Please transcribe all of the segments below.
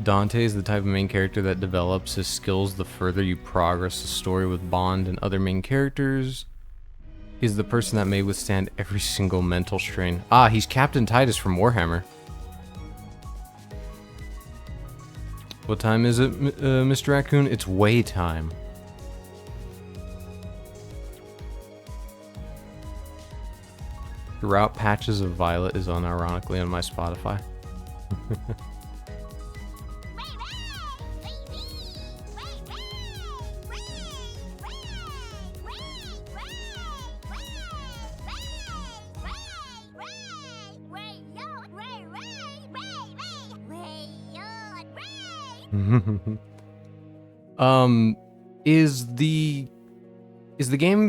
Dante is the type of main character that develops his skills the further you progress the story with Bond and other main characters. He's the person that may withstand every single mental strain. Ah, he's Captain Titus from Warhammer. What time is it, Mr. Raccoon? It's way time. Throughout Patches of Violet is unironically on my Spotify.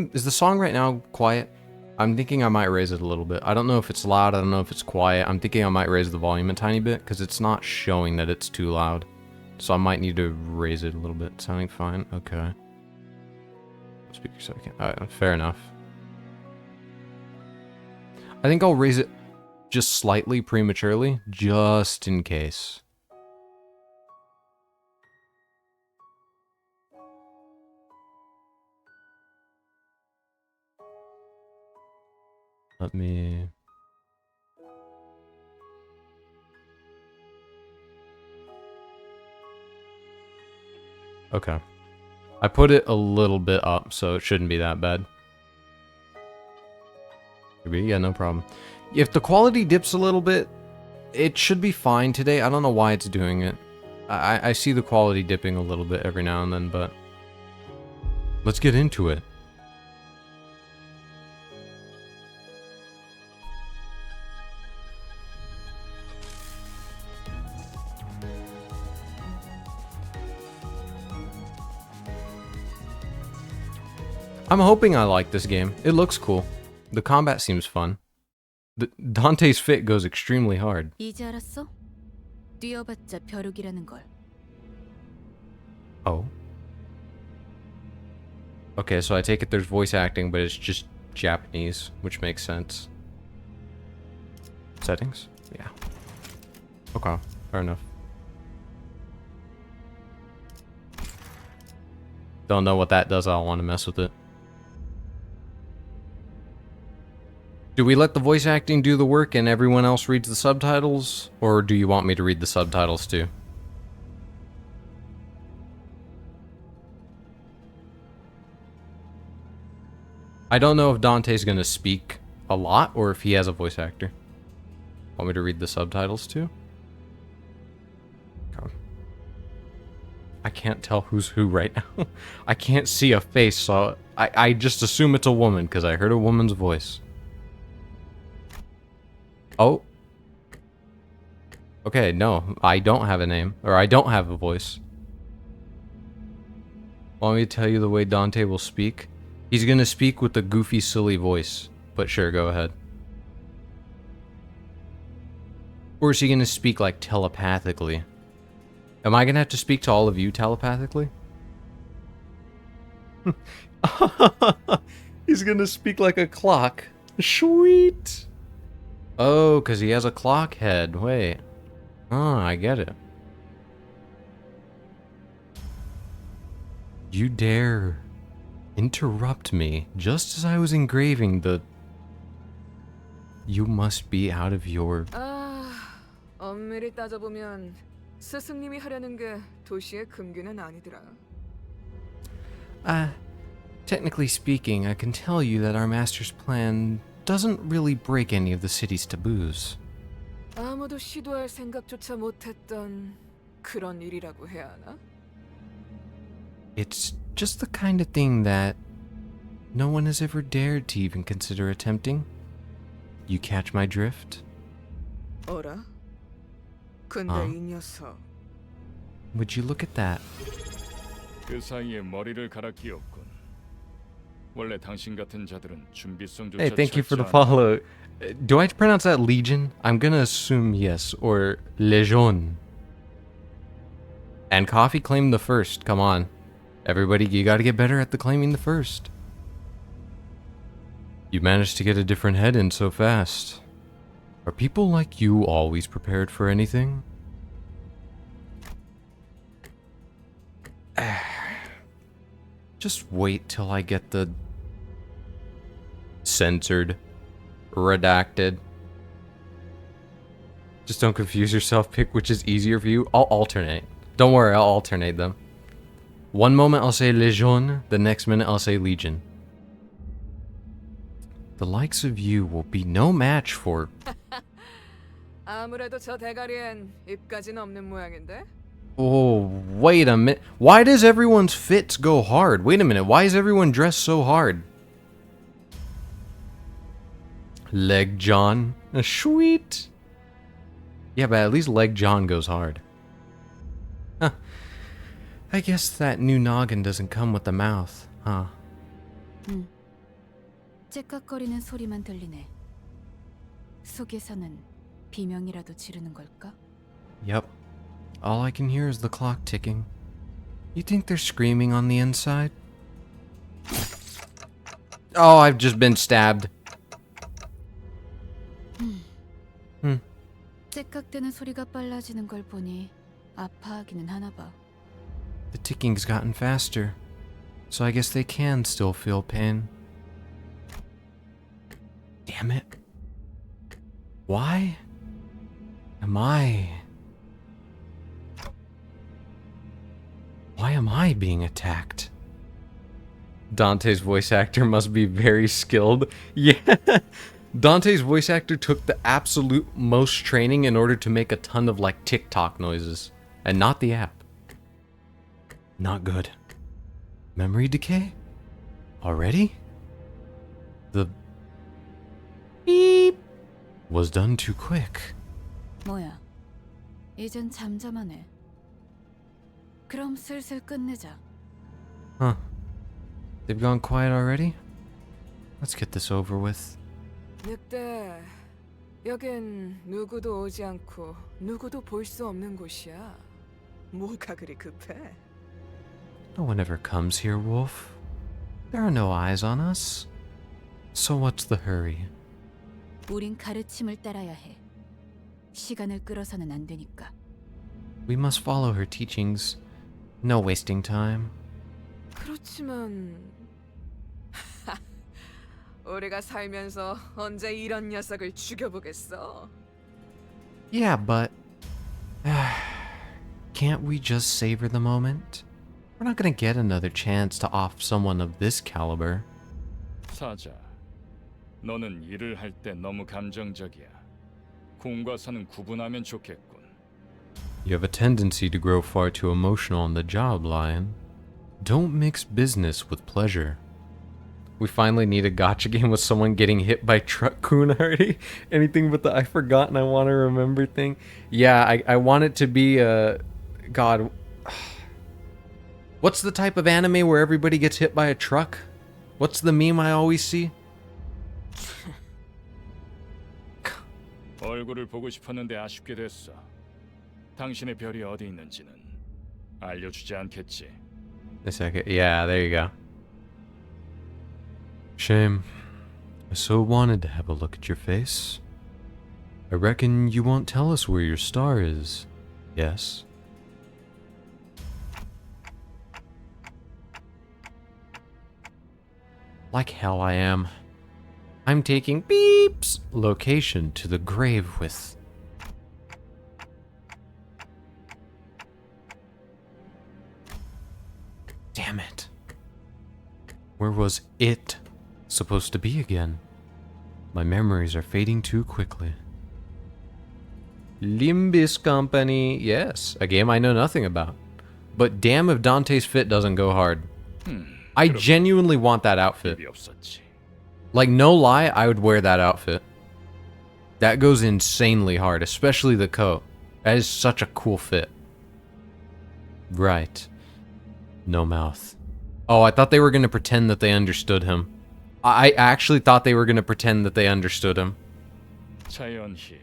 Is the song right now quiet? I'm thinking I might raise it a little bit. I don't know if it's loud, I don't know if it's quiet. I'm thinking I might raise the volume a tiny bit because it's not showing that it's too loud. So I might need to raise it a little bit. Sounding fine? Okay. Speaker so I can. Alright, fair enough. I think I'll raise it just slightly prematurely, just in case. Let me... Okay. I put it a little bit up, so it shouldn't be that bad. Maybe, yeah, no problem. If the quality dips a little bit, it should be fine today. I don't know why it's doing it. I see the quality dipping a little bit every now and then, but... Let's get into it. I'm hoping I like this game. It looks cool. The combat seems fun. Dante's fit goes extremely hard. 이제 알았어? 뛰어봤자 벼룩이라는 걸. Oh. Okay, so I take it there's voice acting, but it's just Japanese, which makes sense. Settings? Yeah. Okay, fair enough. Don't know what that does, I don't want to mess with it. Do we let the voice acting do the work and everyone else reads the subtitles? Or do you want me to read the subtitles too? I don't know if Dante's gonna speak a lot or if he has a voice actor. Want me to read the subtitles too? Okay. I can't tell who's who right now. I can't see a face, so I just assume it's a woman because I heard a woman's voice. Oh. Okay, no, I don't have a name, or I don't have a voice. Want me to tell you the way Dante will speak? He's gonna speak with a goofy, silly voice, but sure, go ahead. Or is he gonna speak like telepathically? Am I gonna have to speak to all of you telepathically? He's gonna speak like a clock. Sweet! Oh, because he has a clock head. Wait. Oh, I get it. You dare interrupt me just as I was engraving the... You must be out of your... 엄밀히 따져보면 스승님이 하려는 게 도시의 금기는 아니더라. Technically speaking, I can tell you that our master's plan doesn't really break any of the city's taboos. 아무도 시도할 생각조차 못했던 그런 일이라고 해야 하나? It's just the kind of thing that no one has ever dared to even consider attempting. You catch my drift? 어라? 근데 이 녀석. Would you look at that? 그 사이에 머리를 갈아 끼웠군. 원래 당신 같은 자들은 준비성조차 Hey, thank you for the follow. Do I pronounce that Legion? I'm gonna assume yes, or Legion. And Coffee claimed the first, come on. Everybody, you gotta get better at the claiming the first. You managed to get a different head in so fast. Are people like you always prepared for anything? Just wait till I get the censored, redacted. Just don't confuse yourself. Pick which is easier for you. I'll alternate. Don't worry, I'll alternate them. One moment I'll say Legion, the next minute I'll say Legion. The likes of you will be no match for... 아무래도 저 대가리엔 입까지는 없는 모양인데? Oh, wait a minute. Why does everyone's fits go hard? Wait a minute, why is everyone dressed so hard? Leg John. Sweet. Yeah, but at least Leg John goes hard. Huh. I guess that new noggin doesn't come with the mouth, huh? 째깍거리는 소리만 들리네. 속에서는 비명이라도 지르는 걸까? Yep. All I can hear is the clock ticking. You think they're screaming on the inside? Oh, I've just been stabbed. 째깍대는 소리가 빨라지는 걸 보니 아파하기는 하나 봐. The ticking's gotten faster, so I guess they can still feel pain. Damn it. Why am I being attacked? Dante's voice actor must be very skilled. Yeah. Dante's voice actor took the absolute most training in order to make a ton of like TikTok noises, and not the app. Not good. Memory decay? Already? The beep was done too quick. 뭐야? 이젠 잠잠하네. 그럼 슬슬 끝내자. Huh. They've gone quiet already? Let's get this over with. 늑대, 여긴 누구도 오지 않고 누구도 볼 수 없는 곳이야. 뭐가 그리 급해? No one ever comes here, Wolf. There are no eyes on us. So what's the hurry? 우린 가르침을 따라야 해. 시간을 끌어서는 안 되니까. We must follow her teachings. No wasting time. 그렇지만 우리가 살면서 언제 이런 녀석을 죽여보겠어? Yeah, but... can't we just savor the moment? We're not gonna get another chance to off someone of this caliber. 사자, 너는 일을 할 때 너무 감정적이야. 공과 사는 구분하면 좋겠군. You have a tendency to grow far too emotional on the job, Lion. Don't mix business with pleasure. We finally need a gotcha game with someone getting hit by truck Kun already. Anything but the I forgot and I want to remember thing. Yeah, I want it to be God. What's the type of anime where everybody gets hit by a truck? What's the meme I always see? 얼굴을 보고 싶었는데 아쉽게 됐어. 당신의 별이 어디 있는지는 알려주지 않겠지. A second. Yeah, there you go. Shame. I so wanted to have a look at your face. I reckon you won't tell us where your star is. Yes? Like hell I am. I'm taking beeps location to the grave with... Damn it. Where was it supposed to be again? My memories are fading too quickly. Limbus Company. Yes, a game I know nothing about. But damn if Dante's fit doesn't go hard. I genuinely want that outfit. 입이 없었지. Like, no lie, I would wear that outfit. That goes insanely hard, especially the coat. That is such a cool fit. Right. No mouth. Oh, I thought they were going to pretend that they understood him. I actually thought they were going to pretend that they understood him. 자연히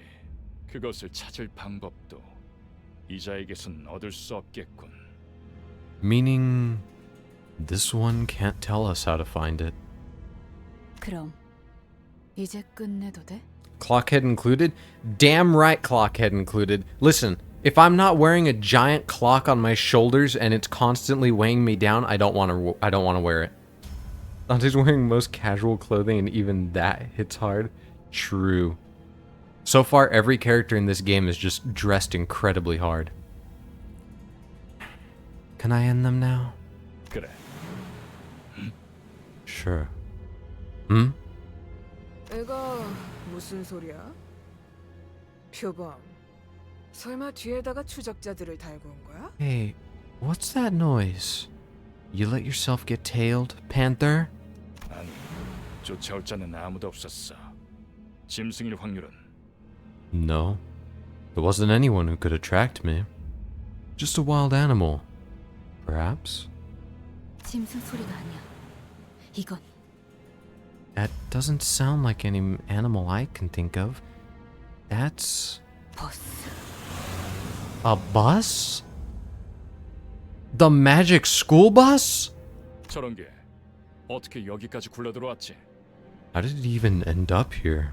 그것을 찾을 방법도 이자에게선 얻을 수 없겠군. Meaning, this one can't tell us how to find it. 그럼 이제 끝내도 돼? Clockhead included? Damn right clockhead included. Listen, If I'm not wearing a giant clock on my shoulders and it's constantly weighing me down, I don't want to wear it. Dante's wearing most casual clothing and even that hits hard. True. So far, every character in this game is just dressed incredibly hard. Can I end them now? 그래. Sure. Hmm? 애가 무슨 소리야? 표범, 설마 뒤에다가 추적자들을 달고 온 거야? Hey, what's that noise? You let yourself get tailed, Panther? 아니, 쫓아올 자는 아무도 없었어. 짐승일 확률은 No. There wasn't anyone who could attract me. Just a wild animal. Perhaps? 짐승 소리가 아니야. 이건 That doesn't sound like any animal I can think of. That's 버스. a bus? The magic school bus? 저런 게 어떻게 여기까지 굴러 들어왔지? How did it even end up here?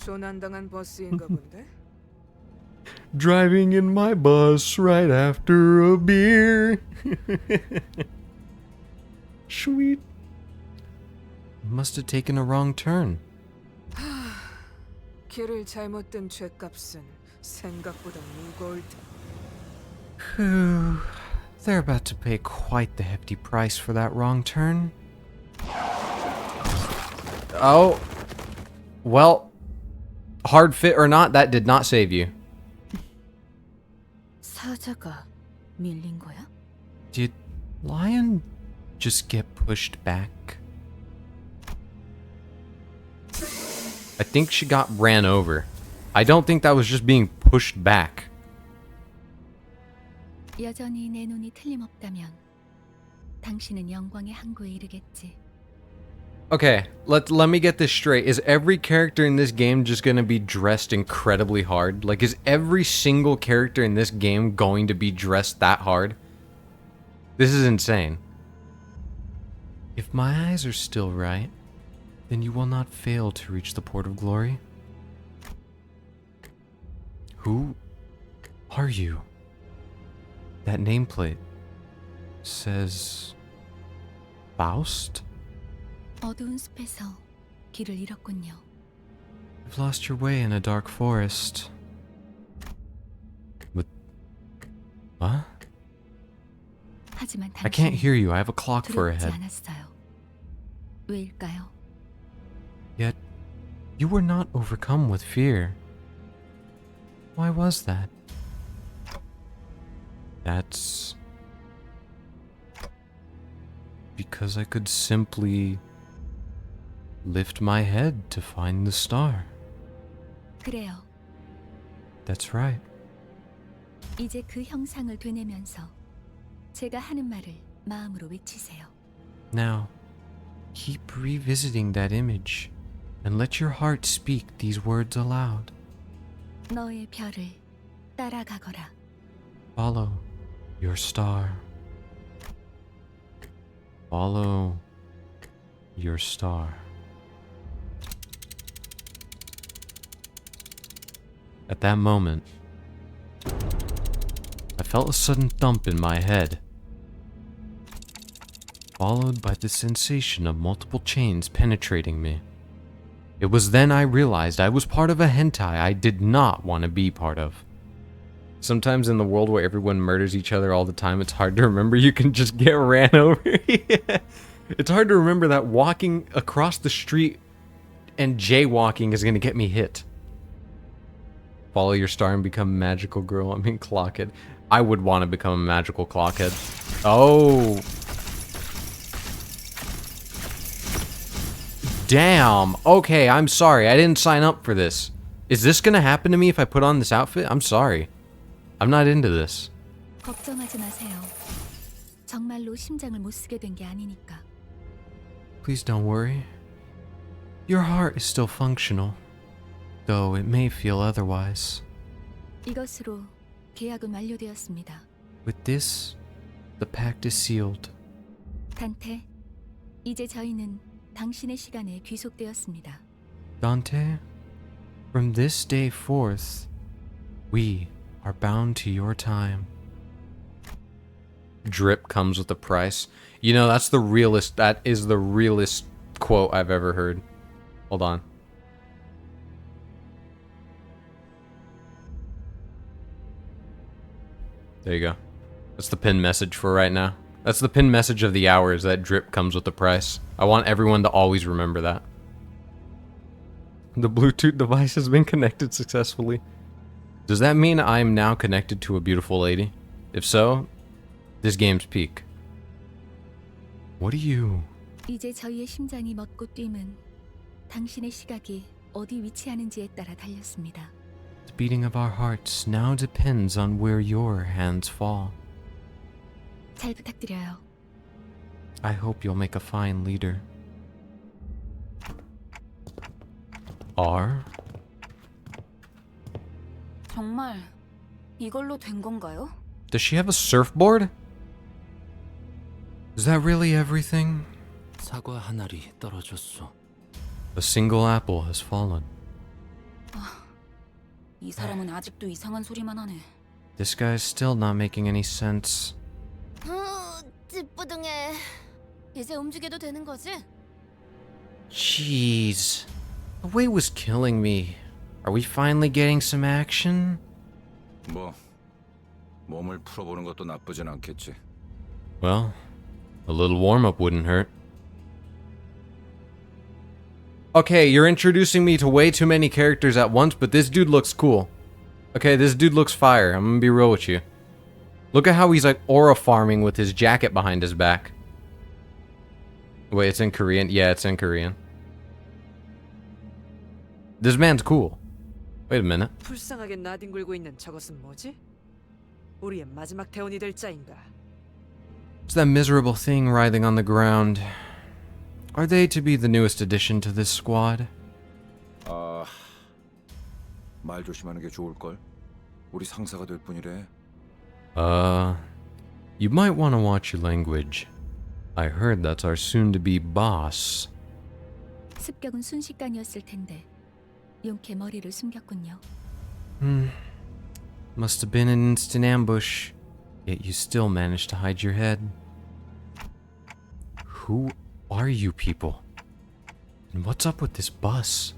조난당한 버스인가 본데? Driving in my bus right after a beer. Sweet. Must have taken a wrong turn. 길을 잘못 든 죗값은 생각보다 무거울 테. Whew. They're about to pay quite the hefty price for that wrong turn. Oh. Well, hard fit or not, that did not save you. 사자가 밀린 거야? Did Lion just get pushed back? I think she got ran over. I don't think that was just being pushed back. 여전히 내 눈이 틀림없다면 당신은 영광의 항구에 이르겠지. Okay, let me get this straight. Is every character in this game just gonna be dressed incredibly hard? Like, is every single character in this game going to be dressed that hard? This is insane. If my eyes are still right, then you will not fail to reach the port of glory. Who are you? That nameplate says Faust? 어두운 숲에서 길을 잃었군요. You've lost your way in a dark forest. What? 하지만 I can't 당신은 hear you. I have a clock for a 두렵지 head. 않았어요. 왜일까요? Yet, you were not overcome with fear. Why was that? That's because I could simply lift my head to find the star. 그래요. That's right. 이제 그 형상을 되뇌면서 제가 하는 말을 마음으로 외치세요. Now, keep revisiting that image and let your heart speak these words aloud. 너의 별을 따라가거라. Follow your star. Follow your star. At that moment, I felt a sudden thump in my head, followed by the sensation of multiple chains penetrating me. It was then I realized I was part of a hentai I did not want to be part of. Sometimes in the world where everyone murders each other all the time, it's hard to remember you can just get ran over. Yeah. It's hard to remember that walking across the street and jaywalking is going to get me hit. Follow your star and become a magical girl. I mean, clockhead. I would want to become a magical clockhead. Oh. Damn. Okay, I'm sorry. I didn't sign up for this. Is this going to happen to me if I put on this outfit? I'm sorry. I'm not into this. 걱정하지 마세요. 정말로 심장을 못 쓰게 된 게 아니니까. Please don't worry. Your heart is still functional, though it may feel otherwise. 이것으로 계약은 완료되었습니다. With this, the pact is sealed. 단테, 이제 저희는 당신의 시간에 귀속되었습니다. Dante, from this day forth, we are bound to your time. Drip comes with a price. You know, that is the realest quote I've ever heard. Hold on. There you go. That's the pin message for right now. That's the pin message of the hour, is that drip comes with a price. I want everyone to always remember that. The Bluetooth device has been connected successfully. Does that mean I'm now connected to a beautiful lady? If so, this game's peak. What do you... 이제 저희의 심장이 멎고 뛰면 당신의 시각이 어디 위치하는지에 따라 달렸습니다. The beating of our hearts now depends on where your hands fall. 잘 부탁드려요. I hope you'll make a fine leader. R? 정말 이걸로 된 건가요? Does she have a surfboard? Is that really everything? 사과 한 알이 떨어졌어. A single apple has fallen. 이 사람은 아직도 이상한 소리만 하네. This guy's still not making any sense. 찌뿌둥해. 이제 움직여도 되는 거지? Jeez. The wait was killing me. Are we finally getting some action? 뭐 몸을 풀어보는 것도 나쁘진 않겠지. Well, a little warm-up wouldn't hurt. Okay, you're introducing me to way too many characters at once, but this dude looks cool. Okay, this dude looks fire. I'm gonna be real with you. Look at how he's like aura farming with his jacket behind his back. Wait, it's in Korean? Yeah, it's in Korean. This man's cool. Wait a minute. 불쌍하게 나뒹굴고 있는 저것은 뭐지? 우리의 마지막 대원이 될 자인가? It's that miserable thing writhing on the ground. Are they to be the newest addition to this squad? 말 조심하는 게 좋을 걸. 우리 상사가 될 뿐이래. You might want to watch your language. I heard that's our soon-to-be boss. 습격은 순식간이었을 텐데 용케 머리를 숨겼군요. Must have been an instant ambush. Yet you still managed to hide your head. Who are you people? And what's up with this bus?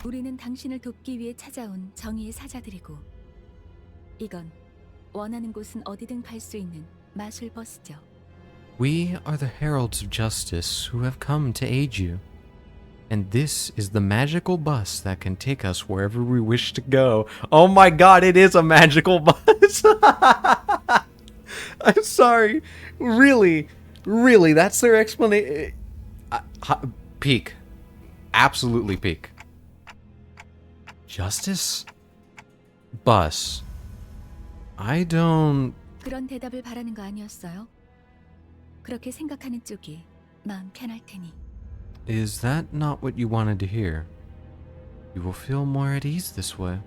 우리는 당신을 돕기 위해 찾아온 정의의 사자들이고 이건 원하는 곳은 어디든 갈 수 있는 마술 버스죠. We are the heralds of justice who have come to aid you. And this is the magical bus that can take us wherever we wish to go. Oh my god, it is a magical bus! I'm sorry. Really? Really? That's their explanation? Peak. Absolutely peak. Justice? Bus. I don't... 그런 대답을 바라는 거 아니었어요? 그렇게 생각하는 쪽이 마음 편할 테니. Is that not what you wanted to hear? You will feel more at ease this way.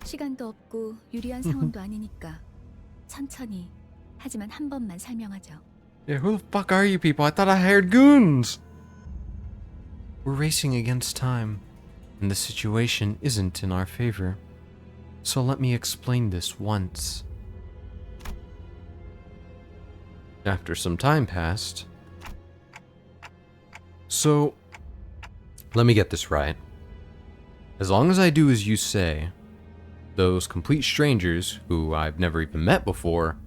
시간도 없고 유리한 상황도 아니니까 천천히 하지만 한 번만 설명하죠. Yeah, who the fuck are you people? I thought I hired goons! We're racing against time, and the situation isn't in our favor. So let me explain this once. After some time passed... So, let me get this right. As long as I do as you say, those complete strangers, who I've never even met before,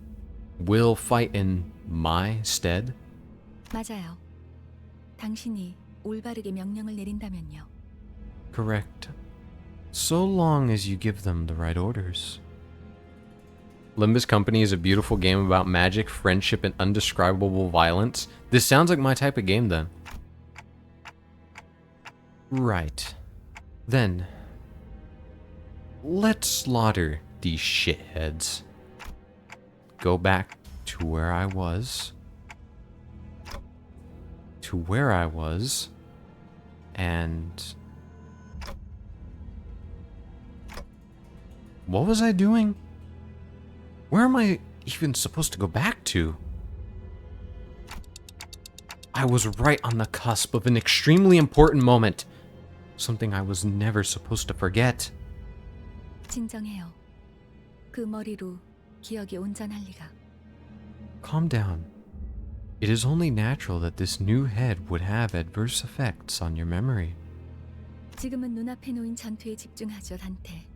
will fight in my stead? 맞아요. 당신이 올바르게 명령을 내린다면요. Correct. So long as you give them the right orders. Limbus Company is a beautiful game about magic, friendship, and undescribable violence. This sounds like my type of game then. Right. Then, let's slaughter these shitheads. Go back to where I was. And... What was I doing? Where am I even supposed to go back to? I was right on the cusp of an extremely important moment. Something I was never supposed to forget. 진정해요. 그 머리로 기억이 온전할 리가. Calm down. It is only natural that this new head would have adverse effects on your memory. 지금은 눈앞에 놓인 전투에 집중하죠, 단테.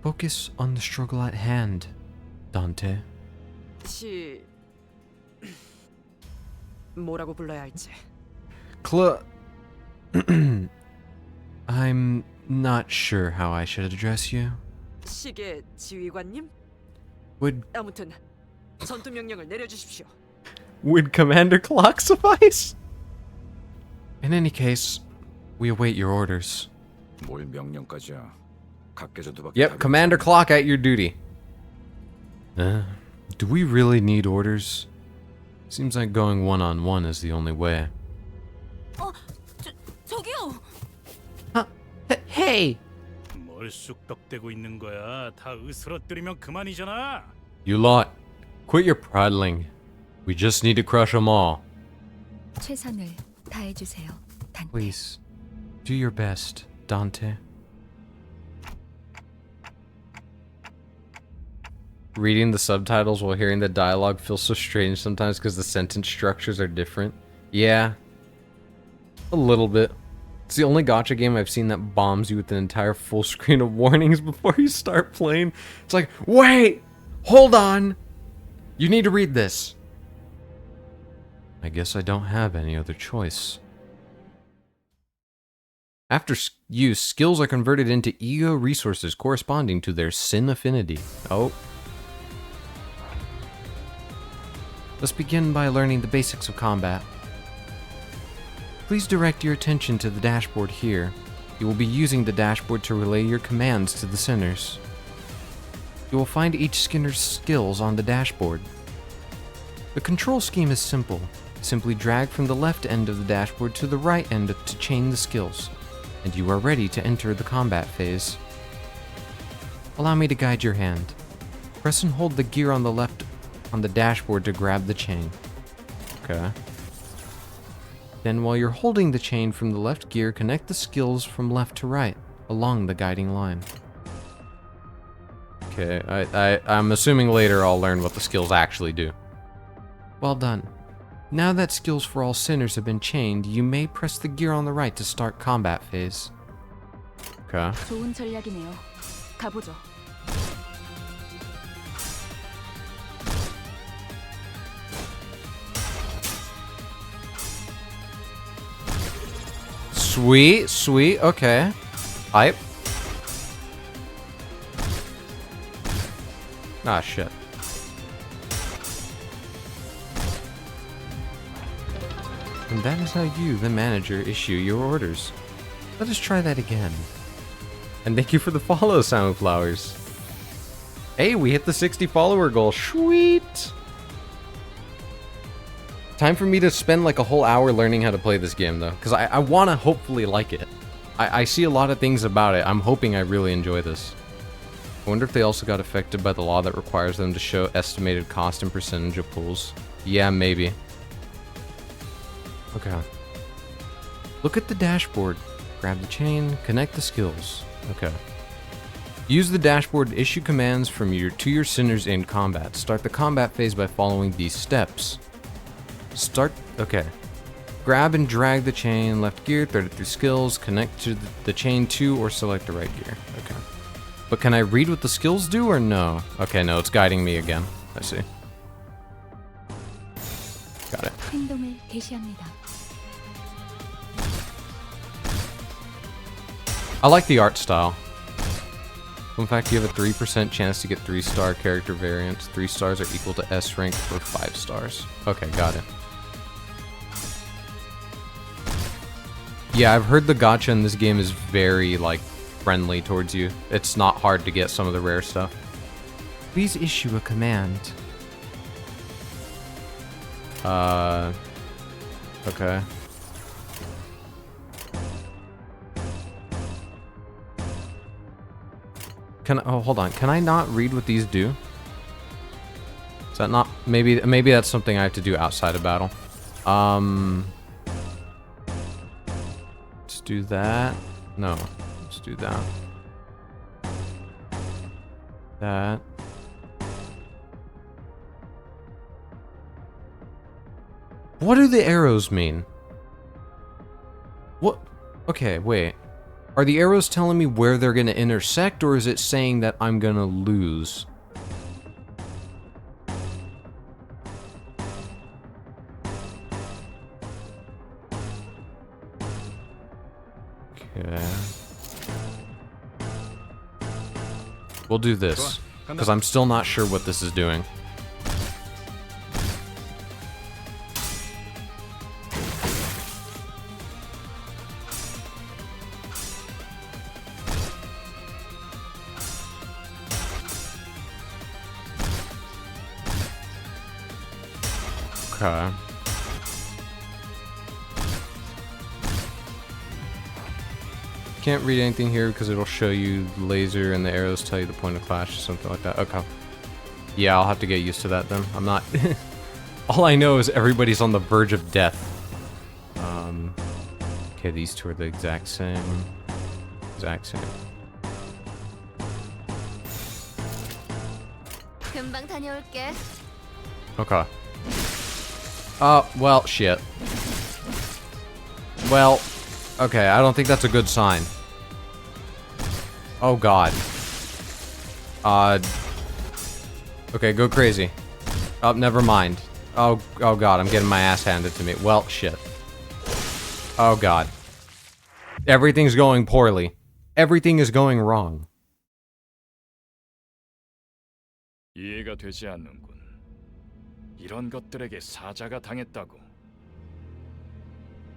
Focus on the struggle at hand, Dante. 뭐라고 불러야 할지. I'm not sure how I should address you. 시계 지휘관님? Would 아무튼 전투 명령을 내려주십시오. Commander Clock suffice? In any case, we await your orders. 뭘 명령까지야. 각계전투밖에. Yep, Commander Clock at your duty. Do we really need orders? Seems like going one-on-one is the only way. 저기요. Hey! 뭘 쑥덕대고 있는 거야? 다 으스러뜨리면 그만이잖아. You lot, quit your prattling. We just need to crush them all. 최선을 다해 주세요, 단테. Please, do your best, Dante. Reading the subtitles while hearing the dialogue feels so strange sometimes because the sentence structures are different. Yeah. A little bit. It's the only gacha game I've seen that bombs you with an entire full screen of warnings before you start playing. It's like, wait! Hold on! You need to read this. I guess I don't have any other choice. After use, skills are converted into ego resources corresponding to their sin affinity. Oh. Let's begin by learning the basics of combat. Please direct your attention to the dashboard here. You will be using the dashboard to relay your commands to the sinners. You will find each skinner's skills on the dashboard. The control scheme is simple. Simply drag from the left end of the dashboard to the right end to chain the skills, and you are ready to enter the combat phase. Allow me to guide your hand. Press and hold the gear on the left on the dashboard to grab the chain. Okay. Then while you're holding the chain from the left gear, connect the skills from left to right along the guiding line. Okay, I'm assuming later I'll learn what the skills actually do. Well done. Now that skills for all sinners have been chained, you may press the gear on the right to start combat phase. Okay. 좋은 전략이네요. 가보죠. Sweet, sweet, okay. Hype. Ah, shit. And that is how you, the manager, issue your orders. Let us try that again. And thank you for the follow, Soundflowers. Hey, we hit the 60 follower goal. Sweet! Time for me to spend like a whole hour learning how to play this game, though. Because I want to hopefully like it. I see a lot of things about it. I'm hoping I really enjoy this. I wonder if they also got affected by the law that requires them to show estimated cost and percentage of pools. Yeah, maybe. Okay. Look at the dashboard. Grab the chain, connect the skills. Okay. Use the dashboard to issue commands from to your sinners in combat. Start the combat phase by following these steps. Okay. Grab and drag the chain, left gear, thread it through skills, connect to the chain to or select the right gear. Okay. But can I read what the skills do or no? Okay, no, it's guiding me again. I see. Got it. 행동을 개시합니다. I like the art style. In fact, you have a 3% chance to get 3-star character variants. 3 stars are equal to S rank for 5 stars. Okay, got it. Yeah, I've heard the gacha in this game is very, like, friendly towards you. It's not hard to get some of the rare stuff. Please issue a command. Okay. Hold on. Can I not read what these do? Is that not, maybe that's something I have to do outside of battle. Let's do that. No, let's do that. That. What do the arrows mean? What? Okay, wait. Are the arrows telling me where they're gonna intersect, or is it saying that I'm gonna lose? Okay. We'll do this, because I'm still not sure what this is doing. Okay. Can't read anything here because it'll show you the laser and the arrows tell you the point of clash or something like that. Okay. Yeah, I'll have to get used to that then. I'm not... All I know is everybody's on the verge of death. Okay, these two are the exact same. Exact same. 금방 다녀올게. Okay. Well, shit. Well, okay, I don't think that's a good sign. Oh god. Okay, go crazy. Oh, never mind. Oh god, I'm getting my ass handed to me. Well, shit. Oh god. Everything's going poorly. Everything is going wrong. 이해가 되지 않는군. 이런 것들에게 사자가 당했다고.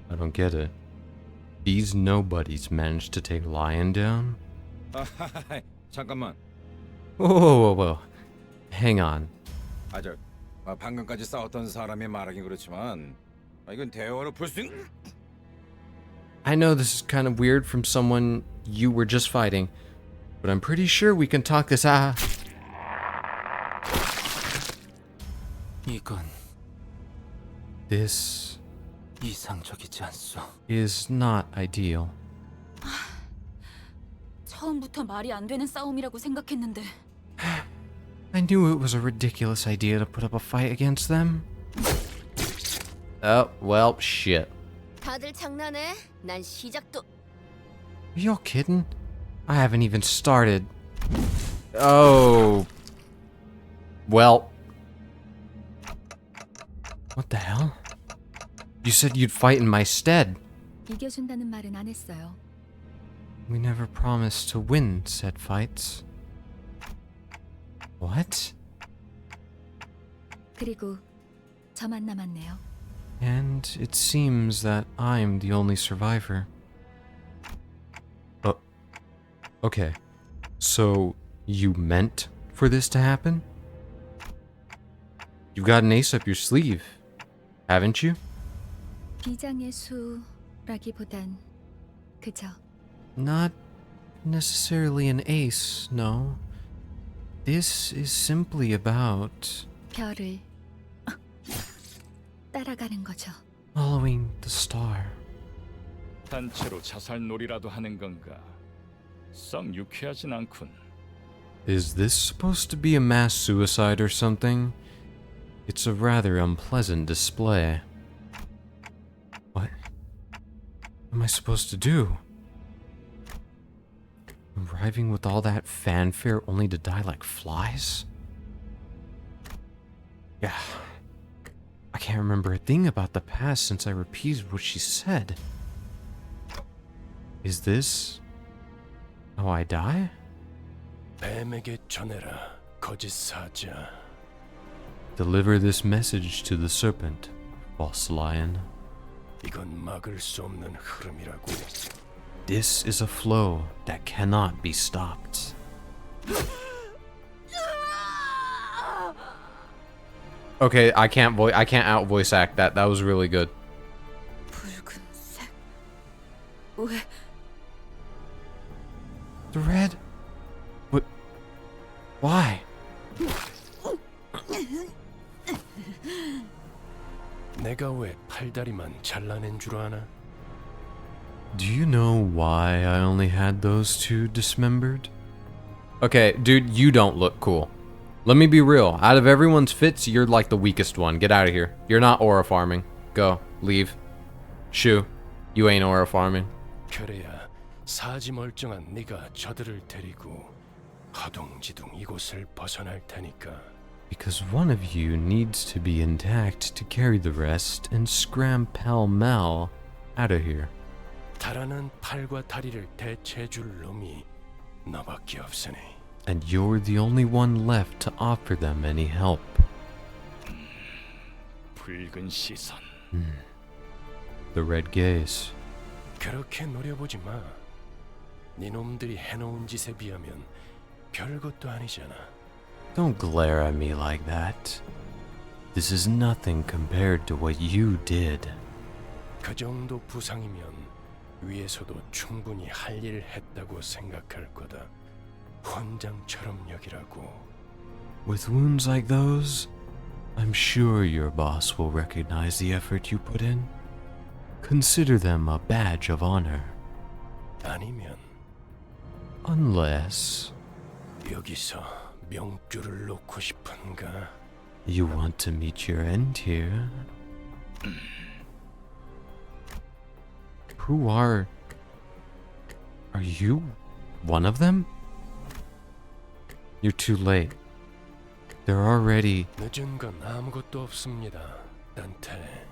I don't get it. These nobodies managed to take Lion down? 잠깐만. Whoa. Hang on. 방금까지 싸웠던 사람이 말하긴 그렇지만 이건 대화로 풀 수 있는... I know this is kind of weird from someone you were just fighting, but I'm pretty sure we can talk this out. 이건 This 이상적이지 않소. is not ideal. 처음부터 말이 안 되는 싸움이라고 생각했는데 I knew it was a ridiculous idea to put up a fight against them. Oh, well, shit. 다들 장난해? 난 시작도. Are y'all kidding? I haven't even started. Oh. Well. What the hell? You said you'd fight in my stead. 이겨준다는 말은 안 했어요. We never promised to win said fights. What? 그리고 저만 남았네요. And it seems that I'm the only survivor. Okay. So, you meant for this to happen? You've got an ace up your sleeve, haven't you? 비장의 수라기보단 그저 Not necessarily an ace, no. This is simply about 별을 따라가는 거죠. following the star. 단체로 자살놀이라도 하는 건가? 썩 유쾌하진 않군. Is this supposed to be a mass suicide or something? It's a rather unpleasant display. What am I supposed to do? Arriving with all that fanfare only to die like flies? Yeah. I can't remember a thing about the past since I repeated what she said. Is this how I die? 뱀에게 전해라, 거짓 사자. Deliver this message to the serpent, false lion. 이건 막을 수 없는 흐름이라고. This is a flow that cannot be stopped. Okay, I can't out voice act that. That was really good. 붉은색. 왜? The red? What? Why? 내가 왜 팔다리만 잘라낸 줄 아나? Do you know why I only had those two dismembered? Okay, dude, you don't look cool. Let me be real. Out of everyone's fits, you're like the weakest one. Get out of here. You're not aura farming. Go. Leave. Shoo. You ain't aura farming. 그래야 사지 멀쩡한 네가 저들을 데리고 허둥지둥 이곳을 벗어날 테니까. Because one of you needs to be intact to carry the rest and scram pell-mell out of here. 달아난 팔과 다리를 대체해줄 놈이 너밖에 없으니. And you're the only one left to offer them any help. 붉은 시선. The red gaze. 그렇게 노려보지 마. 네 놈들이 해놓은 짓에 비하면 별것도 아니잖아. Don't glare at me like that. This is nothing compared to what you did. 그 정도 부상이면 위에서도 충분히 할 일 했다고 생각할 거다. 훈장처럼 여기라고. With wounds like those, I'm sure your boss will recognize the effort you put in. Consider them a badge of honor. 아니면 Unless 여기서 명줄을 놓고 싶은가? you want to meet your end here. Who are you one of them? You're too late. They're already... 늦은 건 아무것도 없습니다, 단테.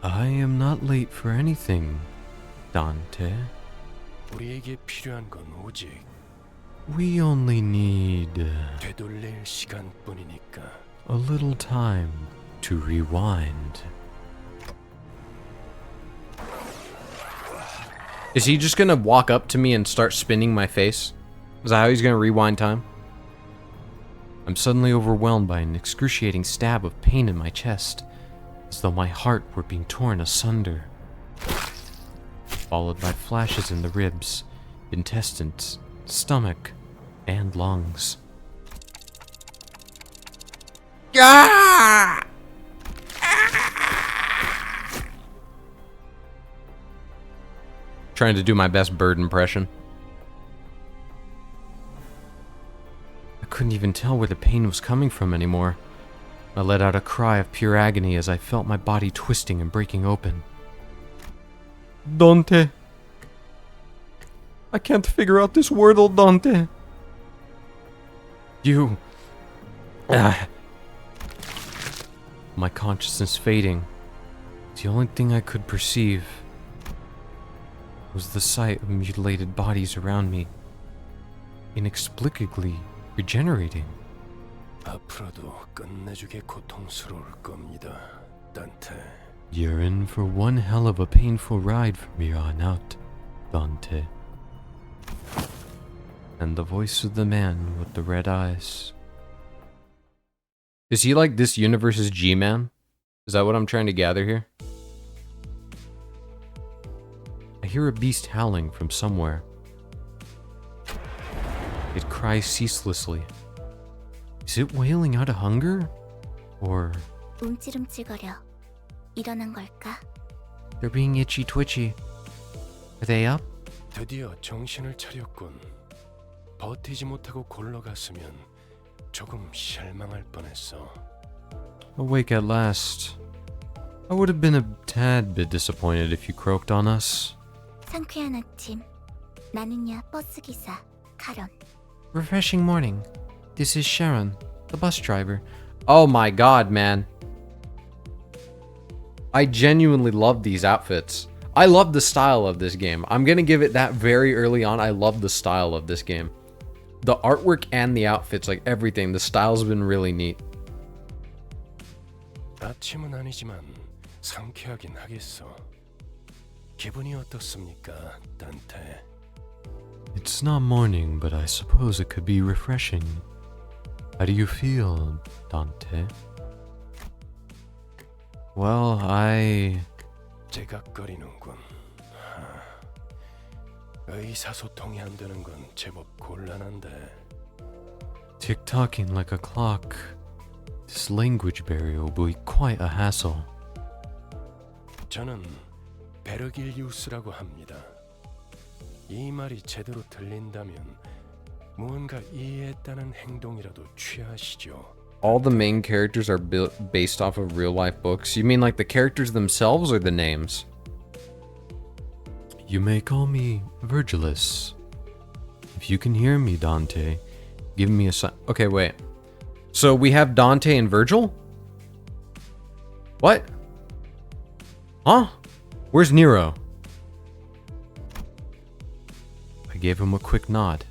I am not late for anything, Dante. 우리에게 필요한 건 오직 We only need 되돌릴 시간뿐이니까. a little time to rewind. Is he just gonna walk up to me and start spinning my face? Is that how he's gonna rewind time? I'm suddenly overwhelmed by an excruciating stab of pain in my chest, as though my heart were being torn asunder, followed by flashes in the ribs, intestines, stomach, and lungs. Trying to do my best bird impression. I couldn't even tell where the pain was coming from anymore. I let out a cry of pure agony as I felt my body twisting and breaking open. Dante. I can't figure out this wordle, Dante. You... My consciousness fading. The only thing I could perceive was the sight of mutilated bodies around me, inexplicably regenerating. 앞으로도 끝내주게 고통스러울 겁니다, 단테. You're in for one hell of a painful ride from here on out, Dante. And the voice of the man with the red eyes. Is he like this universe's G-Man? Is that what I'm trying to gather here? I hear a beast howling from somewhere. It cries ceaselessly. Is it wailing out of hunger? Or... 움찔움찔거려. 일어난 걸까? they're being itchy-twitchy. Are they up? 드디어 정신을 차렸군. 버티지 못하고 골러갔으면 조금 실망할 뻔했어. Awake at last. I would have been a tad bit disappointed if you croaked on us. 상쾌한 아침. 나는야 버스기사 카런. Refreshing morning. This is Sharon, the bus driver. Oh my god, man. I genuinely love these outfits. I love the style of this game. I'm gonna give it that very early on. I love the style of this game. The artwork and the outfits, like everything, the style's been really neat. 아침은 아니지만 상쾌하긴 하겠어. 기분이 어떻습니까, 단테? It's not morning, but I suppose it could be refreshing. How do you feel, Dante? Well, 제각거리는군. 의사소통이 안 되는 건 제법 곤란한데. Tick-tocking like a clock. This language barrier will be quite a hassle. 저는 베르길리우스라고 합니다. 이 말이 제대로 들린다면 무언가 이해했다는 행동이라도 취하시죠. all the main characters are based off of real life books. You mean like the characters themselves or the names? You may call me Virgilus. If you can hear me, Dante, give me a sign. Okay, wait. So we have Dante and Virgil? What? Huh? Where's Nero? I gave him a quick nod.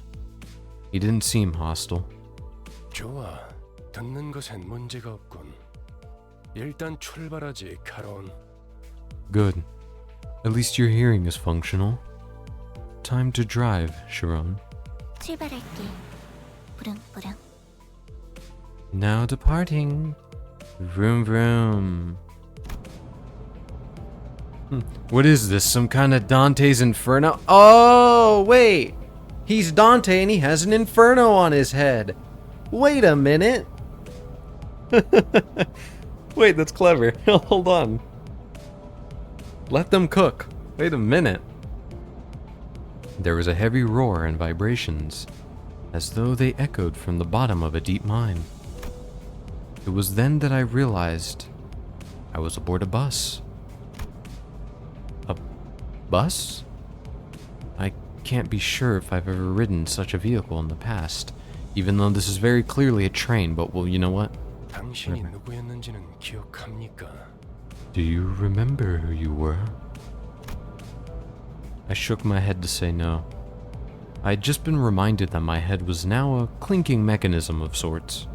He didn't seem hostile. 좋아. 듣는 것엔 문제가 없군. 일단 출발하지, 카론. Good. At least your hearing is functional. Time to drive, Sharon. 출발할게. 부릉부릉. Now departing. Vroom vroom. What is this? Some kind of Dante's Inferno? Oh, wait! He's Dante and he has an Inferno on his head. Wait a minute. Wait, that's clever. Hold on. Let them cook. Wait a minute. There was a heavy roar and vibrations, as though they echoed from the bottom of a deep mine. It was then that I realized I was aboard a bus. A bus? I can't be sure if I've ever ridden such a vehicle in the past, even though this is very clearly a train, but well, you know what? 당신이 누구였는지는 기억합니까? Do you remember who you were? I shook my head to say no. I had just been reminded that my head was now a clinking mechanism of sorts.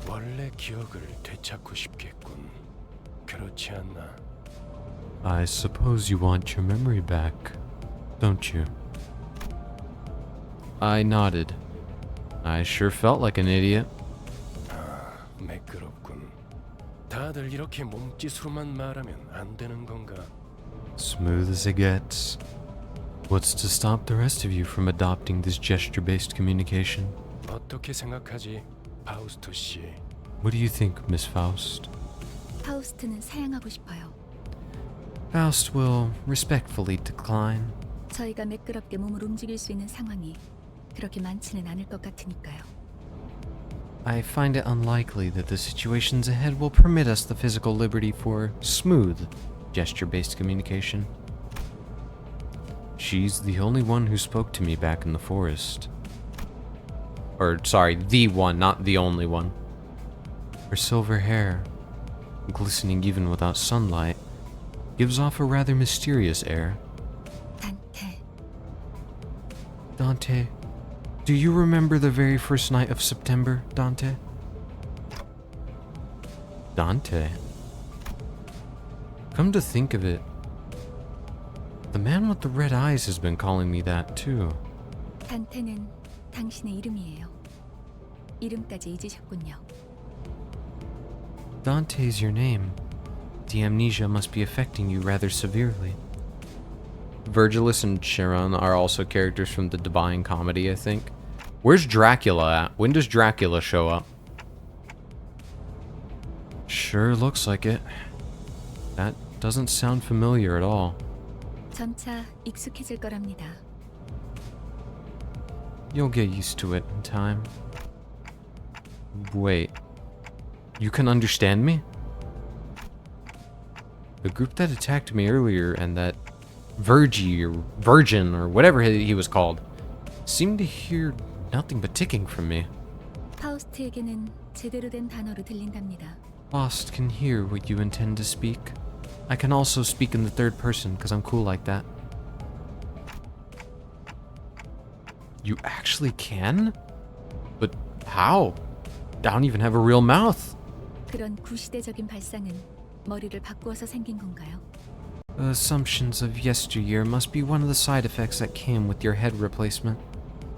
원래 기억을 되찾고 싶겠군. 그렇지 않나? I suppose you want your memory back, don't you? I nodded. I sure felt like an idiot. 매끄럽군. 다들 이렇게 몸짓으로만 말하면 안 되는 건가? Smooth as it gets. What's to stop the rest of you from adopting this gesture-based communication? 어떻게 생각하지, 파우스토 씨? What do you think, Miss Faust? 파우스트는 사양하고 싶어요. Faust will respectfully decline. 저희가 매끄럽게 몸을 움직일 수 있는 상황이 그렇게 많지는 않을 것 같으니까요. I find it unlikely that the situations ahead will permit us the physical liberty for smooth gesture-based communication. She's the only one who spoke to me back in the forest. Or, sorry, the one, not the only one. Her silver hair, glistening even without sunlight, gives off a rather mysterious air. 단테, Dante, do you remember the very first night of September, Dante? Dante? Come to think of it, the man with the red eyes has been calling me that too. 단테는 당신의 이름이에요. 이름까지 잊으셨군요. Dante's your name. The amnesia must be affecting you rather severely. Virgilus and Chiron are also characters from the Divine Comedy, I think. Where's Dracula at? When does Dracula show up? Sure looks like it. That doesn't sound familiar at all. 점차 익숙해질 거랍니다. You'll get used to it in time. Wait. You can understand me? The group that attacked me earlier and that Virgin or whatever he was called seemed to hear nothing but ticking from me. 파우스트에게는 제대로 된 단어로 들린답니다. Faust can hear what you intend to speak. I can also speak in the third person because I'm cool like that. You actually can? But how? I don't even have a real mouth. 그런 구시대적인 발상은 머리를 바꾸어서 생긴 건가요? The assumptions of yesteryear must be one of the side effects that came with your head replacement.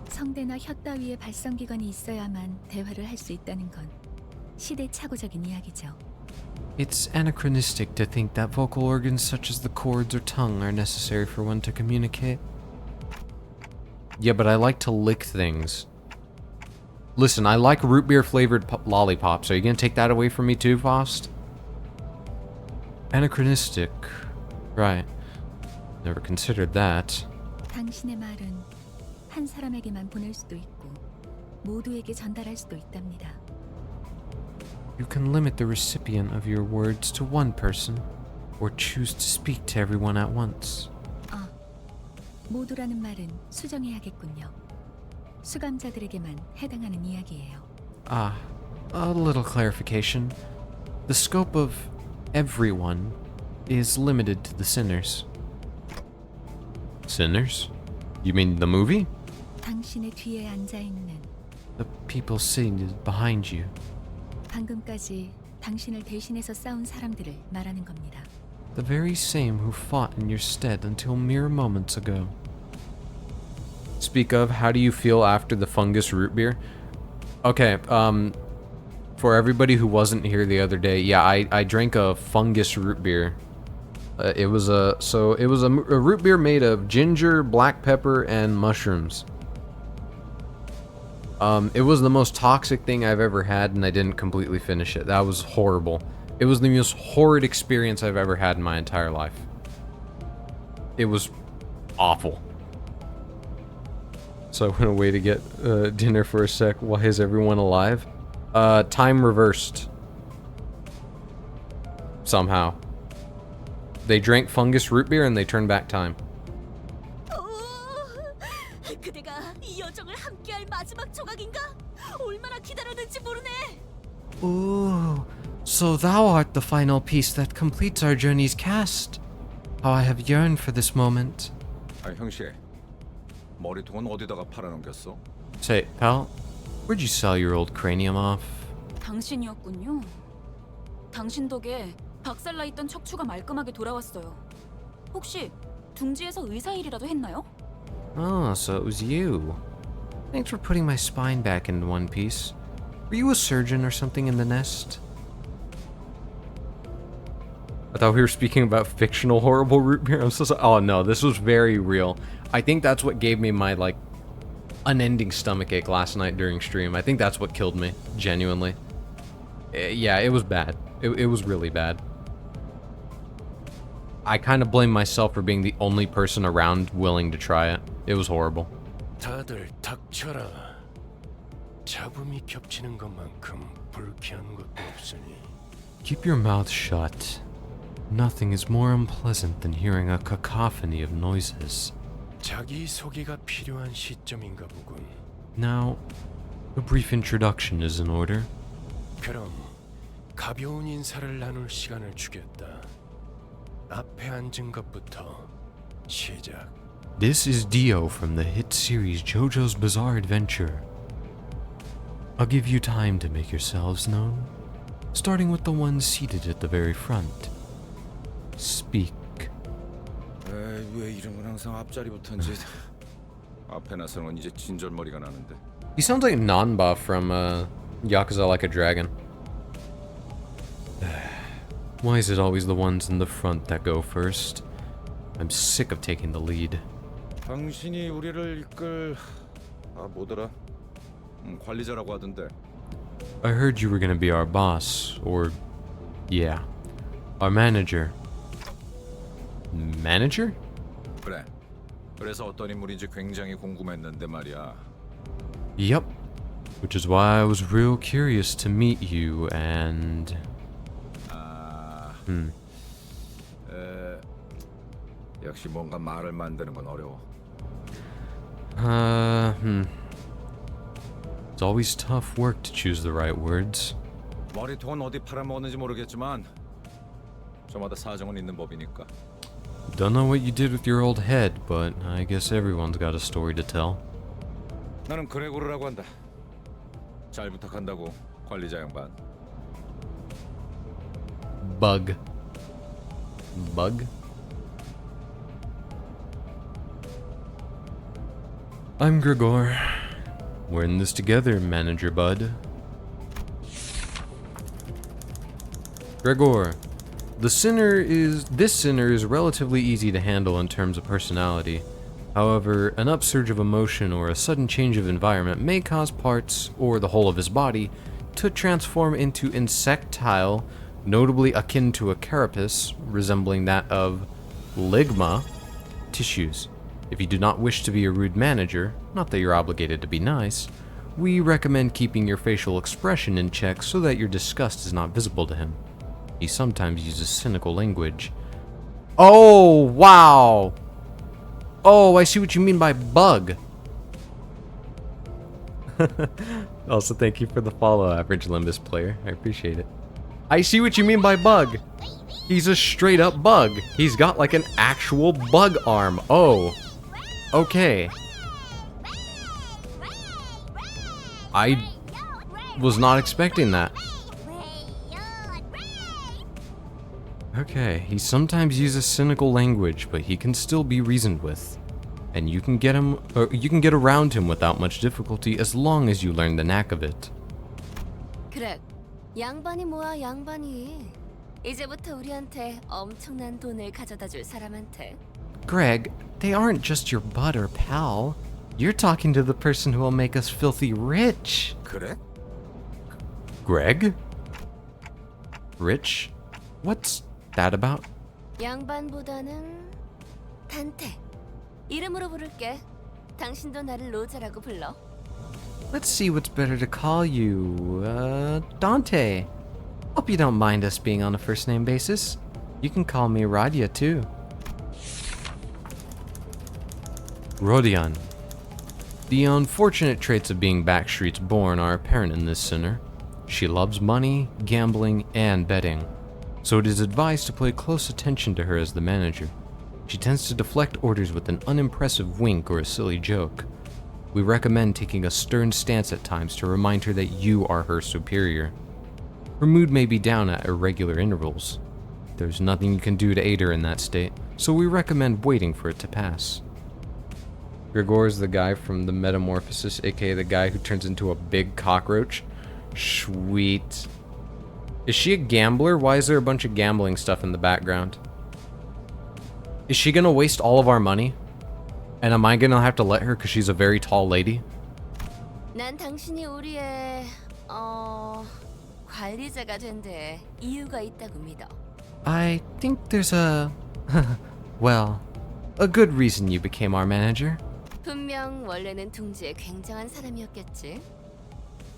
성대나 혀 따위의 발성기관이 있어야만 대화를 할 수 있다는 건 시대착오적인 이야기죠. It's anachronistic to think that vocal organs such as the cords or tongue are necessary for one to communicate. Yeah, but I like to lick things. Listen, I like root beer flavored lollipops. Are you gonna take that away from me too, Faust? Anachronistic. Right. Never considered that. 당신의 말은 한 사람에게만 보낼 수도 있고 모두에게 전달할 수도 있답니다. You can limit the recipient of your words to one person, or choose to speak to everyone at once. 모두라는 말은 수정해야겠군요. 수감자들에게만 해당하는 이야기예요. Ah, a little clarification. The scope of everyone is limited to the sinners. Sinners? You mean the movie? 당신의 뒤에 앉아 있는 The people sitting behind you. 방금까지 당신을 대신해서 싸운 사람들을 말하는 겁니다. The very same who fought in your stead until mere moments ago. Speak of, how do you feel after the fungus root beer? Okay, for everybody who wasn't here the other day, yeah, I drank a fungus root beer. It was a root beer made of ginger, black pepper, and mushrooms. It was the most toxic thing I've ever had, and I didn't completely finish it. That was horrible. It was the most horrid experience I've ever had in my entire life. It was awful. So I went away to get dinner for a sec. Why is everyone alive? Time reversed. Somehow. They drank fungus root beer and they turned back time. 그대가 이 여정을 함께할 마지막 조각인가? 얼마나 기다렸는지 모르네. Ooh, so thou art the final piece that completes our journey's cast. How I have yearned for this moment. 아, 형씨. 머리통은 어디다가 팔아넘겼어? Say, pal, where'd you sell your old cranium off? 당신이었군요. 당신 덕에 박살나 있던 척추가 말끔하게 돌아왔어요. 혹시 둥지에서 의사 일이라도 했나요? Oh, so it was you. Thanks for putting my spine back in one piece. Were you a surgeon or something in the nest? I thought we were speaking about fictional horrible root beer. I'm so sorry. Oh no, this was very real. I think that's what gave me my, like, unending stomachache last night during stream. I think that's what killed me, genuinely. Yeah, it was bad. It was really bad. I kind of blame myself for being the only person around willing to try it. It was horrible. 다들 닥쳐라. 잡음이 겹치는 것만큼 불쾌한 것도 없으니. Keep your mouth shut. Nothing is more unpleasant than hearing a cacophony of noises. 자기 소개가 필요한 시점인가 보군. Now, a brief introduction is in order. 그럼 가벼운 인사를 나눌 시간을 주겠다. 앞에 앉은 것부터 시작. This is Dio from the hit series JoJo's Bizarre Adventure. I'll give you time to make yourselves known, starting with the one seated at the very front. Speak. 왜 이런 건 항상 앞자리부터인지. 앞에 나서는 이제 진절머리가 나는데. He sounds like Nanba from Yakuza Like a Dragon. Why is it always the ones in the front that go first? I'm sick of taking the lead. 당신이 우리를 이끌 뭐더라? 관리자라고 하던데. I heard you were gonna be our boss, or yeah, our manager. Manager? 그래. 그래서 어떤 인물인지 굉장히 궁금했는데 말이야. Yep. Which is why I was real curious to meet you and... 역시 뭔가 말을 만드는 건 어려워. It's always tough work to choose the right words. 머리통은 어디 팔아먹었는지 모르겠지만 저마다 사정은 있는 법이니까. Don't know what you did with your old head, but I guess everyone's got a story to tell. 나는 그레고르라고 한다. 잘 부탁한다고 관리자 양반. Bug. Bug? I'm Gregor. We're in this together, Manager Bud. Gregor, this sinner is relatively easy to handle in terms of personality. However, an upsurge of emotion or a sudden change of environment may cause parts or the whole of his body to transform into insectile, notably akin to a carapace, resembling that of ligma, tissues. If you do not wish to be a rude manager, not that you're obligated to be nice, We recommend keeping your facial expression in check so that your disgust is not visible to him. He sometimes uses cynical language. Oh, wow! Oh, I see what you mean by bug. Also, thank you for the follow, average Limbus player. I appreciate it. I see what you mean by bug. He's a straight up bug. He's got like an actual bug arm. Oh. Okay. I was not expecting that. Okay, he sometimes uses cynical language, but he can still be reasoned with. And you can get him, or you can get around him without much difficulty as long as you learn the knack of it. 그래, 양반이 뭐야 양반이. 이제부터 우리한테 엄청난 돈을 가져다 줄 사람한테. Greg, they aren't just your bud or pal. You're talking to the person who will make us filthy rich. 그래? Greg? Rich? What's that about? 양반보다는 단테. 이름으로 부를게. 당신도 나를 로제라고 불러. Let's see what's better to call you. Dante. Hope you don't mind us being on a first name basis. You can call me Radia too. Rodion. The unfortunate traits of being backstreets born are apparent in this sinner. She loves money, gambling, and betting, so it is advised to pay close attention to her as the manager. She tends to deflect orders with an unimpressive wink or a silly joke. We recommend taking a stern stance at times to remind her that you are her superior. Her mood may be down at irregular intervals. There's nothing you can do to aid her in that state, so we recommend waiting for it to pass. Gregor is the guy from the Metamorphosis, aka the guy who turns into a big cockroach. Sweet. Is she a gambler? Why is there a bunch of gambling stuff in the background? Is she gonna waste all of our money? And am I gonna have to let her because she's a very tall lady? 난 당신이 우리의 관리자가 된 데 이유가 있다고 믿어. I think there's a... well, a good reason you became our manager. 분명 원래는 둥지에 굉장한 사람이었겠지.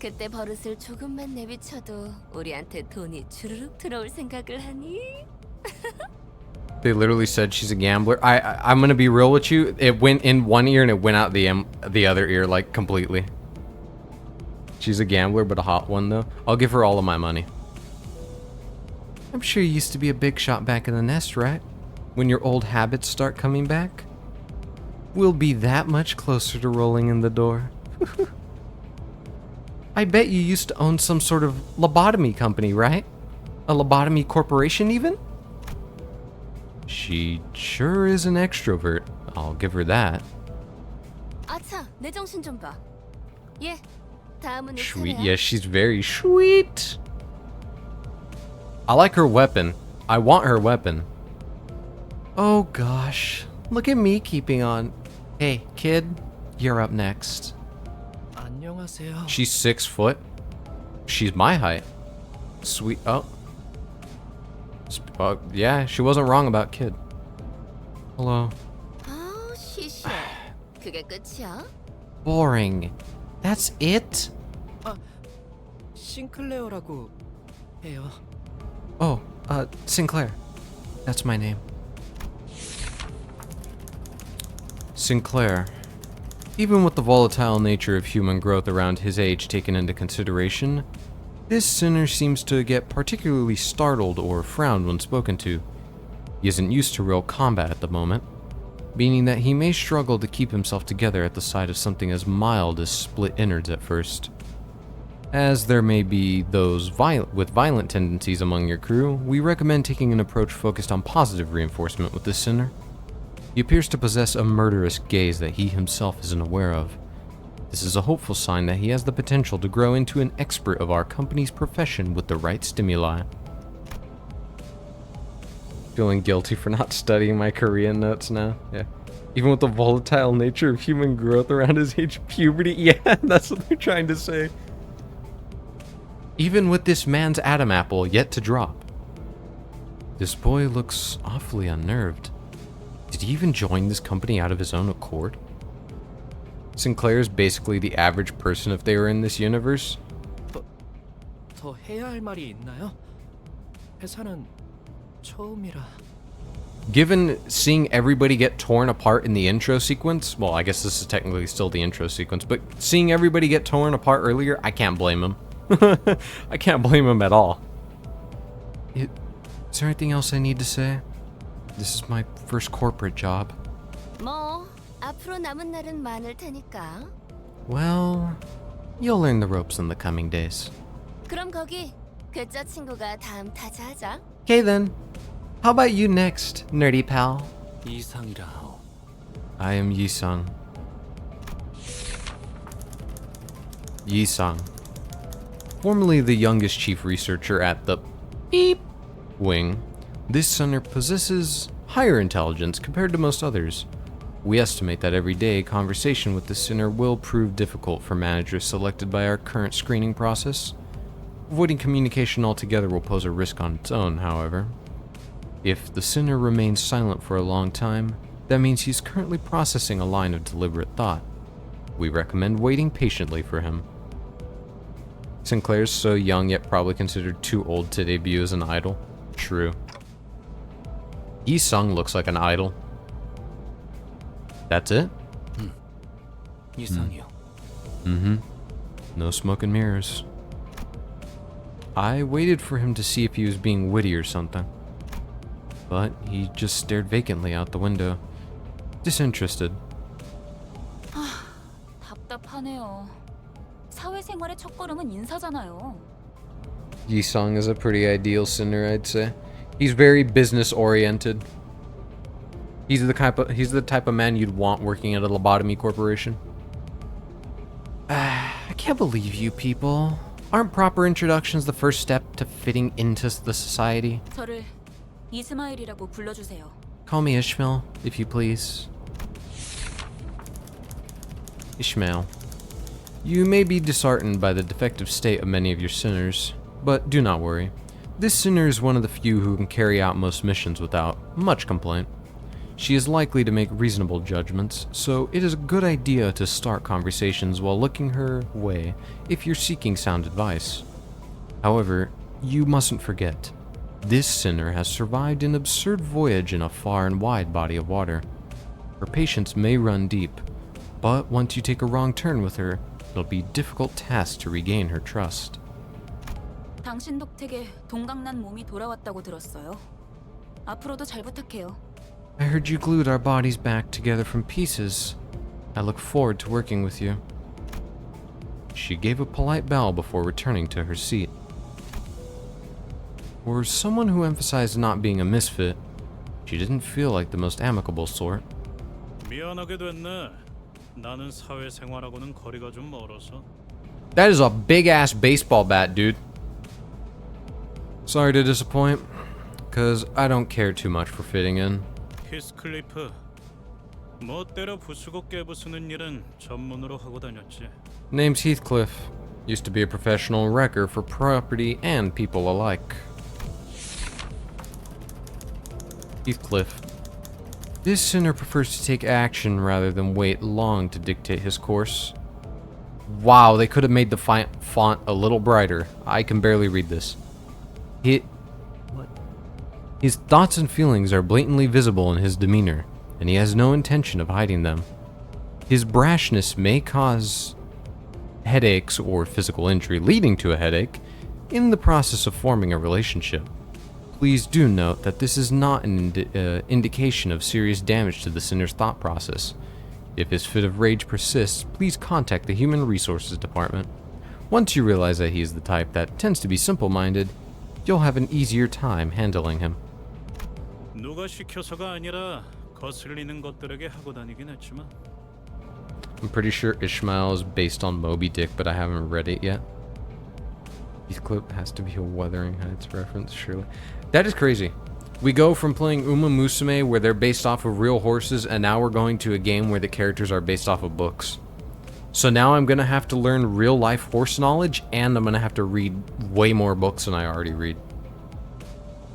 그때 버릇을 조금만 내비쳐도 우리한테 돈이 주르륵 들어올 생각을 하니? They literally said she's a gambler. I'm gonna be real with you. It went in one ear and it went out the other ear, like, completely. She's a gambler, but a hot one, though. I'll give her all of my money. I'm sure you used to be a big shot back in the nest, right? When your old habits start coming back? We'll be that much closer to rolling in the door. I bet you used to own some sort of lobotomy company, right? A lobotomy corporation, even? She sure is an extrovert. I'll give her that. 아차, 내 정신 좀 봐. 예, 다음은 내 Sweet. 차례야. Yes, she's very sweet. I like her weapon. I want her weapon. Oh gosh. Look at me keeping on. Hey, kid, you're up next. 안녕하세요. She's 6 foot. She's my height. Sweet. Oh. Yeah, she wasn't wrong about kid. Hello. 아, 시시해. 그게 끝이야? Boring. That's it? 싱클레어라고 해요. Oh, Sinclair. That's my name. Sinclair. Even with the volatile nature of human growth around his age taken into consideration, this sinner seems to get particularly startled or frowned when spoken to. He isn't used to real combat at the moment, meaning that he may struggle to keep himself together at the sight of something as mild as split innards at first. As there may be those with violent tendencies among your crew, we recommend taking an approach focused on positive reinforcement with this sinner. He appears to possess a murderous gaze that he himself isn't aware of. This is a hopeful sign that he has the potential to grow into an expert of our company's profession with the right stimuli. Feeling guilty for not studying my Korean notes now. Yeah. Even with the volatile nature of human growth around his age, puberty. Yeah, that's what they're trying to say. Even with this man's Adam apple yet to drop. This boy looks awfully unnerved. Did he even join this company out of his own accord? Sinclair's basically the average person if they were in this universe. 더 해야 할 말이 있나요? 회사는 처음이라. Given seeing everybody get torn apart in the intro sequence, well, I guess this is technically still the intro sequence, but seeing everybody get torn apart earlier, I can't blame him. I can't blame him at all. Is there anything else I need to say? This is my first corporate job. 뭐 앞으로 남은 날은 많을 테니까. Well, you'll learn the ropes in the coming days. 그럼 거기 그저 친구가 다음 타자하자. Okay then. How about you next, nerdy pal? 이상이라 하오. I am Yi-sung. Yi-sung. Formerly the youngest chief researcher at the Beep Wing, this center possesses higher intelligence compared to most others. We estimate that every day conversation with the center will prove difficult for managers selected by our current screening process. Avoiding communication altogether will pose a risk on its own, however. If the sinner remains silent for a long time, that means he's currently processing a line of deliberate thought. We recommend waiting patiently for him. Sinclair's so young yet probably considered too old to debut as an idol. True. Yi-sung looks like an idol. That's it? 이상이요. Mm-hmm. No smoke and mirrors. I waited for him to see if he was being witty or something. But he just stared vacantly out the window. Disinterested. 답답하네요. 사회생활의 첫걸음은 인사잖아요. Yi-sung is a pretty ideal sinner, I'd say. He's very business oriented. He's the type of man you'd want working at a lobotomy corporation. I can't believe you people. Aren't proper introductions the first step to fitting into the society? 저를 이스마일이라고 불러주세요. Call me Ishmael, if you please. Ishmael. You may be disheartened by the defective state of many of your sinners, but do not worry. This sinner is one of the few who can carry out most missions without much complaint. She is likely to make reasonable judgments, so it is a good idea to start conversations while looking her way if you're seeking sound advice. However, you mustn't forget, this sinner has survived an absurd voyage in a far and wide body of water. Her patience may run deep, but once you take a wrong turn with her, it'll be a difficult task to regain her trust. 당신 덕택에 동강난 몸이 돌아왔다고 들었어요. 앞으로도 잘 부탁해요. I heard you glued our bodies back together from pieces. I look forward to working with you. She gave a polite bow before returning to her seat. For someone who emphasized not being a misfit, she didn't feel like the most amicable sort. 미안하게 됐네. 나는 사회생활하고는 거리가 좀 멀어서. That is a big-ass baseball bat, dude. Sorry to disappoint, cause I don't care too much for fitting in. 히스클리프. 멋대로 부수고 깨부수는 일은 전문으로 하고 다녔지. Name's Heathcliff. Used to be a professional wrecker for property and people alike. Heathcliff. This sinner prefers to take action rather than wait long to dictate his course. Wow, they could have made the font a little brighter. I can barely read this. His thoughts and feelings are blatantly visible in his demeanor, and he has no intention of hiding them. His brashness may cause headaches or physical injury leading to a headache in the process of forming a relationship. Please do note that this is not an indication of serious damage to the sinner's thought process. If his fit of rage persists, please contact the Human Resources Department. Once you realize that he is the type that tends to be simple-minded, you'll have an easier time handling him. 누가 시켜서가 아니라 거슬리는 것들에게 하고 다니긴 했지만. I'm pretty sure Ishmael is based on Moby Dick, but I haven't read it yet. Heathcliff has to be a Wuthering Heights reference, surely. That is crazy. We go from playing Uma Musume, where they're based off of real horses, and now we're going to a game where the characters are based off of books. So now I'm gonna have to learn real-life horse knowledge, and I'm gonna have to read way more books than I already read.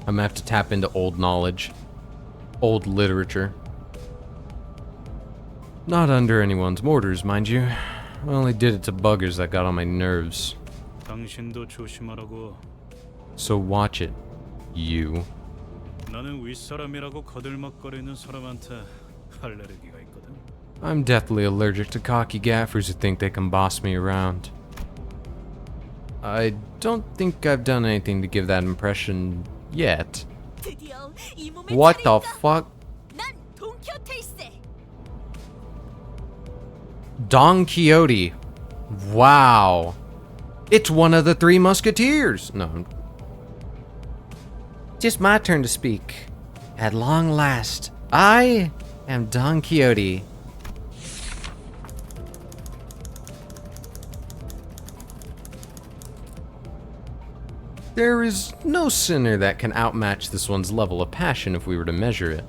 I'm gonna have to tap into old knowledge, old literature. Not under anyone's orders, mind you. I only did it to buggers that got on my nerves. 당신도 조심하라고. So watch it, you. 나는 윗사람이라고 거들먹거리는 사람한테 알레르기가 있거든. I'm deathly allergic to cocky gaffers who think they can boss me around. I don't think I've done anything to give that impression yet. 드디어 이 몸을 What the 차려니까 fuck? 난 돈키호테일세. Don Quixote. Wow. It's one of the Three Musketeers. No. Just my turn to speak. At long last, I am Don Quixote. There is no sinner that can outmatch this one's level of passion if we were to measure it.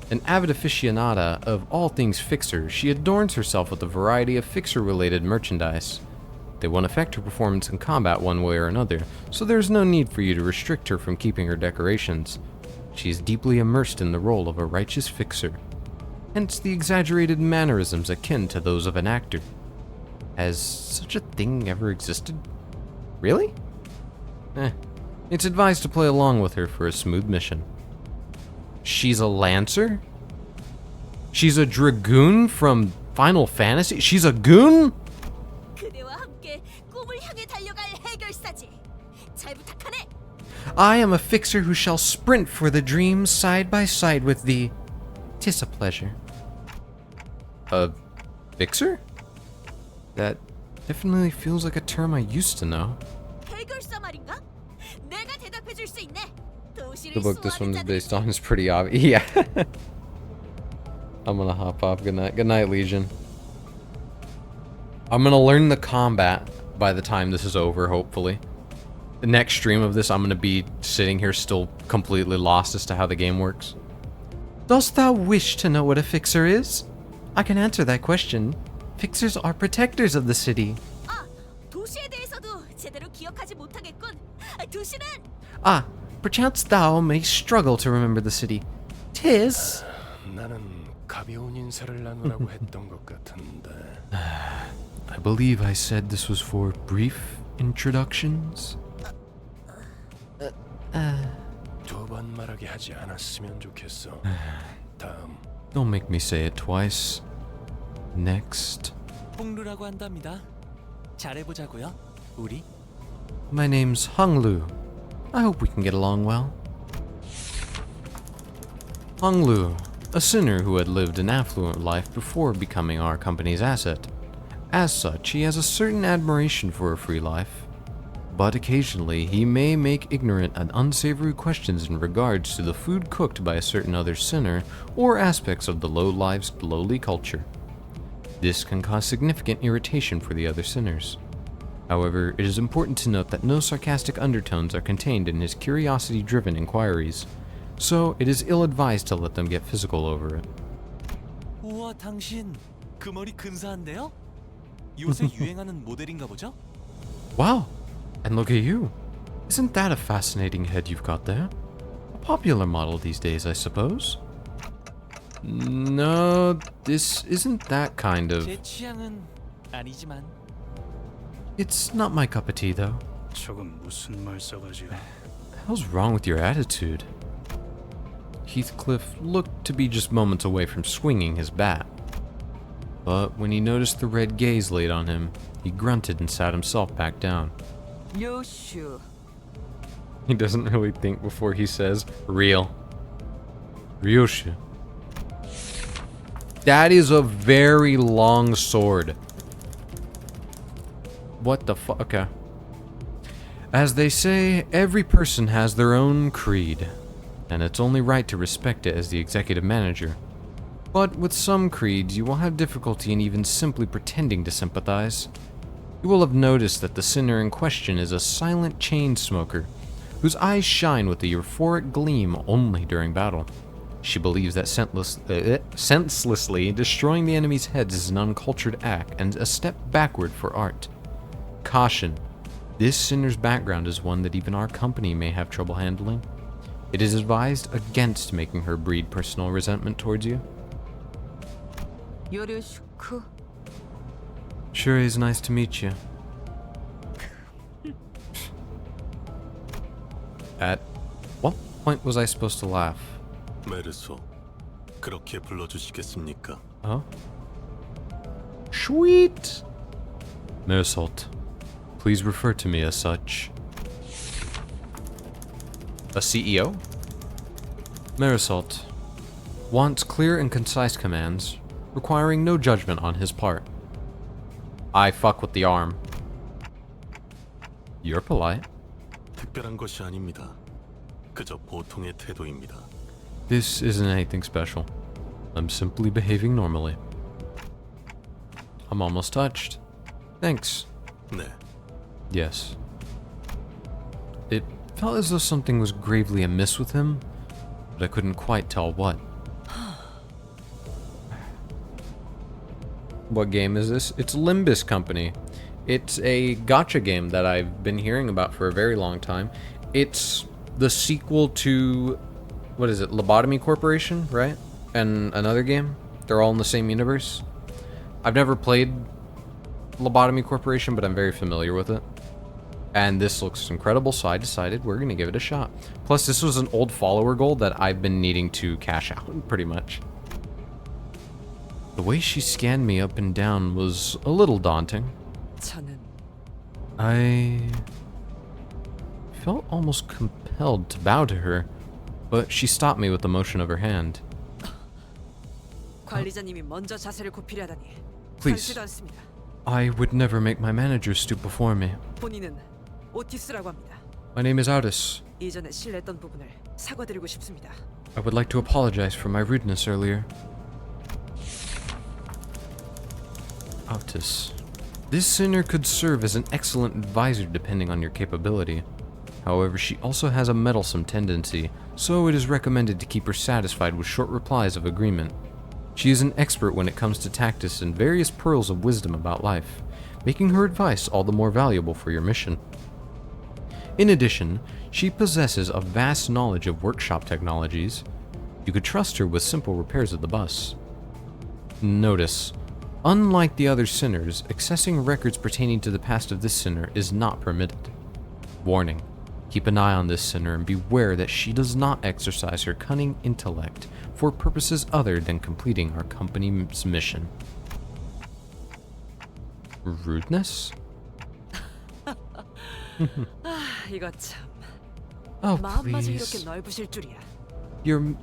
An avid aficionada of all things Fixer, she adorns herself with a variety of Fixer-related merchandise. They won't affect her performance in combat one way or another, so there is no need for you to restrict her from keeping her decorations. She is deeply immersed in the role of a righteous Fixer, hence the exaggerated mannerisms akin to those of an actor. Has such a thing ever existed? Really? It's advised to play along with her for a smooth mission. She's a Lancer? She's a Dragoon from Final Fantasy? She's a goon? 그대와 함께 꿈을 향해 달려갈 해결사지. 잘 부탁하네. I am a Fixer who shall sprint for the dreams side by side with thee. 'Tis a pleasure. A Fixer? That definitely feels like a term I used to know. 해결사 말인가? 내가 대답해 줄 수 있네. 도시를 The book this one is 수호하는 based on is pretty obvious. Yeah. I'm gonna hop off. Good night. Good night, Legion. I'm gonna learn the combat by the time this is over, hopefully. The next stream of this, I'm gonna be sitting here still completely lost as to how the game works. Dost thou wish to know what a Fixer is? I can answer that question. Fixers are protectors of the city. 아, 도시에 대해서도 제대로 기억하지 못하겠군. 도시는 Ah, perchance thou may struggle to remember the city. 'Tis... 나는 가벼운 인사를 나누라고 했던 것 같은데. I believe I said this was for brief introductions. 두 번 말하게 하지 않았으면 좋겠어. 다음. Don't make me say it twice. Next. 홍루라고 한답니다. 잘해보자고요, 우리. My name's Hung Lu. I hope we can get along well. Hung Lu, a sinner who had lived an affluent life before becoming our company's asset. As such, he has a certain admiration for a free life. But occasionally, he may make ignorant and unsavory questions in regards to the food cooked by a certain other sinner or aspects of the low lives' lowly culture. This can cause significant irritation for the other sinners. However, it is important to note that no sarcastic undertones are contained in his curiosity-driven inquiries, so it is ill-advised to let them get physical over it. 우와, 당신 그 머리 근사한데요? 요새 유행하는 모델인가 보죠? Wow! And look at you! Isn't that a fascinating head you've got there? A popular model these days, I suppose? No, this isn't that kind of... 제 취향은 아니지만. It's not my cup of tea, though. 저건 무슨 말싸가지야? The hell's wrong with your attitude? Heathcliff looked to be just moments away from swinging his bat. But when he noticed the red gaze laid on him, he grunted and sat himself back down. 요슈. He doesn't really think before he says, real. Ryoshu. That is a very long sword. What the fuck? Okay. As they say, every person has their own creed, and it's only right to respect it as the executive manager. But with some creeds, you will have difficulty in even simply pretending to sympathize. You will have noticed that the sinner in question is a silent chain smoker, whose eyes shine with a euphoric gleam only during battle. She believes that senselessly destroying the enemy's heads is an uncultured act and a step backward for art. Caution. This sinner's background is one that even our company may have trouble handling. It is advised against making her breed personal resentment towards you. 요르슈크. Sure is nice to meet you. At what point was I supposed to laugh? 메르소, 그렇게 불러주시겠습니까? Oh? Sweet! Mersalt, please refer to me as such. A CEO? Mersalt wants clear and concise commands, requiring no judgment on his part. I fuck with the arm. You're polite. 특별한 것이 아닙니다. 그저 보통의 태도입니다. This isn't anything special. I'm simply behaving normally. I'm almost touched. Thanks. 네, Yes. It felt as though something was gravely amiss with him, but I couldn't quite tell what. What game is this? It's Limbus Company. It's a gacha game that I've been hearing about for a very long time. It's the sequel to, what is it, Lobotomy Corporation, right? And another game. They're all in the same universe. I've never played Lobotomy Corporation, but I'm very familiar with it. And this looks incredible, so I decided we're going to give it a shot. Plus, this was an old follower goal that I've been needing to cash out, pretty much. The way she scanned me up and down was a little daunting. 저는 I felt almost compelled to bow to her, but she stopped me with the motion of her hand. 관리자님이 먼저 자세를 굽히려 하다니 Please. 상치도 않습니다. I would never make my manager stoop before me. 본인은 오티스라고 합니다. My name is Otis. 이전에 실례했던 부분을 사과드리고 싶습니다. I would like to apologize for my rudeness earlier. Otis. This sinner could serve as an excellent advisor depending on your capability. However, she also has a meddlesome tendency, so it is recommended to keep her satisfied with short replies of agreement. She is an expert when it comes to tactics and various pearls of wisdom about life, making her advice all the more valuable for your mission. In addition, she possesses a vast knowledge of workshop technologies. You could trust her with simple repairs of the bus. Notice, unlike the other sinners, accessing records pertaining to the past of this sinner is not permitted. Warning, keep an eye on this sinner and beware that she does not exercise her cunning intellect for purposes other than completing our company's mission. Rudeness? 이거 참 Oh, 마음마저 please. 이렇게 넓으실 줄이야. Your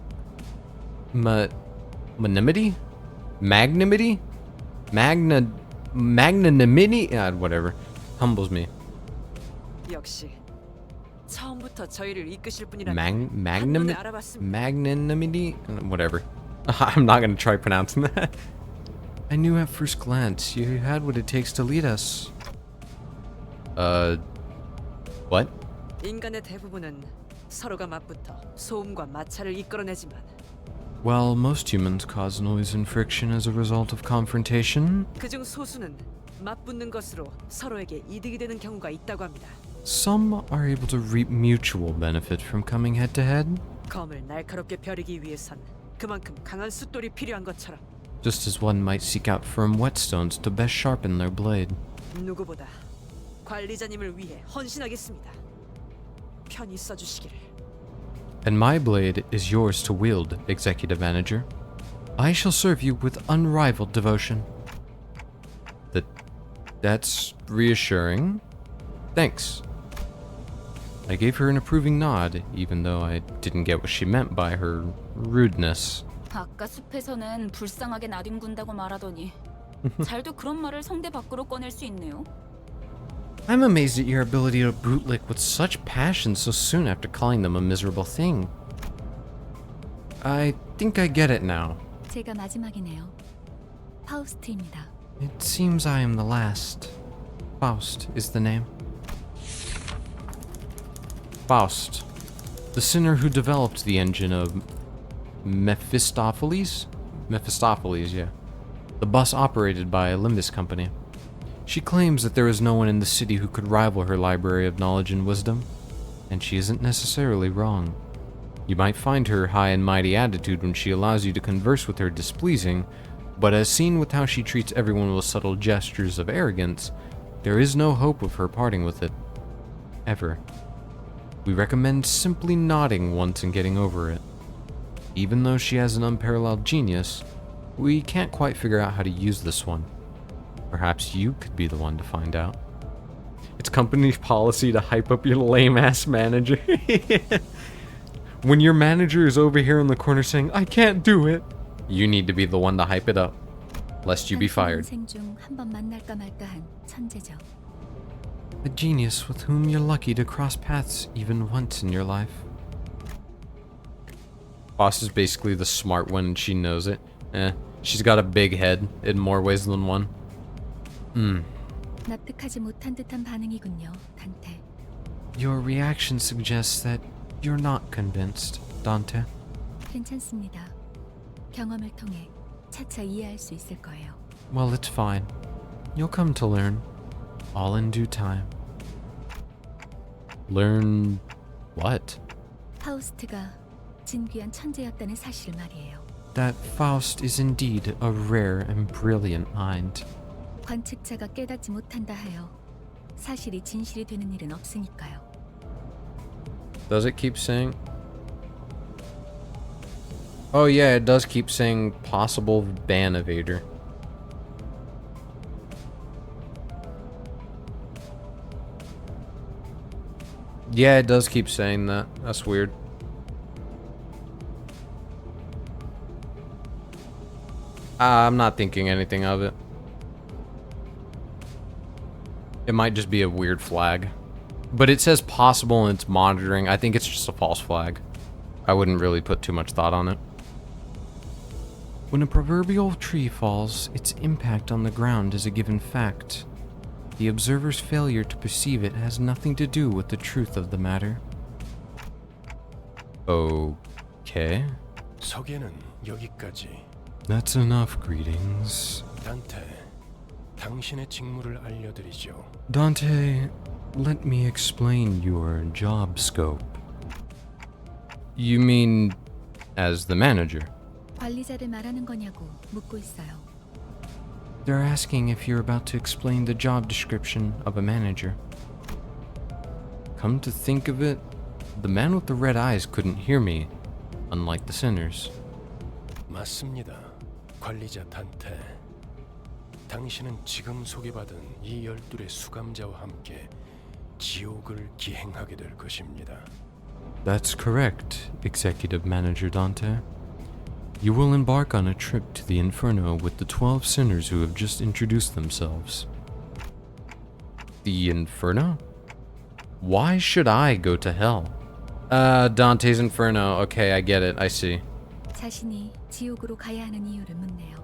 magnanimity? Magnanimity? Magnanimity? Whatever. Humbles me. 역시 처음부터 저희를 이끄실 분이라는 Magnanimity? 한눈에 알아봤습니다. Magnanimity? Whatever. I'm not gonna try pronouncing that. I knew at first glance you had what it takes to lead us. What? 인간의 대부분은 서로가 맞붙어 소음과 마찰을 이끌어내지만 Well, most humans cause noise and friction as a result of confrontation. 그중 소수는 맞붙는 것으로 서로에게 이득이 되는 경우가 있다고 합니다. Some are able to reap mutual benefit from coming head to head, 검을 날카롭게 벼르기 위해선 그만큼 강한 숫돌이 필요한 것처럼 just as one might seek out firm whetstones to best sharpen their blade. 누구보다 관리자님을 위해 헌신하겠습니다. 편히 써주시기를. And my blade is yours to wield, Executive Manager. I shall serve you with unrivaled devotion. That's reassuring. Thanks. I gave her an approving nod, even though I didn't get what she meant by her rudeness. 아까 숲에서는 불쌍하게 나뒹군다고 말하더니 잘도 그런 말을 성대 밖으로 꺼낼 수 있네요. I'm amazed at your ability to bootlick with such passion so soon after calling them a miserable thing. I think I get it now. 제가 마지막이네요. 파우스트입니다. It seems I am the last. Faust is the name. Faust, the sinner who developed the engine of Mephistopheles? Mephistopheles, yeah. The bus operated by Limbus Company. She claims that there is no one in the city who could rival her library of knowledge and wisdom, and she isn't necessarily wrong. You might find her high and mighty attitude when she allows you to converse with her displeasing, But as seen with how she treats everyone with subtle gestures of arrogance, there is no hope of her parting with it. Ever. We recommend simply nodding once and getting over it. Even though she has an unparalleled genius, we can't quite figure out how to use this one. Perhaps you could be the one to find out. It's company policy to hype up your lame-ass manager. When your manager is over here in the corner saying, I can't do it, you need to be the one to hype it up, lest you be fired. 인생 중 한 번 만날까 말까한 천재죠. A genius with whom you're lucky to cross paths even once in your life. Boss is basically the smart one and she knows it. She's got a big head in more ways than one. 납득하지 못한 듯한 반응이군요, 단테. Your reaction suggests that you're not convinced, Dante. 괜찮습니다. 경험을 통해 차차 이해할 수 있을 거예요. Well, it's fine. You'll come to learn. All in due time. Learn what? 파우스트가 진귀한 천재였다는 사실 말이에요. That Faust is indeed a rare and brilliant mind. 관측자가 깨닫지 못한다 하여 사실이 진실이 되는 일은 없으니까요. Does it keep saying? Oh yeah, it does keep saying possible ban evader. Yeah, it does keep saying that. That's weird. I'm not thinking anything of it. It might just be a weird flag. But it says possible and it's monitoring. I think it's just a false flag. I wouldn't really put too much thought on it. When a proverbial tree falls, its impact on the ground is a given fact. The observer's failure to perceive it has nothing to do with the truth of the matter. Okay. 소개는 여기까지. That's enough, greetings. 단테, 당신의 직무를 알려드리죠. Dante, let me explain your job scope. You mean as the manager? 관리자를 말하는 거냐고 묻고 있어요. They're asking if you're about to explain the job description of a manager. Come to think of it, the man with the red eyes couldn't hear me, unlike the sinners. 맞습니다. 관리자 단테. 당신은 지금 소개받은 이 12의 수감자와 함께 지옥을 기행하게 될 것입니다. That's correct, Executive Manager Dante. You will embark on a trip to the Inferno with the 12 sinners who have just introduced themselves. The Inferno? Why should I go to hell? Dante's Inferno. Okay, I get it. I see. 자신이 지옥으로 가야 하는 이유를 묻네요.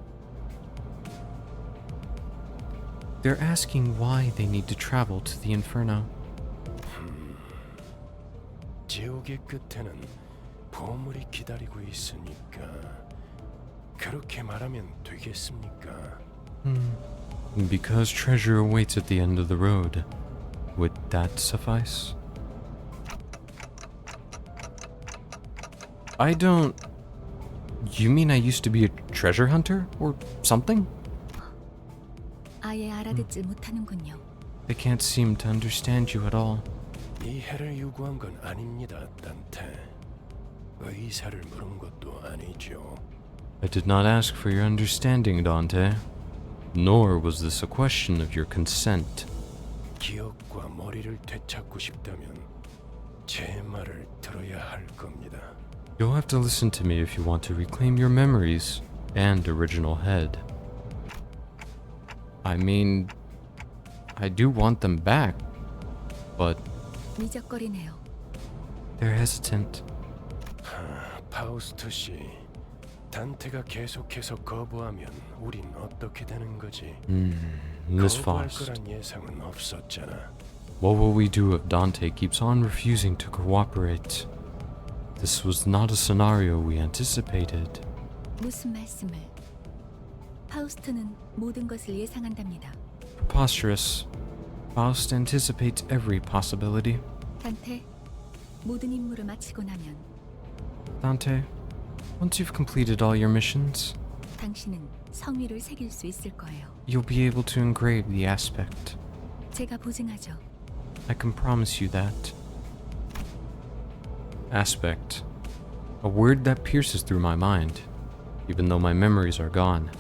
They're asking why they need to travel to the Inferno. 지옥의 끝에는 보물이 기다리고 있으니까 그렇게 말하면 되겠습니까? Because treasure awaits at the end of the road. Would that suffice? I don't... You mean I used to be a treasure hunter? Or something? 아예 알아듣지 못하는군요. They can't seem to understand you at all. 이해를 요구한 건 아닙니다, 단테. 의사를 물은 것도 아니죠. I did not ask for your understanding, Dante. Nor was this a question of your consent. 기억과 머리를 되찾고 싶다면 제 말을 들어야 할 겁니다. You'll have to listen to me if you want to reclaim your memories and original head. I mean, I do want them back, but 미적거리네요. they're hesitant. 파우스트 씨, 단테가 계속해서 거부하면 우린 어떻게 되는 거지? Miss 거부할 Faust. 거란 예상은 없었잖아. What will we do if Dante keeps on refusing to cooperate? This was not a scenario we anticipated. 무슨 말씀을? 파우스트는 모든 것을 예상한답니다. Preposterous. Faust anticipates every possibility. 단테, 모든 임무를 마치고 나면 Dante, once you've completed all your missions, 당신은 성위를 새길 수 있을 거예요. You'll be able to engrave the aspect. 제가 보증하죠. I can promise you that. Aspect. A word that pierces through my mind. Even though my memories are gone,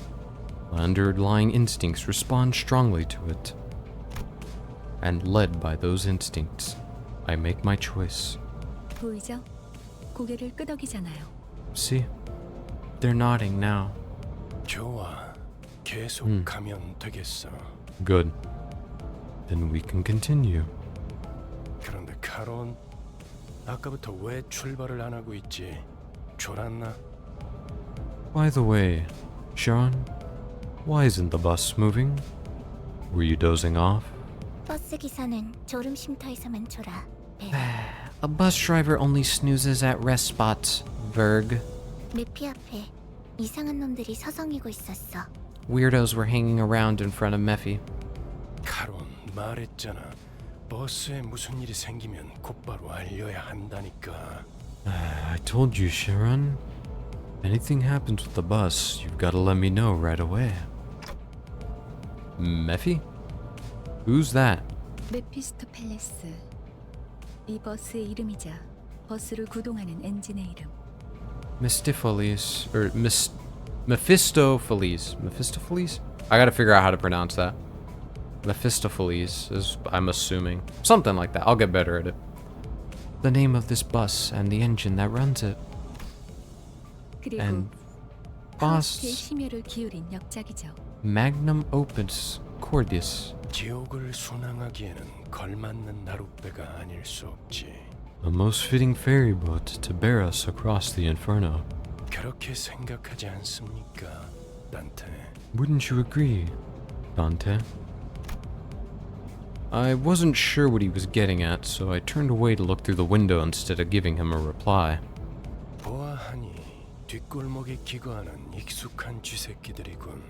my underlying instincts respond strongly to it. And led by those instincts, I make my choice. 보이죠? 고개를 끄덕이잖아요. See? They're nodding now. 좋아. 계속 가면 되겠어. Good. Then we can continue. 그런데 카론, 아까부터 왜 출발을 안 하고 있지? 졸았나? By the way, Sharon, why isn't the bus moving? Were you dozing off? 버스 기사는 졸음 쉼터에서만 졸아. A bus driver only snoozes at rest spots, Verg. 매피 앞에 이상한 놈들이 서성이고 있었어. Weirdos were hanging around in front of Mephi. 카론, 말했잖아. 버스에 무슨 일이 생기면 곧바로 알려야 한다니까. I told you, Sharon. Anything happens with the bus, you've got to let me know right away. Mephi? Who's that? 메피스토펠레스. 이 버스의 이름이자 버스를 구동하는 엔진의 이름. Mephistophelies, or Mephistopheles. Mephistopheles? I gotta figure out how to pronounce that. Mephistopheles is, I'm assuming. Something like that. I'll get better at it. The name of this bus and the engine that runs it. 그리고 And 파우스트의 bus 심혈을 기울인 역작이죠. Magnum Opus Cordis. 지옥을 순항하기에는 걸맞는 나룻배가 아닐 수 없지. A most fitting ferry boat to bear us across the inferno. 그렇게 생각하지 않습니까, 단테? Wouldn't you agree, Dante? I wasn't sure what he was getting at, so I turned away to look through the window instead of giving him a reply. 보아하니 뒷골목에 기거하는 익숙한 쥐새끼들이군.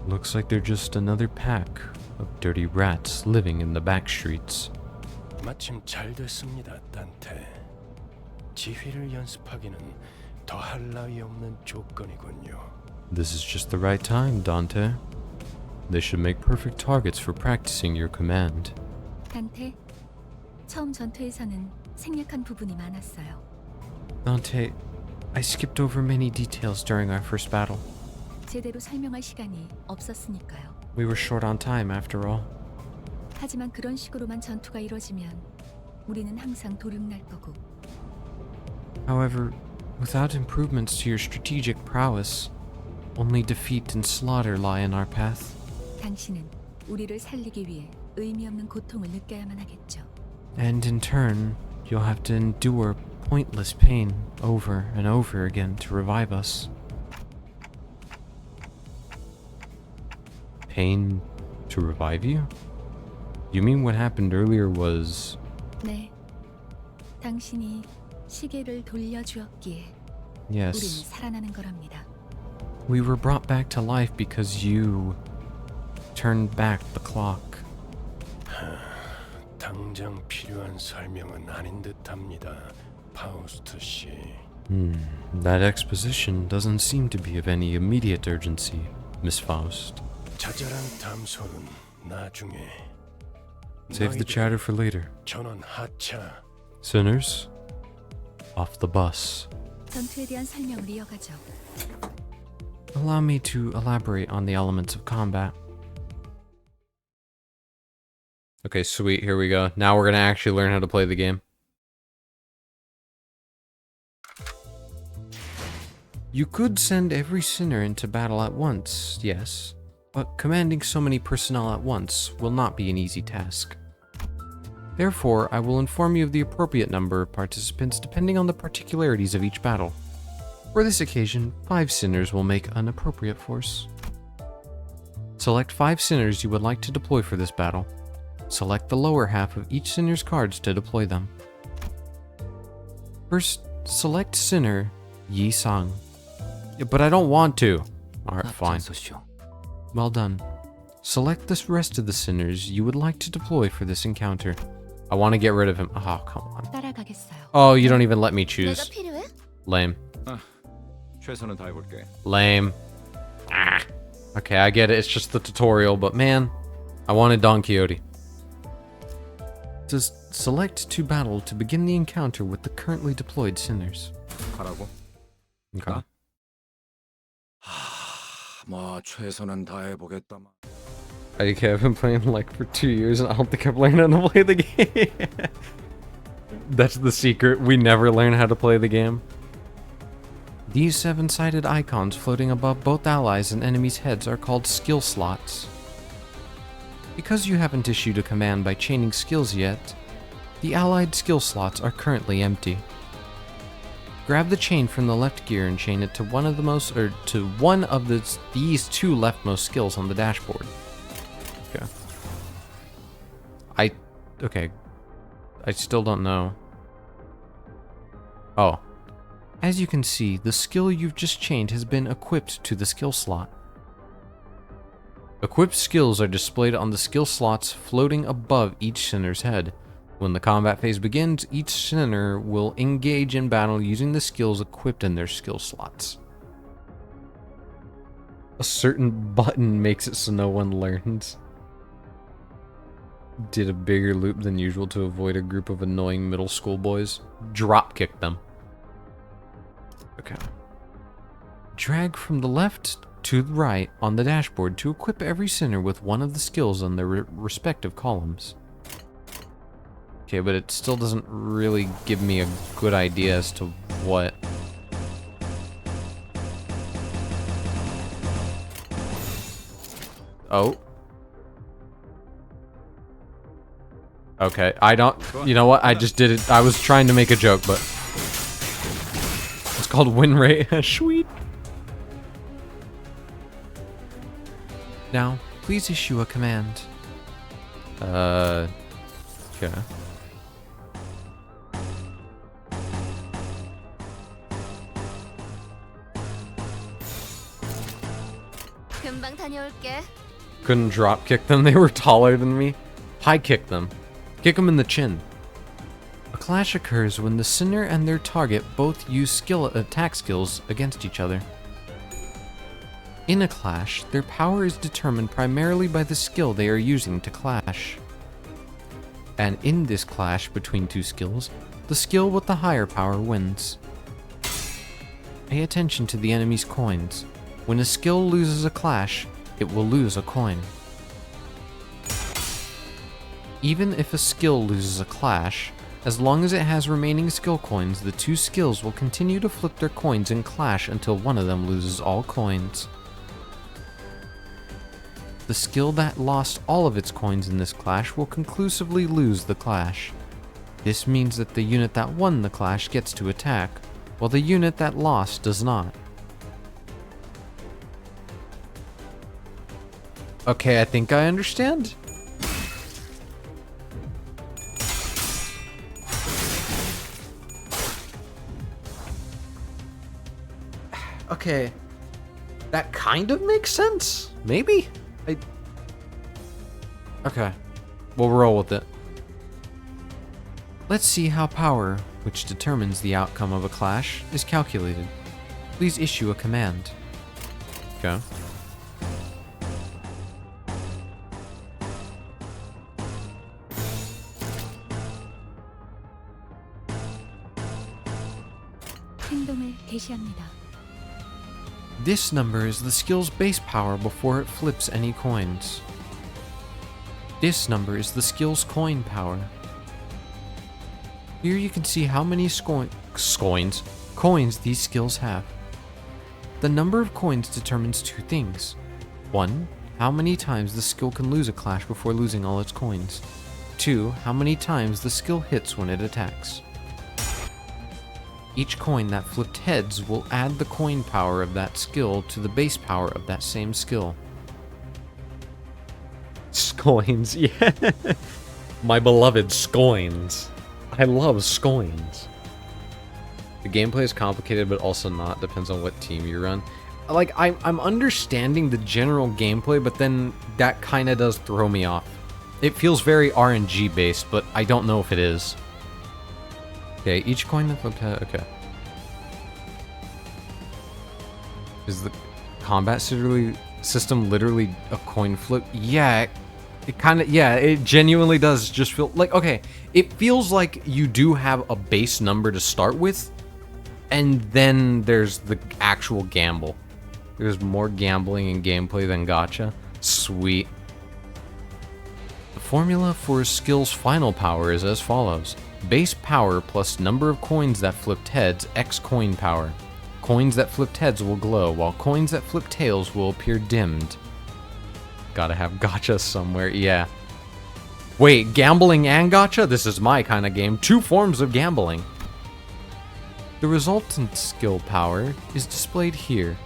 Looks like they're just another pack of dirty rats living in the back streets. 마침 잘 됐습니다, 단테. 지휘를 연습하기는 더할 나위 없는 조건이군요. This is just the right time, Dante. They should make perfect targets for practicing your command. 단테, 처음 전투에서는 생략한 부분이 많았어요. Dante, I skipped over many details during our first battle. 제대로 설명할 시간이 없었으니까요. We were short on time after all. 하지만 그런 식으로만 전투가 이루어지면 우리는 항상 도륙날 거고. However, without improvements to your strategic prowess, only defeat and slaughter lie in our path. 당신은 우리를 살리기 위해 의미 없는 고통을 느껴야만 하겠죠. And in turn, you'll have to endure pointless pain over and over again to revive us. Pain to revive you? You mean what happened earlier was... 네, 당신이 시계를 돌려주었기에 우리는 Yes, 살아나는 거랍니다. we were brought back to life because you turned back the clock. 당장 필요한 설명은 아닌 듯합니다, 파우스트 씨. That exposition doesn't seem to be of any immediate urgency, Miss Faust. 자잘한 담소는 나중에. Save the 너희들 chatter for later. 전원 하차. Sinners, off the bus. 전투에 대한 설명을 이어가죠. Allow me to elaborate on the elements of combat. Okay, sweet, here we go. Now we're gonna actually learn how to play the game. You could send every sinner into battle at once, yes, but commanding so many personnel at once will not be an easy task. Therefore, I will inform you of the appropriate number of participants depending on the particularities of each battle. For this occasion, 5 sinners will make an appropriate force. Select 5 sinners you would like to deploy for this battle. Select the lower half of each sinner's cards to deploy them. First, select sinner Yi Sang. Yeah, but I don't want to. Alright, fine. Well done. Select the rest of the sinners you would like to deploy for this encounter. I want to get rid of him. Oh, come on. 따라가겠어요. Oh, you don't even let me 내가 choose. 필요해? Lame. 최선은 다해볼게. Lame. Ah. Okay, I get it. It's just the tutorial, but man, I wanted Don Quixote. Says select to battle to begin the encounter with the currently deployed sinners. 가라고? Okay. 뭐 최선은 다해보겠다만. Okay, I've been playing like for 2 years and I don't think I've learned how to play the game. That's the secret. We never learn how to play the game. These 7-sided icons floating above both allies' and enemies' heads are called skill slots. Because you haven't issued a command by chaining skills yet, the allied skill slots are currently empty. Grab the chain from the left gear and chain it to one of these two leftmost skills on the dashboard. Okay. I still don't know. Oh. As you can see, the skill you've just chained has been equipped to the skill slot. Equipped skills are displayed on the skill slots floating above each sinner's head. When the combat phase begins, each sinner will engage in battle using the skills equipped in their skill slots. A certain button makes it so no one learns. Did a bigger loop than usual to avoid a group of annoying middle school boys. Dropkick them. Okay. Drag from the left to the right on the dashboard to equip every sinner with one of the skills on their respective columns. Okay, but it still doesn't really give me a good idea as to what. Oh. Okay, I don't. You know what? I just did it. I was trying to make a joke, but. It's called win rate. Sweet. Now, please issue a command. Okay. 금방 다녀올게. Couldn't drop kick them. They were taller than me. High kick them. Kick them in the chin. A clash occurs when the sinner and their target both use attack skills against each other. In a clash, their power is determined primarily by the skill they are using to clash. And in this clash between two skills, the skill with the higher power wins. Pay attention to the enemy's coins. When a skill loses a clash, it will lose a coin. Even if a skill loses a clash, as long as it has remaining skill coins, the two skills will continue to flip their coins and clash until one of them loses all coins. The skill that lost all of its coins in this clash will conclusively lose the clash. This means that the unit that won the clash gets to attack, while the unit that lost does not. Okay, I think I understand. Okay. That kind of makes sense. Maybe? Okay. We'll roll with it. Let's see how power, which determines the outcome of a clash, is calculated. Please issue a command. Okay. 행동을 개시합니다. This number is the skill's base power before it flips any coins. This number is the skill's coin power. Here you can see how many coins these skills have. The number of coins determines two things. 1. How many times the skill can lose a clash before losing all its coins. 2. How many times the skill hits when it attacks. Each coin that flipped heads will add the coin power of that skill to the base power of that same skill. Scoins, yeah. My beloved scoins. I love scoins. The gameplay is complicated, but also not. Depends on what team you run. Like, I'm understanding the general gameplay, but then that kind of does throw me off. It feels very RNG based, but I don't know if it is. Okay, each coin that flipped head. Okay. Is the combat system literally a coin flip? Yeah, it kind of, yeah, it genuinely does just feel like, okay, it feels like you do have a base number to start with, and then there's the actual gamble. There's more gambling and gameplay than gacha. Sweet. The formula for a skill's final power is as follows. Base power plus number of coins that flipped heads, X coin power. Coins that flipped heads will glow, while coins that flipped tails will appear dimmed. Gotta have gacha somewhere, yeah. Wait, gambling and gacha? This is my kind of game. 2 forms of gambling. The resultant skill power is displayed here.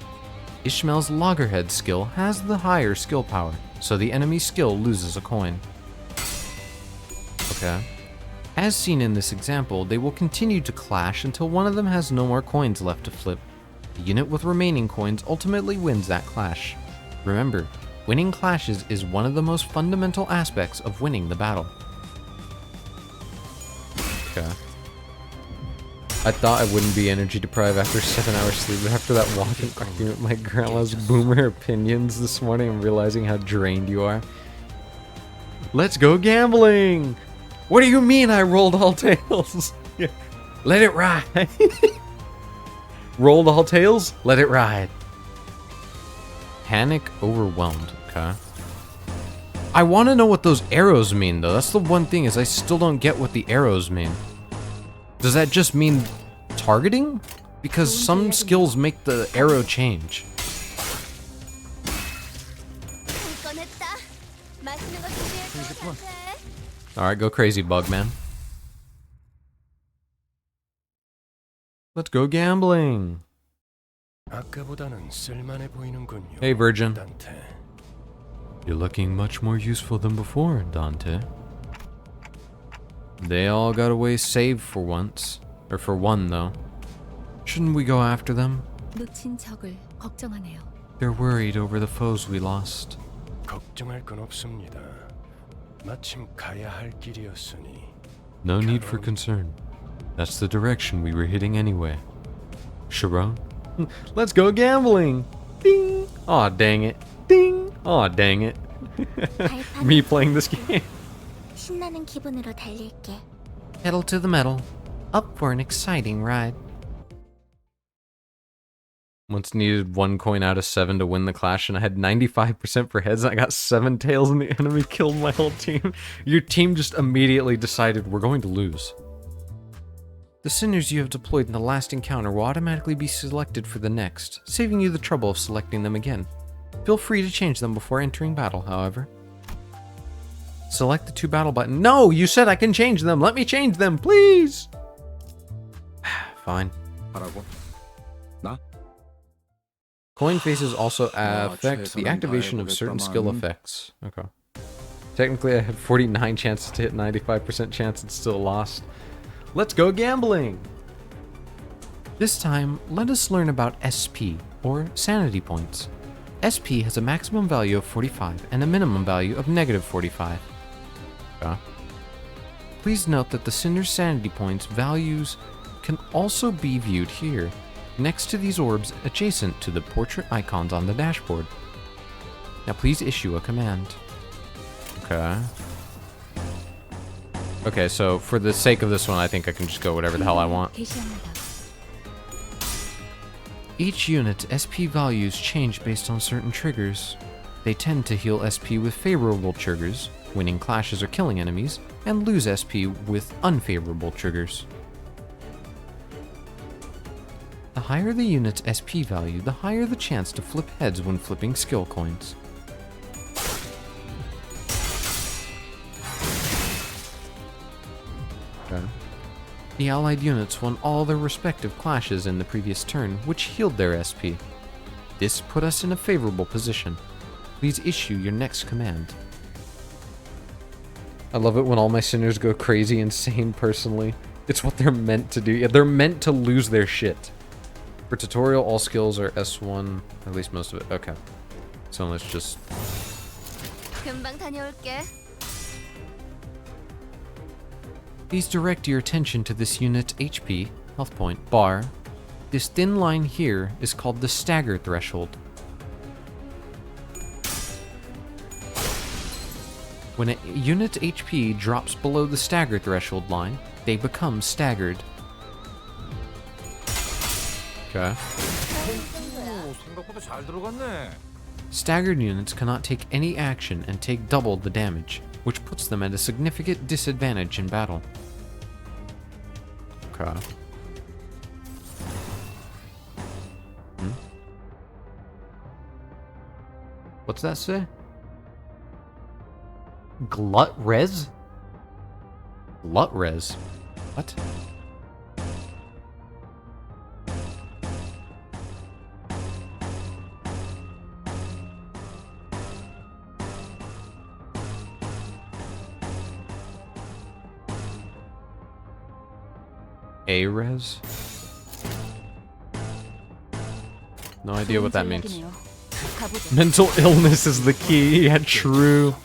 Ishmael's loggerhead skill has the higher skill power, so the enemy's skill loses a coin. Okay. As seen in this example, they will continue to clash until one of them has no more coins left to flip. The unit with remaining coins ultimately wins that clash. Remember, winning clashes is one of the most fundamental aspects of winning the battle. Okay. I thought I wouldn't be energy deprived after 7 hours sleep, but after that walk and arguing with my grandma's boomer opinions this morning, I'm realizing how drained you are. Let's go gambling! What do you mean I rolled all tails? Let it ride! Rolled all tails? Let it ride. Panic overwhelmed, okay. I want to know what those arrows mean, though. That's the one thing, is I still don't get what the arrows mean. Does that just mean targeting? Because some skills make the arrow change. Alright, go crazy, Bugman. Let's go gambling. Hey, Virgin. You're looking much more useful than before, Dante. They all got away saved for once. Or for one, though. Shouldn't we go after them? 놓친 적을 걱정하네요. They're worried over the foes we lost. 걱정할 건 없습니다. 마침 가야 할 길이었으니. No need for concern. That's the direction we were hitting anyway. Sharon? Let's go gambling! Ding! Aw, dang it. Ding! Aw, dang it. Me playing this game. 신나는 기분으로 달릴게. Pedal to the metal. Up for an exciting ride. Once needed 1 coin out of 7 to win the clash, and I had 95% for heads, and I got 7 tails, and the enemy killed my whole team. Your team just immediately decided we're going to lose. The sinners you have deployed in the last encounter will automatically be selected for the next, saving you the trouble of selecting them again. Feel free to change them before entering battle, however. Select the 2 battle buttons. No, you said I can change them. Let me change them, please. Fine. Coin faces also affect the activation of certain skill effects. Okay. Technically, I had 49 chances to hit 95% chance and still lost. Let's go gambling! This time, let us learn about SP, or sanity points. SP has a maximum value of 45 and a minimum value of -45. Okay. Please note that the Cinder's sanity points values can also be viewed here, next to these orbs adjacent to the portrait icons on the dashboard. Now please issue a command. Okay. Okay, so for the sake of this one, I think I can just go whatever the hell I want. Each unit's SP values change based on certain triggers. They tend to heal SP with favorable triggers, winning clashes or killing enemies, and lose SP with unfavorable triggers. The higher the unit's SP value, the higher the chance to flip heads when flipping skill coins. Okay. The allied units won all their respective clashes in the previous turn, which healed their SP. This put us in a favorable position. Please issue your next command. I love it when all my sinners go crazy insane personally. It's what they're meant to do. Yeah, they're meant to lose their shit. For tutorial, all skills are S1, at least most of it. Okay. So let's just... 금방 다녀올게. Please direct your attention to this unit's HP, health point, bar, This thin line here is called the stagger threshold. When a unit's HP drops below the stagger threshold line, they become staggered. Okay. 생각보다 잘 들어갔네. Staggered units cannot take any action and take double the damage, which puts them at a significant disadvantage in battle. Okay. What's that say? Glut res? Glut res? What? A res? No idea what that means. Mental illness is the key. Yeah, true.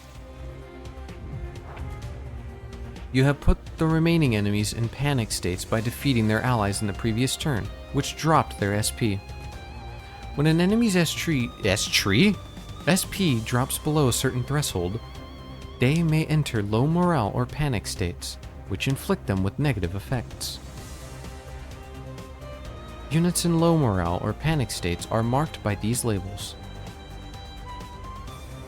You have put the remaining enemies in panic states by defeating their allies in the previous turn, which dropped their SP. When an enemy's SP drops below a certain threshold, they may enter low morale or panic states, which inflict them with negative effects. Units in low morale or panic states are marked by these labels.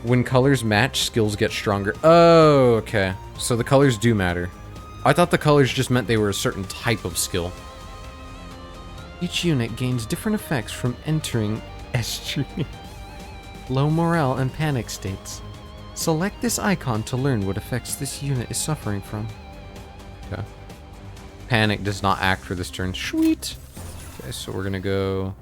When colors match, skills get stronger. Oh, okay. So the colors do matter. I thought the colors just meant they were a certain type of skill. Each unit gains different effects from entering SG. Low morale and panic states. Select this icon to learn what effects this unit is suffering from. Okay. Panic does not act for this turn. Sweet. Okay, so we're gonna go...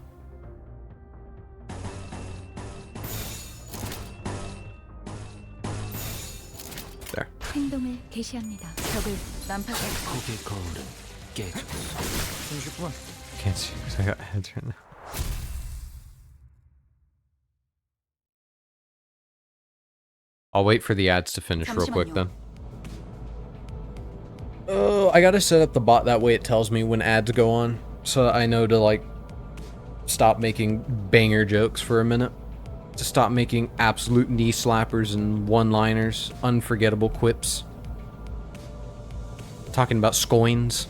there. 행동을 개시합니다. 적을 난파할 고개 거울은 깨져. Can't see because I got heads right now. I'll wait for the ads to finish real quick then. Oh, I gotta set up the bot that way it tells me when ads go on. So I know to like stop making banger jokes for a minute. To stop making absolute knee slappers and one-liners, unforgettable quips. Talking about scoins.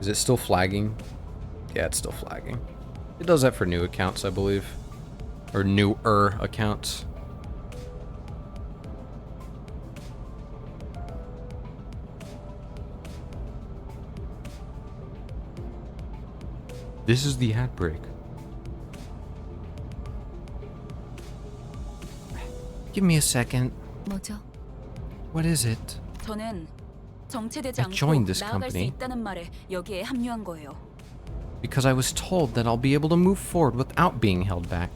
Is it still flagging? Yeah, it's still flagging. It does that for new accounts, I believe. Or newer accounts. This is the ad break. Give me a second. 뭐죠? What is it? 저는 정체되지 I 않고 joined this 나아갈 수 company. 있다는 말에 여기에 합류한 거예요. Because I was told that I'll be able to move forward without being held back.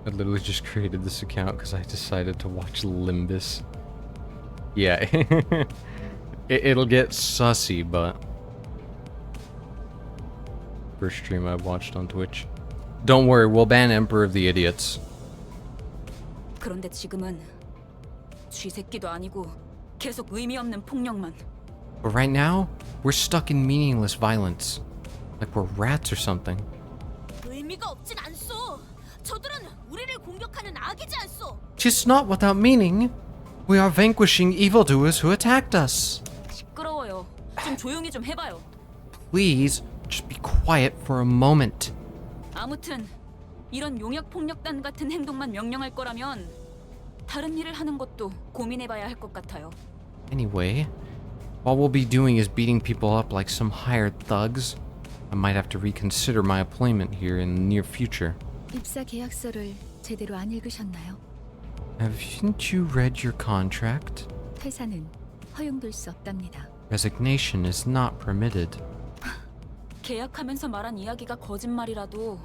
I literally just created this account because I decided to watch Limbus. Yeah, it'll get sussy, but... First stream I watched on Twitch. Don't worry, we'll ban Emperor of the Idiots. 그런데 지금은 쥐새끼도 아니고 계속 의미 없는 폭력만. But right now, we're stuck in meaningless violence. Like we're rats or something. 의미가 없진 않소. 저들은 우리를 공격하는 악이지 않소. Just not without meaning. We are vanquishing evildoers who attacked us. 시끄러워요. 좀 조용히 좀 해봐요. Please, just be quiet for a moment. 아무튼 이런 용역 폭력단 같은 행동만 명령할 거라면 다른 일을 하는 것도 고민해봐야 할 것 같아요. Anyway, all we'll be doing is beating people up like some hired thugs. I might have to reconsider my employment here in the near future. 입사 계약서를 제대로 안 읽으셨나요? Haven't you read your contract? 퇴사는 허용될 수 없답니다. Resignation is not permitted. 계약하면서 말한 이야기가 거짓말이라도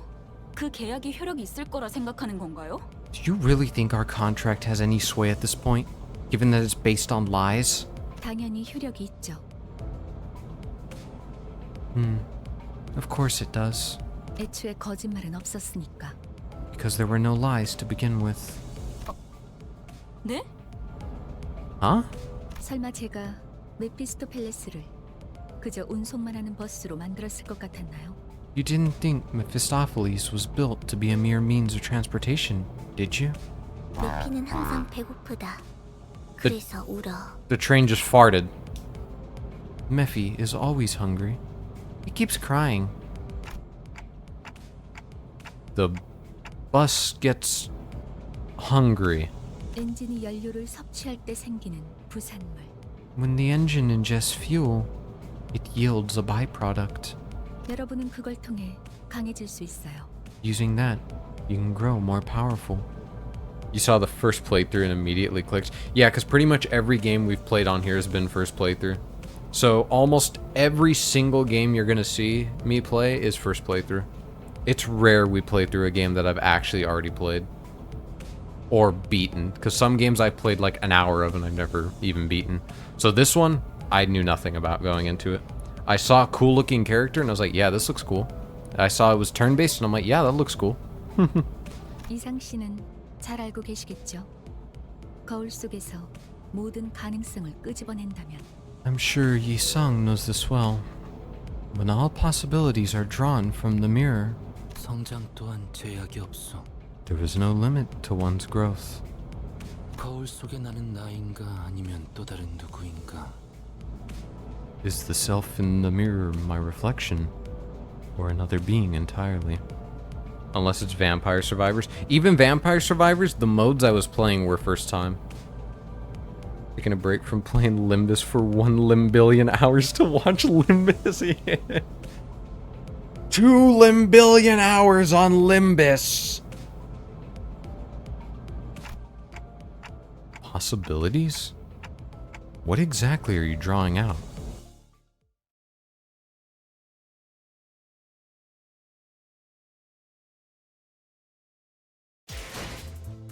그 계약이 효력이 있을 거라 생각하는 건가요? Do you really think our contract has any sway at this point, given that it's based on lies? 당연히 효력이 있죠. Of course it does. 애초에 거짓말은 없었으니까. Because there were no lies to begin with. 네? Huh? 설마 제가 메피스토 팰레스를 그저 운송만 하는 버스로 만들었을 것 같았나요? You didn't think Mephistopheles was built to be a mere means of transportation, did you? 루피는 항상 배고프다. 그래서 울어. The train just farted. Mephi is always hungry. He keeps crying. The bus gets hungry. 엔진이 연료를 섭취할 때 생기는 부산물. When the engine ingests fuel, it yields a byproduct. 여러분은 그걸 통해 강해질 수 있어요. Using that, you can grow more powerful. You saw the first playthrough and immediately clicked. Yeah, because pretty much every game we've played on here has been first playthrough. So almost every single game you're going to see me play is first playthrough. It's rare we play through a game that I've actually already played. Or beaten. Because some games I've played like an hour of and I've never even beaten. So this one, I knew nothing about going into it. I saw a cool looking character and I was like, yeah, this looks cool. I saw it was turn-based and I'm like, yeah, that looks cool. 이상 씨는 잘 알고 계시겠죠? 거울 속에서 모든 가능성을 끄집어낸다면 I'm sure Yi Sung knows this well. When all possibilities are drawn from the mirror, 성장 또한 제약이 없어. there is no limit to one's growth. 거울 속에 나는 나인가 아니면 또 다른 누구인가? Is the self in the mirror my reflection, or another being entirely? Unless it's Vampire Survivors. Even Vampire Survivors, the modes I was playing were first time. Taking a break from playing Limbus for 1 limbillion hours to watch Limbus. 2 limbillion hours on Limbus! Possibilities? What exactly are you drawing out?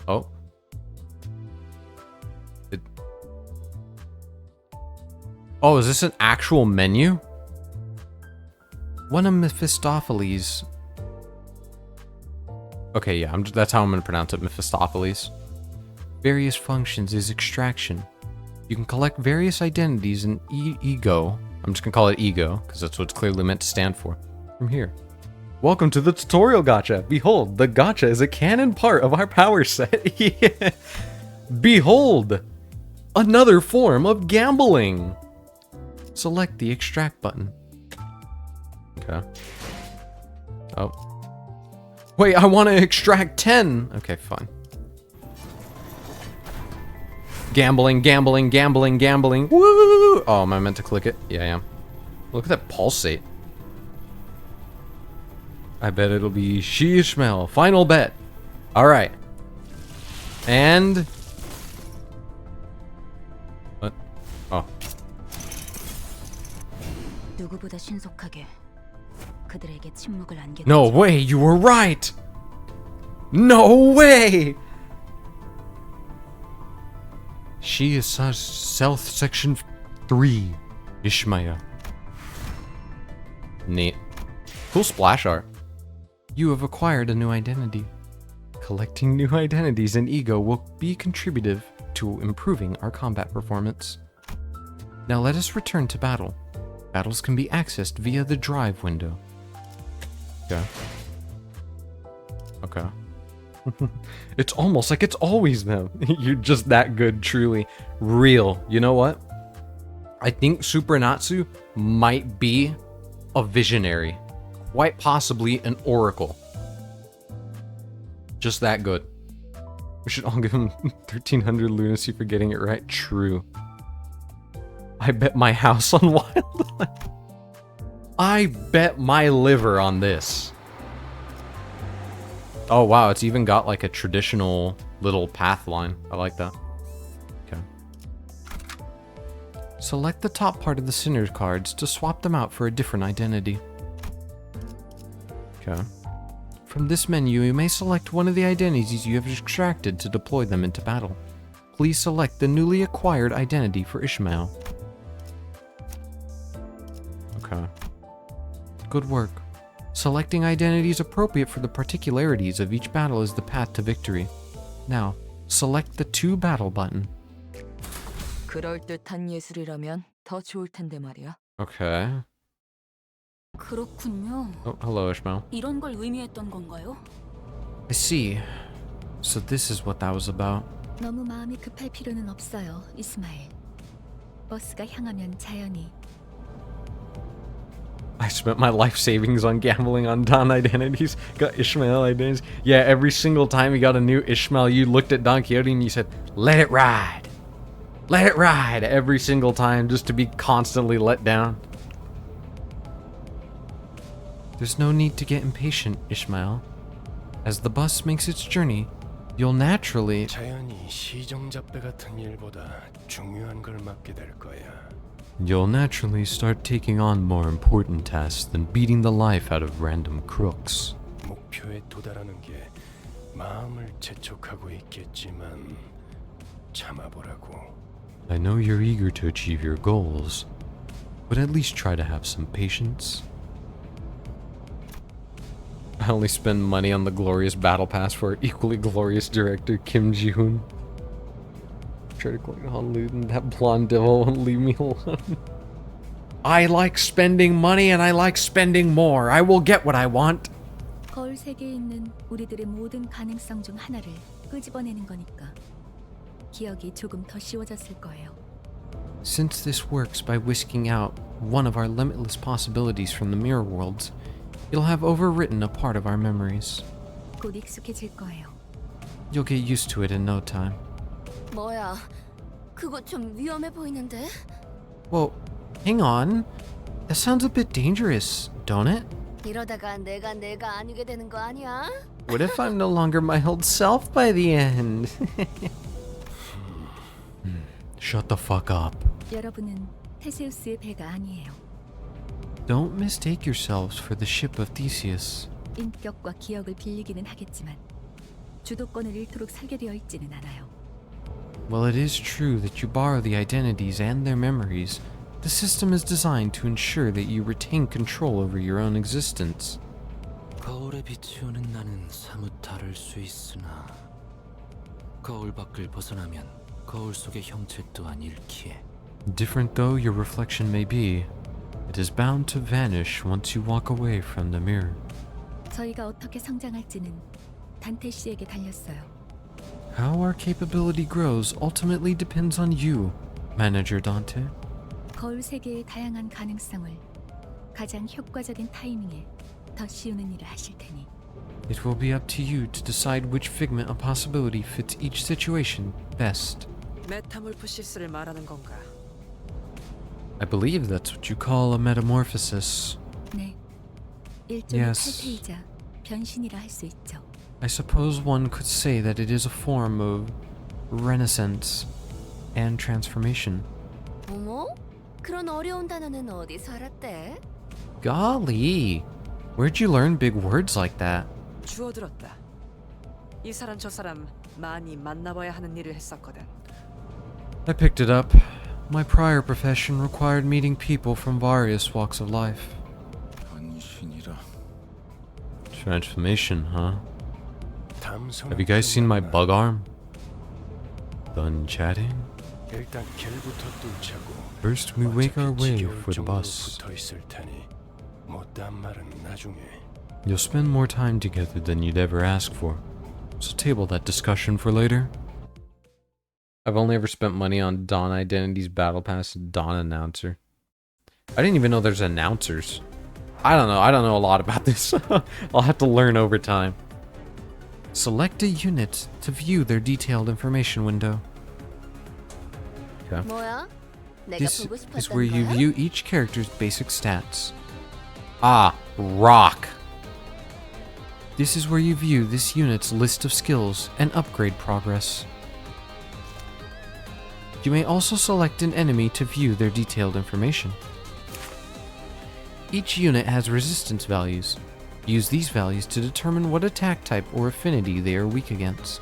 Oh. Oh, is this an actual menu? One of Mephistopheles. Okay, yeah, that's how I'm gonna pronounce it, Mephistopheles. Various functions is extraction. You can collect various identities in ego. I'm just gonna call it ego, because that's what it's clearly meant to stand for. From here. Welcome to the tutorial gacha. Behold, the gacha is a canon part of our power set. Yeah. Behold, another form of gambling. Select the extract button. Okay. Oh. Wait, I want to extract 10. Okay, fine. Gambling, gambling, gambling, gambling. Woo! Oh, am I meant to click it? Yeah, I am. Look at that pulsate. I bet it'll be She Ishmael. Final bet. Alright. And... What? Oh. 누구보다 신속하게 그들에게 침묵을 안겨. No way, you were right! No way! She is South Section 3. Ishmael. Neat. Cool splash art. You have acquired a new identity. Collecting new identities in ego will be contributive to improving our combat performance. Now let us return to battle. Battles can be accessed via the drive window. Okay. Okay. It's almost like it's always them. You're just that good, truly. Real. You know what? I think Supernatsu might be a visionary. Quite possibly an oracle. Just that good. We should all give him 1300 lunacy for getting it right. True. I bet my house on Wildlife. I bet my liver on this. Oh wow, it's even got like a traditional little path line. I like that. Okay. Select the top part of the Sinner's cards to swap them out for a different identity. Okay. From this menu, you may select one of the identities you have extracted to deploy them into battle. Please select the newly acquired identity for Ishmael. Okay. Good work. Selecting identities appropriate for the particularities of each battle is the path to victory. Now, select the to battle button. 그럴듯한 예술이라면 더 좋을 텐데 말이야. Okay. 그렇군요. Oh, hello, Ishmael. 이런 걸 의미했던 건가요? I see. So this is what that was about. 너무 마음이 급할 필요는 없어요, 이스마엘. 버스가 향하면 자연히 I spent my life savings on gambling on Don identities. Got Ishmael identities. Yeah, every single time you got a new Ishmael, you looked at Don Quixote and you said, let it ride. Let it ride every single time just to be constantly let down. There's no need to get impatient, Ishmael. As the bus makes its journey, you'll naturally... 자연히 시정잡배 같은 일보다 중요한 걸 맡게 될 거야. You'll naturally start taking on more important tasks than beating the life out of random crooks. 목표에 도달하는 게 마음을 재촉하고 있겠지만 참아보라고. I know you're eager to achieve your goals, but at least try to have some patience. I only spend money on the glorious battle pass for our equally glorious director Kim Ji-hoon. Try to collect Honolulu and that blonde devil won't leave me alone. I like spending money and I like spending more. I will get what I want. 거울 세계에 있는 우리들의 모든 가능성 중 하나를 끄집어내는 거니까 기억이 조금 더 쉬워졌을 거예요. Since this works by whisking out one of our limitless possibilities from the mirror worlds, you'll have overwritten a part of our memories. 곧 익숙해질 거예요. You'll get used to it in no time. 뭐야? 그거 좀 위험해 보이는데? Well, hang on. That sounds a bit dangerous, don't it? 이러다가 내가 아니게 되는 거 아니야? What if I'm no longer my old self by the end? Shut the fuck up. 여러분은 테세우스의 배가 아니에요. Don't mistake yourselves for the ship of Theseus. 인격과 기억을 빌리기는 하겠지만 주도권을 잃도록 설계되어 있지는 않아요. While it is true that you borrow the identities and their memories, the system is designed to ensure that you retain control over your own existence. 거울에 비추는 나는 사뭇 다를 수 있으나 거울 밖을 벗어나면 거울 속의 형체 또한 잃기에. Different though your reflection may be, it is bound to vanish once you walk away from the mirror. 저희가 어떻게 성장할지는 단테 씨에게 달렸어요. How our capability grows ultimately depends on you, Manager Dante. 거울 세계의 다양한 가능성을 가장 효과적인 타이밍에 더 씌우는 일을 하실 테니. It will be up to you to decide which figment of possibility fits each situation best. 메타몰프시스를 말하는 건가? I believe that's what you call a metamorphosis. 네, 일종의 Yes. 탈퇴이자 변신이라 할 수 있죠. I suppose one could say that it is a form of renaissance and transformation. 어머? 그런 어려운 단어는 어디서 알았대? Golly, where'd you learn big words like that? 주워들었다. 이 사람 저 사람 많이 만나봐야 하는 일을 했었거든. I picked it up. My prior profession required meeting people from various walks of life. 변신이라. Transformation, huh? Have you guys seen my bug arm? Done chatting? 일단 길부터 뚫자고. First we make our way 지겨울 for the 정도로 bus. 붙어 있을 테니 못다한 말은 나중에. You'll spend more time together than you'd ever ask for. So table that discussion for later. I've only ever spent money on Dawn Identity's Battle Pass and Dawn Announcer. I didn't even know there's announcers. I don't know a lot about this. I'll have to learn over time. Select a unit to view their detailed information window. Okay. 뭐야? 내가 This 보고 is 싶었던 where you 거야? view each character's basic stats. Ah, rock. This is where you view this unit's list of skills and upgrade progress. You may also select an enemy to view their detailed information. Each unit has resistance values. Use these values to determine what attack type or affinity they are weak against.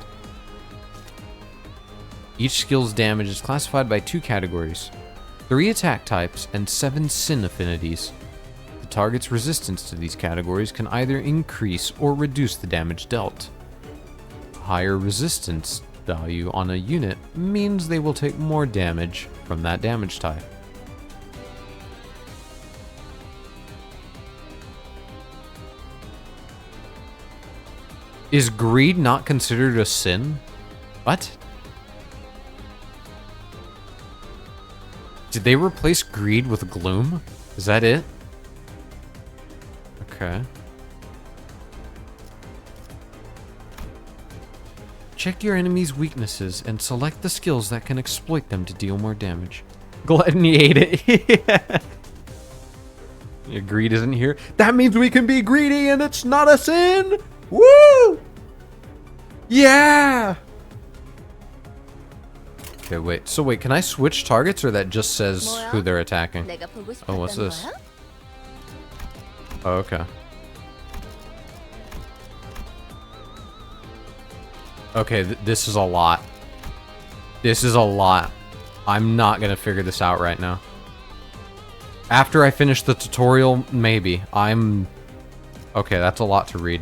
Each skill's damage is classified by 2 categories, 3 attack types and 7 sin affinities. The target's resistance to these categories can either increase or reduce the damage dealt. Higher resistance value on a unit means they will take more damage from that damage type. Is greed not considered a sin? What? Did they replace greed with gloom? Is that it? Okay. Check your enemy's weaknesses and select the skills that can exploit them to deal more damage. Gluttony ate it. Yeah, greed isn't here. That means we can be greedy and it's not a sin! Woo! Yeah! Okay, wait. So wait, can I switch targets or that just says who they're attacking? Oh, what's this? Oh, okay. Okay, this is a lot. This is a lot. I'm not gonna figure this out right now. After I finish the tutorial, maybe. Okay, that's a lot to read.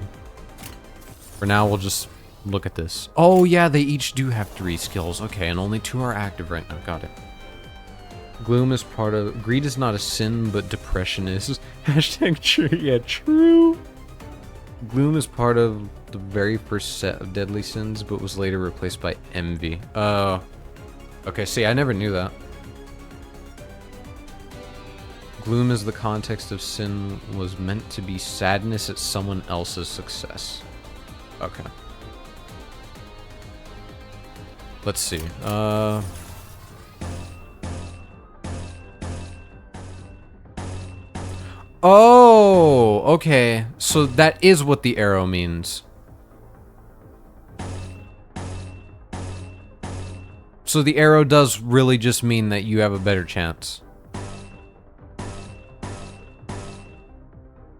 For now, we'll just look at this. Oh yeah, they each do have 3 skills. Okay, and only 2 are active right now. Got it. Gloom is part of... Greed is not a sin, but depression is. Hashtag true. Yeah, true. Gloom is part of the very first set of deadly sins, but was later replaced by envy. Oh. Okay, see, I never knew that. Gloom is the context of sin was meant to be sadness at someone else's success. Okay. Let's see. Oh, okay. So that is what the arrow means. So the arrow does really just mean that you have a better chance.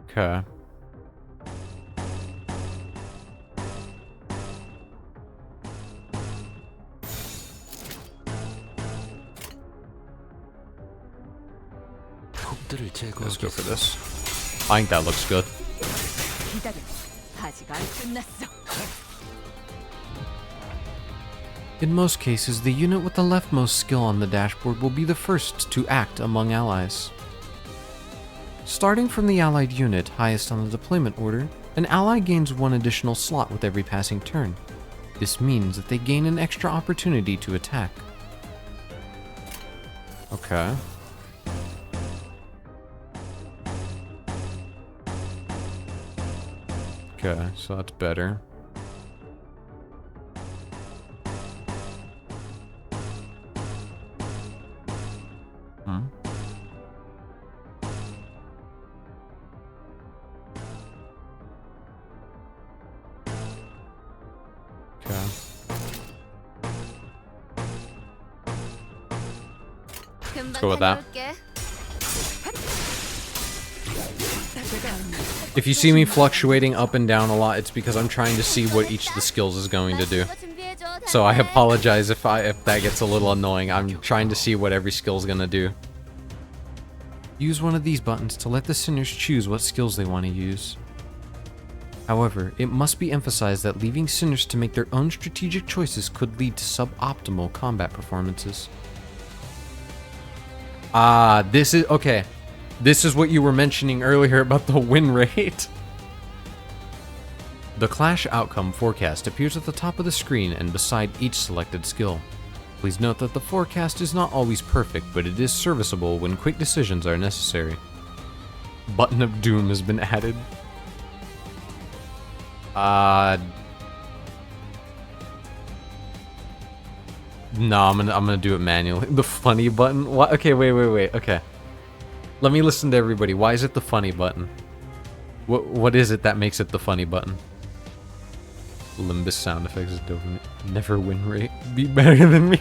Okay. Let's go for this. I think that looks good. In most cases, the unit with the leftmost skill on the dashboard will be the first to act among allies. Starting from the allied unit highest on the deployment order, an ally gains 1 additional slot with every passing turn. This means that they gain an extra opportunity to attack. Okay. Okay, so that's better. Let's go with that. If you see me fluctuating up and down a lot, it's because I'm trying to see what each of the skills is going to do. So I apologize if that gets a little annoying. I'm trying to see what every skill is gonna do. Use one of these buttons to let the sinners choose what skills they want to use. However, it must be emphasized that leaving sinners to make their own strategic choices could lead to suboptimal combat performances. This is... okay. This is what you were mentioning earlier about the win rate. The clash outcome forecast appears at the top of the screen and beside each selected skill. Please note that the forecast is not always perfect, but it is serviceable when quick decisions are necessary. Button of Doom has been added. No, I'm gonna do it manually. The funny button? What? Okay, wait. Okay. Let me listen to everybody. Why is it the funny button? What is it that makes it the funny button? Limbus sound effects is dope. Never win rate. Be better than me.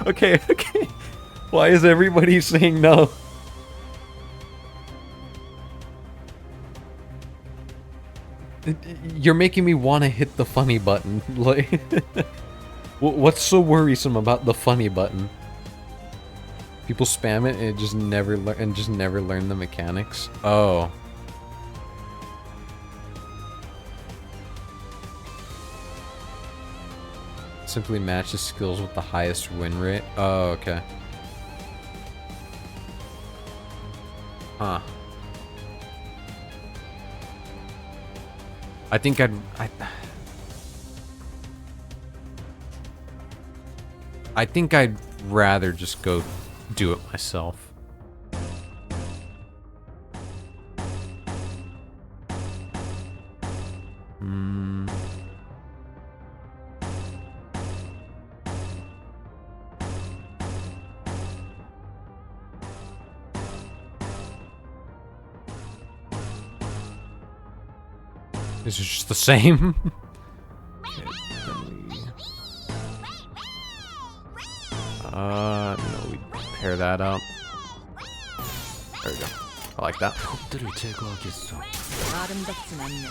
Okay. Why is everybody saying no? You're making me want to hit the funny button. Like, what's so worrisome about the funny button? People spam it and just never learn the mechanics. Oh. simply matches skills with the highest win rate. Oh, okay. Huh. I think I think I'd rather just go do it myself. Is it just the same? No, we pair that up. There we go. I like that. 폭들을 제거하겠어. 아름답진 않네.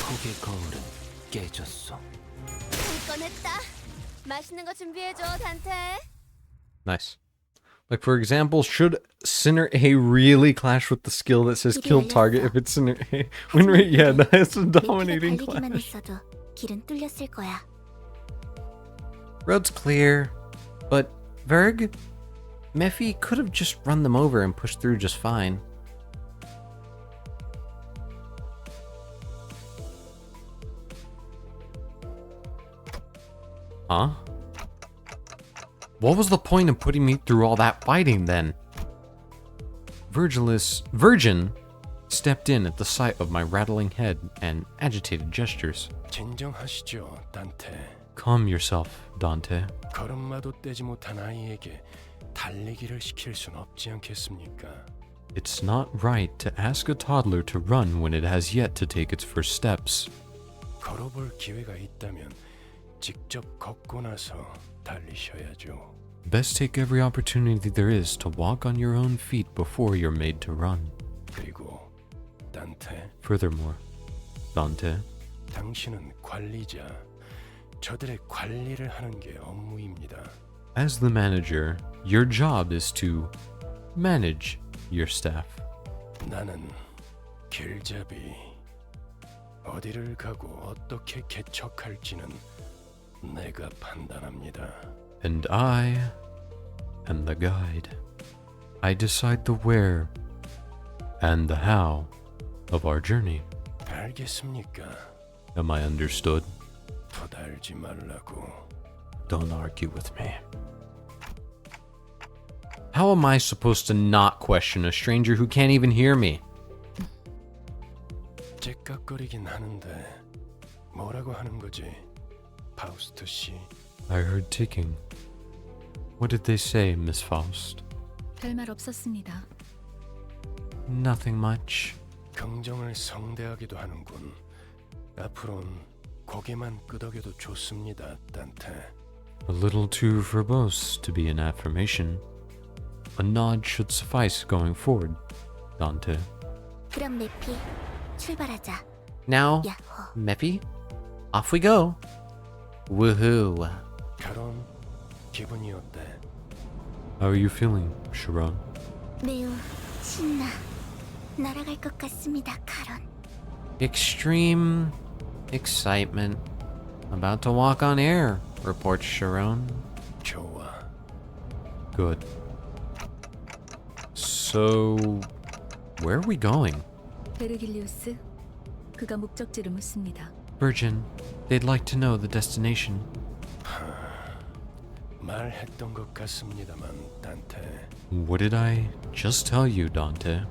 폭의 거울은 깨졌어. 꺼냈다. 맛있는 거 준비해줘, 단테. Nice. Like, for example, should Sinner A really clash with the skill that says kill target if it's Sinner A? Win rate, yeah, that's a dominating clash. 달리기만 했어도 길은 뚫렸을 거야. Road's clear, but Verg, Mephi could have just run them over and pushed through just fine. Huh? What was the point of putting me through all that fighting then? Virgin stepped in at the sight of my rattling head and agitated gestures. 진정하시죠, 단테. Calm yourself, Dante. 걸음마도 떼지 못한 아이에게 달리기를 시킬 순 없지 않겠습니까? It's not right to ask a toddler to run when it has yet to take its first steps. 걸어볼 기회가 있다면 직접 걷고 나서 달리셔야죠. Best take every opportunity there is to walk on your own feet before you're made to run. 그리고 단테, Furthermore, Dante, 당신은 관리자. 저들의 관리를 하는 게 업무입니다. as the manager, your job is to manage your staff. 나는 길잡이. 어디를 가고 어떻게 개척할지는 내가 판단합니다. And I am the guide. I decide the where and the how of our journey. 알겠습니까? Am I understood? 토달지 말라고. Don't argue with me. How am I supposed to not question a stranger who can't even hear me? 째깍거리긴 하는데 뭐라고 하는 거지? 파우스트 씨. I heard ticking. What did they say, Miss Faust? 별말 없었습니다. Nothing much. 긍정을 성대하기도 하는군. 앞으론 고개만 끄덕여도 좋습니다, 단테. A little too verbose to be an affirmation. A nod should suffice going forward, Dante. 그럼 매피, 출발하자. Now, 야호. Mephi, off we go. Woohoo. 가론, 기분이 어때? How are you feeling, Sharon? 매우 신나. 날아갈 것 같습니다, 카론. Extreme excitement. About to walk on air, reports Sharon. 좋아. Good. So, where are we going? 베르길리우스, 그가 목적지를 묻습니다. Virgin, they'd like to know the destination. 말했던 것 같습니다만, 단테. What did I just tell you, Dante?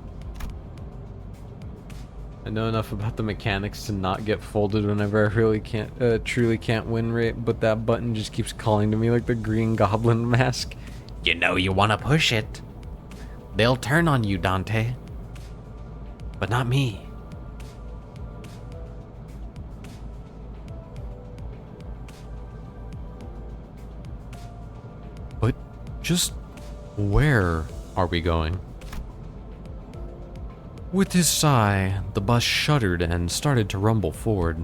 I know enough about the mechanics to not get folded whenever I really can't, truly can't win rate, but that button just keeps calling to me like the Green Goblin mask. You know you want to push it. They'll turn on you, Dante. But not me. But just where are we going? With his sigh, the bus shuddered and started to rumble forward.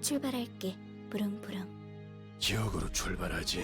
출발할게. 부릉부릉. 지역으로 출발하지.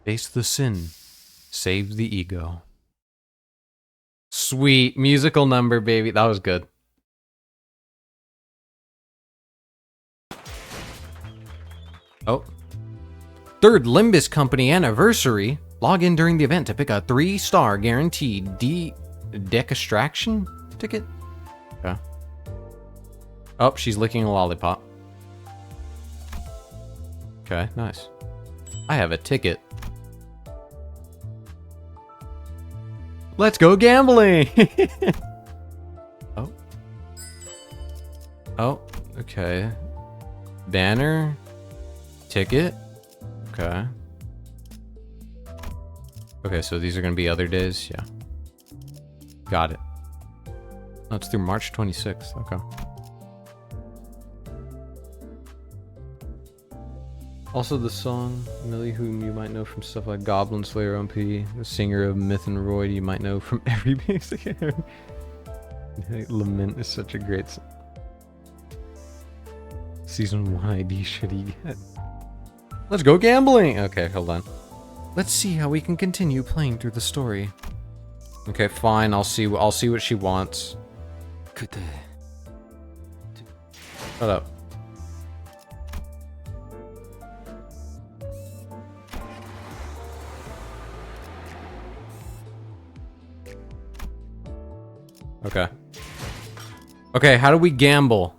Face the sin. Save the ego. Sweet. Musical number, baby. That was good. Oh. Third Limbus Company anniversary. Log in during the event to pick a 3-star guaranteed deck-extraction ticket. Okay. Oh, she's licking a lollipop. Okay, nice. I have a ticket. Let's go gambling! Oh. Oh, okay. Banner. Ticket. Okay. Okay, so these are gonna be other days, yeah. Got it. Oh, it's through March 26th, okay. Also the song, Millie, whom you might know from stuff like Goblin Slayer MP, the singer of Myth and Royd you might know from every basic Lament is such a great song. Season 1 ID should he get? Let's go gambling! Okay, hold on. Let's see how we can continue playing through the story. Okay, fine, I'll see what she wants. 그대 Shut up. Okay. Okay, how do we gamble?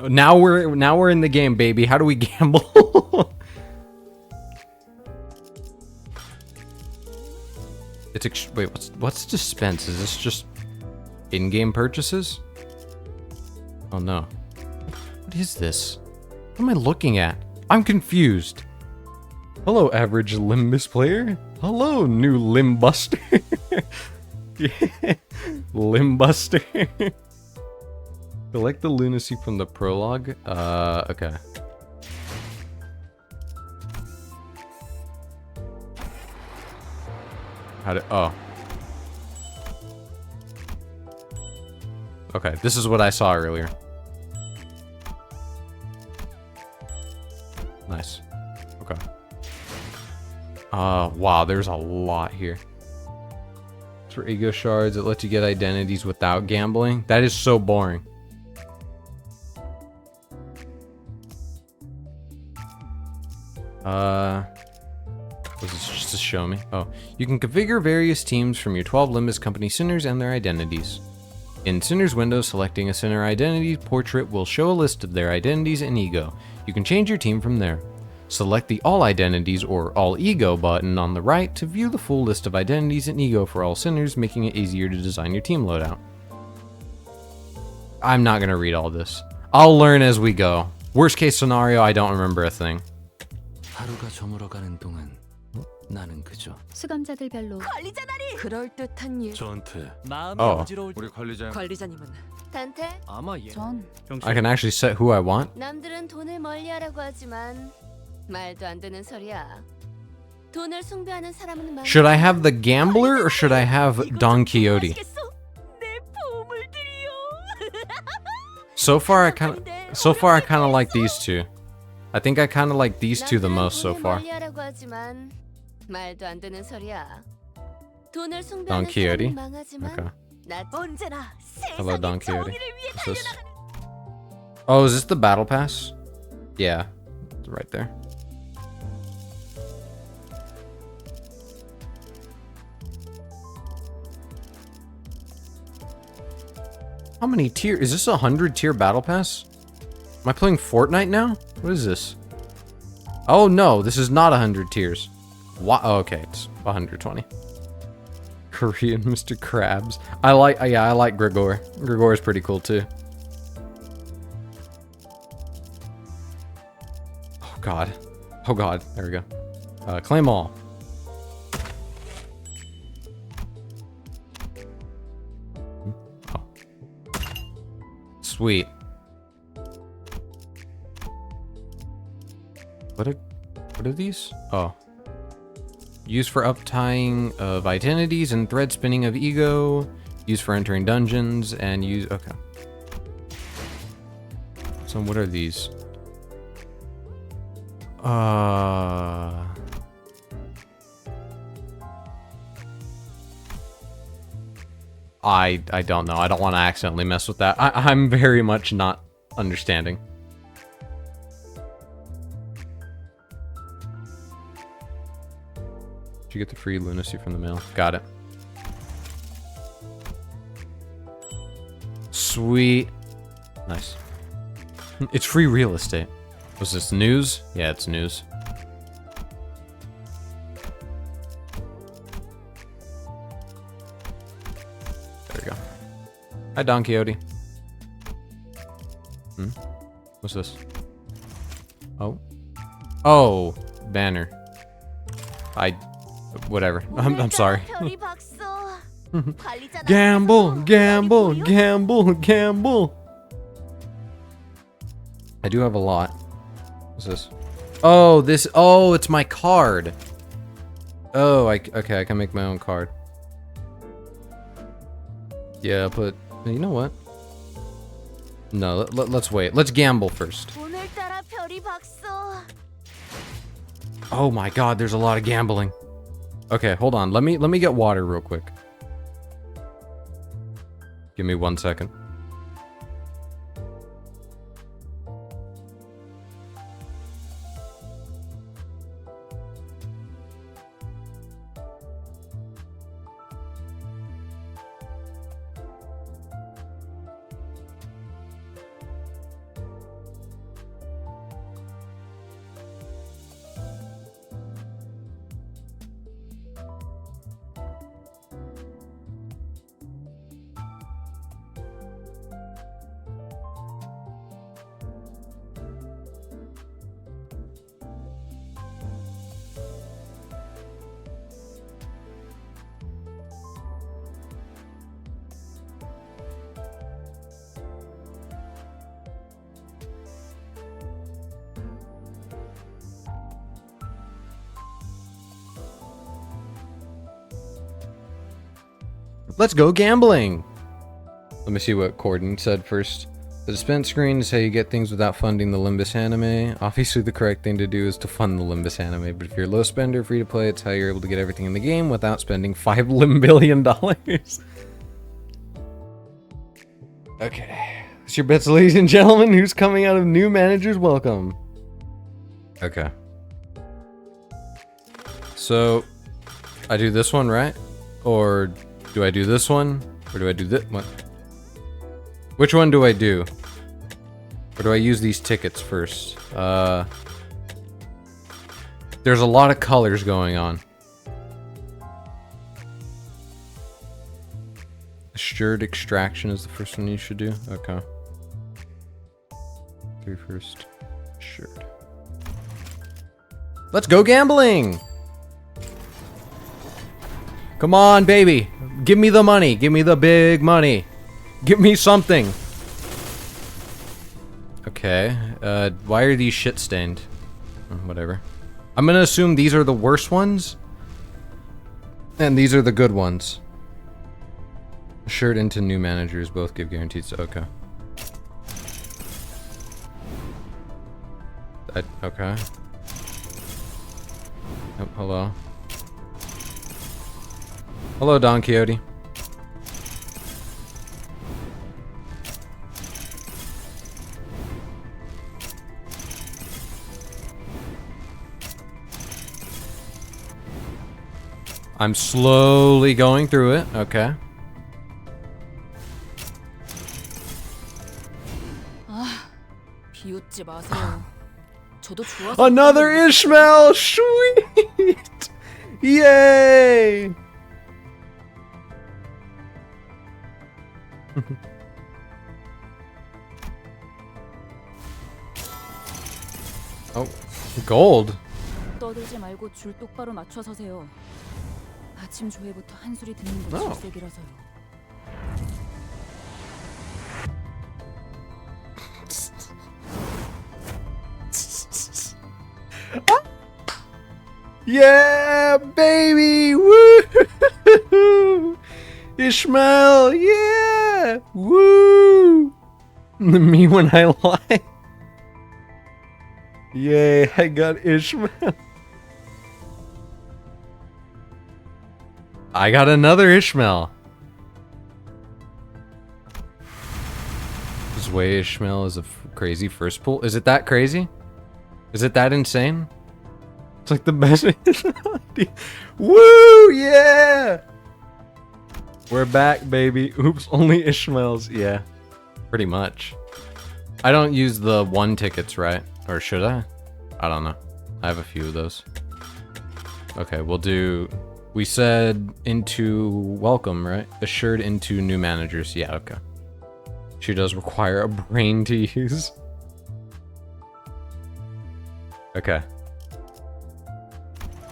Now we're in the game, baby. How do we gamble? Wait, what's dispense? Is this just in-game purchases? Oh no. What is this? What am I looking at? I'm confused. Hello, average Limbus player. Hello, new Limbuster. Yeah. Limbuster. Collect the lunacy from the prologue. Okay. Oh. Okay, this is what I saw earlier. Nice. Okay. Wow, there's a lot here. For ego shards, it lets you get identities without gambling. That is so boring. Was this just to show me? Oh, you can configure various teams from your 12 Limbus Company Sinners and their identities. In Sinner's window, selecting a Sinner identity portrait will show a list of their identities and ego. You can change your team from there. Select the All Identities or All Ego button on the right to view the full list of identities and ego for all Sinners, making it easier to design your team loadout. I'm not gonna read all this. I'll learn as we go. Worst case scenario, I don't remember a thing. 하루가 저물어가는 동안 나는 그저 수감자들별로 그럴듯한 일. 저한테 Oh, 우리 관리자님은 단테, 아마 전 I can actually set who I want. 남들은 돈을 멀리하라고 하지만 말도 안 되는 소리야. 돈을 숭배하는 사람은 많아. Should I have the gambler or should I have Don Quixote? 내 보물 드리요. So far I kind of like these two. I think I kind of like these two the most so far. 멀리하라고 하지만 말도 안 되는 소리야. 돈을 Don 숭배하는 Quixote? 사람은 망하지만 Okay. 나 언제나 Hello, Don 세상의 Quixote. 정의를 위해 What's this? 달려나가는 Oh, is this the battle pass? Yeah, it's right there. How many tier? Is this a 100-tier battle pass? Am I playing Fortnite now? What is this? Oh no, this is not 100 tiers. Why? Oh, okay, it's 120. Korean Mr. Krabs. I like Gregor. Gregor is pretty cool too. Oh god. Oh god. There we go. Claim all. Oh. Sweet. What are these? Oh. Used for uptying of identities and thread spinning of ego. Used for entering dungeons and use. Okay. So what are these? I don't know. I don't want to accidentally mess with that. I'm very much not understanding. Did you get the free lunacy from the mail? Got it. Sweet. Nice. It's free real estate. Was this news? Yeah, it's news. There we go. Hi, Don Quixote. What's this? Oh. Oh, banner. Whatever. I'm sorry. Gamble, gamble, gamble, gamble. I do have a lot. What's this? Oh, this. Oh, it's my card. Oh, okay, I can make my own card. Yeah, but you know what? No, let's wait. Let's gamble first. Oh my god, there's a lot of gambling. Okay, hold on. Let me get water real quick. Give me 1 second. Let's go gambling! Let me see what Corden said first. The dispense screen is how you get things without funding the Limbus anime. Obviously the correct thing to do is to fund the Limbus anime, but if you're a low spender, free to play, it's how you're able to get everything in the game without spending $5 limbillion. Okay. It's your bets, ladies and gentlemen. Who's coming out of new managers? Welcome. Okay. So, I do this one, right? Or do I do this one? Or do I do this one? Which one do I do? Or do I use these tickets first? There's a lot of colors going on. Assured extraction is the first one you should do? Okay. 31st. Assured. Let's go gambling! Come on, baby. Give me the money. Give me the big money. Give me something. Okay. Why are these shit stained? Whatever. I'm gonna assume these are the worst ones. And these are the good ones. Assured into new managers. Both give guaranteed. Okay. Okay. Oh, hello. Hello, Don Quixote. I'm slowly going through it. Okay. 비웃지 마세요. 저도 좋아서. Another Ishmael! Sweet! Yay! Oh, gold. 떠들지 말고 줄 똑바로 맞춰 서세요. 아침 조회부터 한 소리 듣는 거 질색이라서요. Yeah, baby! Woo! Ishmael, yeah! Woo! Me when I lie. Yay, I got Ishmael. I got another Ishmael. Sway Ishmael is a crazy first pull. Is it that crazy? Is it that insane? It's like the best. Woo! Yeah! We're back, baby. Oops, only Ishmaels. Yeah, pretty much. I don't use the 1 tickets, right? Or should I? I don't know. I have a few of those. Okay, we'll do... We said into welcome, right? Assured into new managers. Yeah, okay. She does require a brain to use. Okay.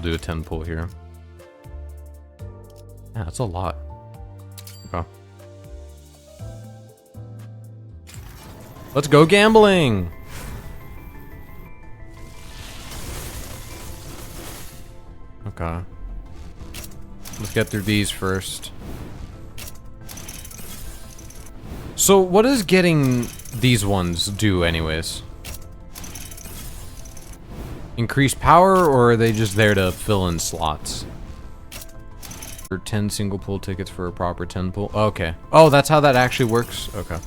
Do a 10 pull here. Yeah, that's a lot. Okay. Let's go gambling! Okay. Let's get through these first. So what does getting these ones do anyways? Increase power, or are they just there to fill in slots? For 10 single pull tickets for a proper 10 pull. Okay. Oh, that's how that actually works? Okay.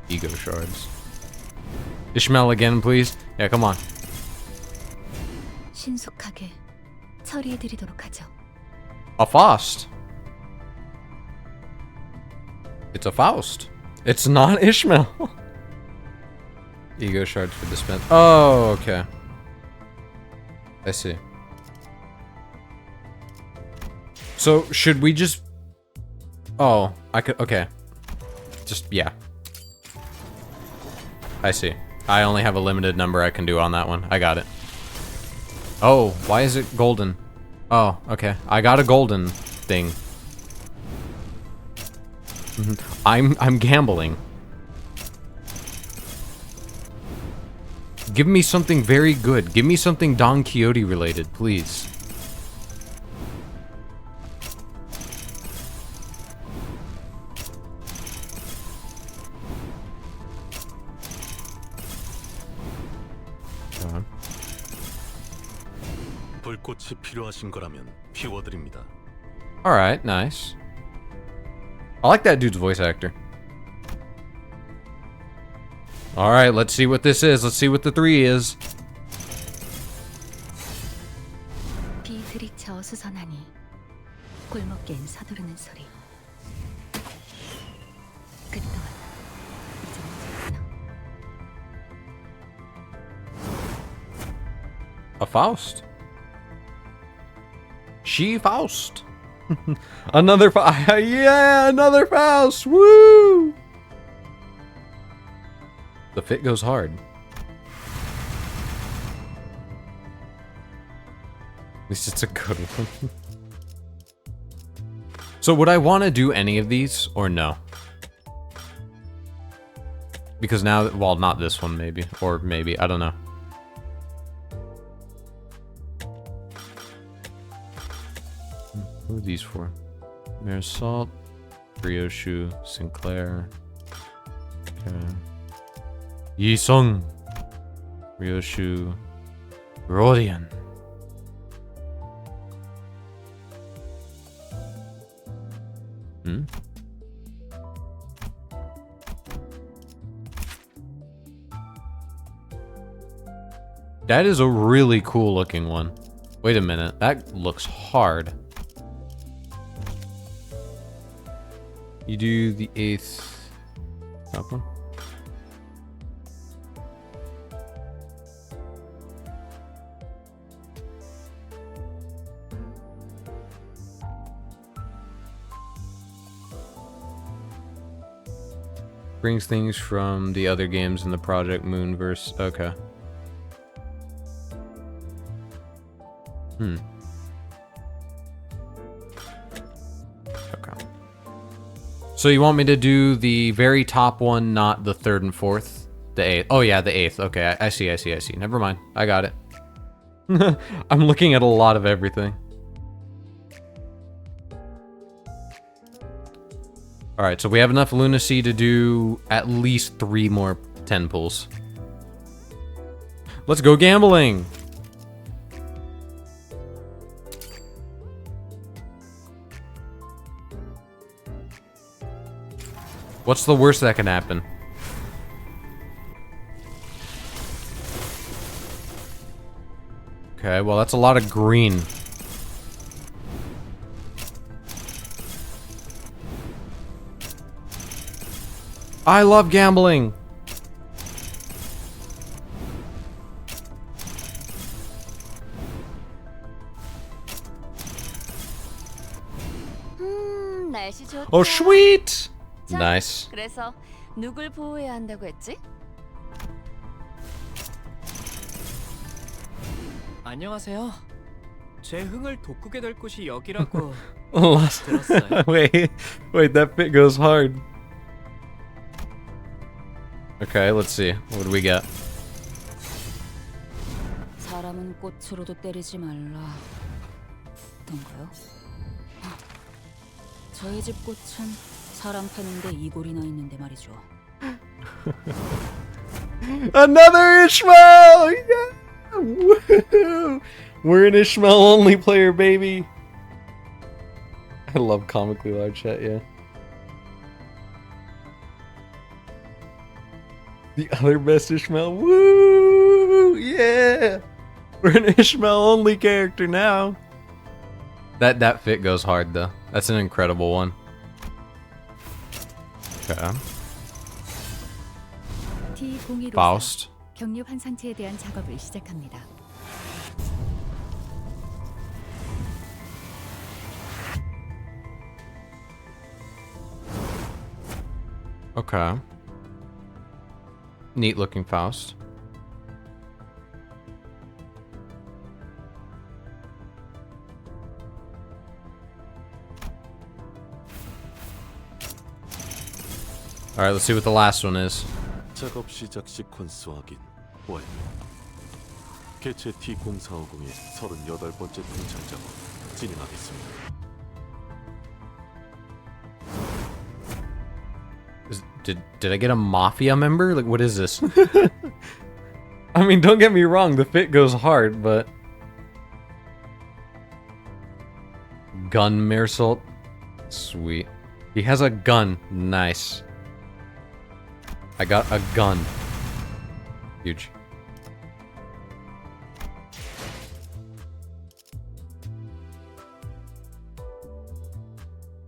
Ego shards. Ishmael again, please. Yeah, come on. 신속하게 처리해드리도록 하죠. A Faust. It's a Faust. It's not Ishmael. Ego shards for dispense. Oh, okay. I see. So, should we just... Oh, I could... Okay. Just, yeah. I see. I only have a limited number I can do on that one. I got it. Oh, why is it golden? Oh, okay. I got a golden thing. I'm gambling. Give me something very good. Give me something Don Quixote related, please. 불꽃이 필요하신 거라면 피워드립니다. All right, nice. I like that dude's voice actor. All right, let's see what this is. Let's see what the 3 is. 비 들이쳐 수선하니 골목길엔 서두르는 소리. 그동안 이제 늦었구나. A Faust. She Faust. Another yeah, another Faust. Woo! The fit goes hard. At least it's a good one. So would I want to do any of these or no? Because now, well, not this one maybe, or maybe, I don't know. Who are these for? Marisol, Ryoshu, Sinclair. Okay. Yisung, Ryoshu, Rodian. Hmm? That is a really cool looking one. Wait a minute, that looks hard. You do the 8th. That one? Brings things from the other games in the Project Moonverse. Okay. Okay. So you want me to do the very top one, not the 3rd and 4th? The 8th. Oh yeah, the 8th. Okay, I see. Never mind. I got it. I'm looking at a lot of everything. Alright, so we have enough lunacy to do at least 3 more 10 pulls. Let's go gambling! What's the worst that can happen? Okay, well that's a lot of green. I love gambling. 날씨 좋다. Oh, sweet. 자, Nice. 그래서 누굴 보호해야 한다고 했지? 안녕하세요. 제 흥을 돋구게 될 곳이 여기라고 Lost. 들었어요. wait, that fit goes hard. Okay, let's see. What do we got? 사람은 꽃으로도 때리지 말라. 던가요? 저희 집 꽃은 사람 패는데 이골이나 있는데 말이죠. Another Ishmael! Yeah! Woohoo! We're an Ishmael only player, baby. I love comically loud chat, yeah. The other best Ishmael. Woo! Yeah! We're an Ishmael only character now. That fit goes hard though. That's an incredible one. Okay. T02 Faust. 경류 환상체에 대한 작업을 시작합니다. Okay. Neat looking Faust. Alright, let's see what the last one is. 작업 시작 시퀀스 확인 완료. 개체 T0450의 38번째 등장 작업 진행하겠습니다. Did I get a mafia member? Like, what is this? I mean, don't get me wrong, the fit goes hard, but... Gun Mersalt? Sweet. He has a gun. Nice. I got a gun. Huge.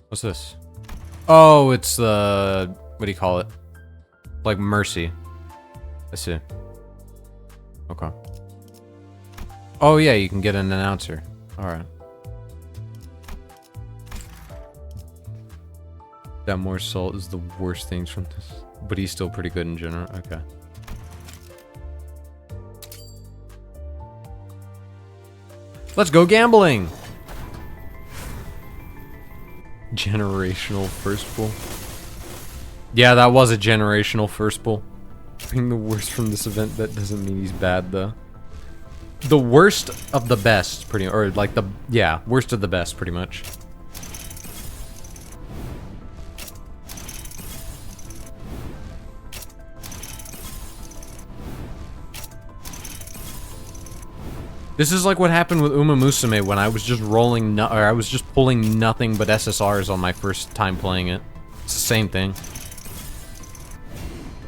What's this? Oh, it's the... What do you call it? Like Mercy. I see. Okay. Oh yeah, you can get an announcer. Alright. That more salt is the worst things from this. But he's still pretty good in general. Okay. Let's go gambling! Generational first pull. Yeah, that was a generational first pull. Being the worst from this event, that doesn't mean he's bad, though. The worst of the best, pretty, or like the, yeah, worst of the best, pretty much. This is like what happened with Uma Musume when I was just rolling, or I was just pulling nothing but SSRs on my first time playing it. It's the same thing.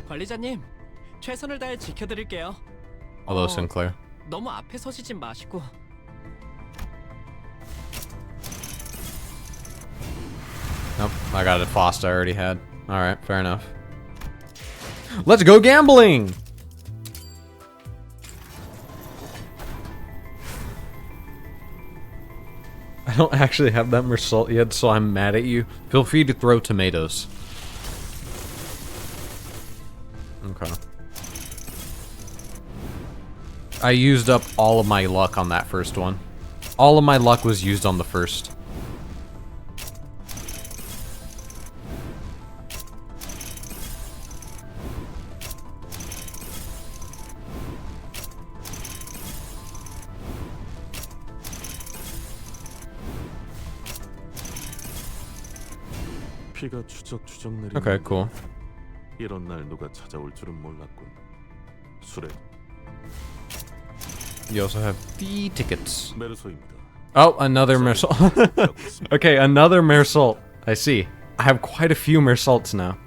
관리자님, 최선을 다해 지켜드릴게요. Hello, Sinclair. 너무 앞에 서시지 마시고. Nope, I got a Faust I already had. Alright, fair enough. Let's go gambling! I don't actually have that Mersalt yet, so I'm mad at you. Feel free to throw tomatoes. Okay. I used up all of my luck on that first one. All of my luck was used on the first. 피가 추적추적 내리는. Okay, cool. 이런 날 누가 찾아올 줄은 몰랐군. 수레. You also have the tickets. 메르소입니다. Oh, another Mersalt. Okay, another Mersalt. I see. I have quite a few Mersalts now.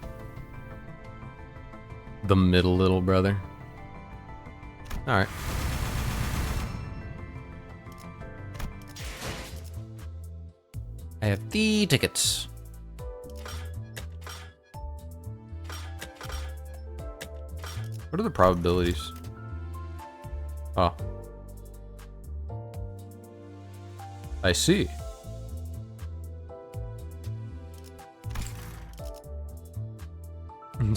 The middle little brother. Alright. I have 3 tickets. What are the probabilities? Oh. I see.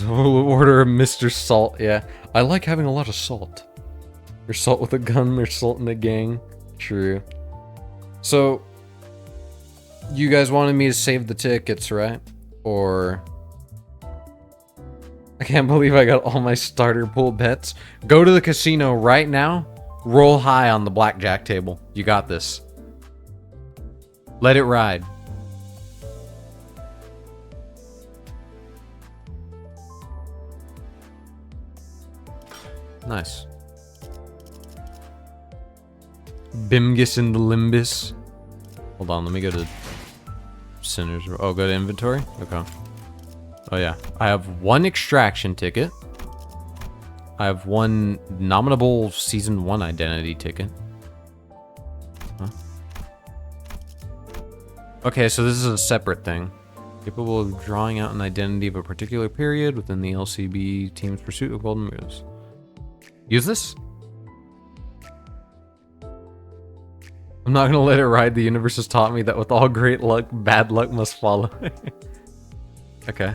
Order of Mr. Salt, yeah. I like having a lot of salt. There's salt with a gun, there's salt in a gang. True. So, you guys wanted me to save the tickets, right? Or... I can't believe I got all my starter pool bets. Go to the casino right now. Roll high on the blackjack table. You got this. Let it ride. Nice. Bimgus in the Limbus. Hold on, let me go to Sinners. Oh, go to inventory? Okay. Oh yeah. I have 1 extraction ticket. I have 1 nominable season 1 identity ticket. Huh? Okay, so this is a separate thing. Capable of drawing out an identity of a particular period within the LCB team's pursuit of golden moves. Use this? I'm not gonna let it ride. The universe has taught me that with all great luck, bad luck must follow. Okay.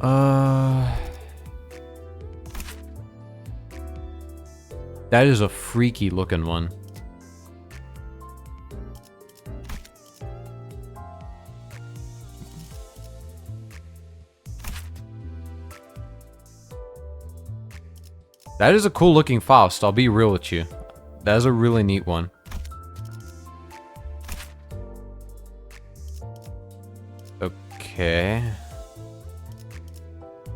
Oh. That is a freaky looking one. That is a cool looking Faust, I'll be real with you. That is a really neat one. Okay.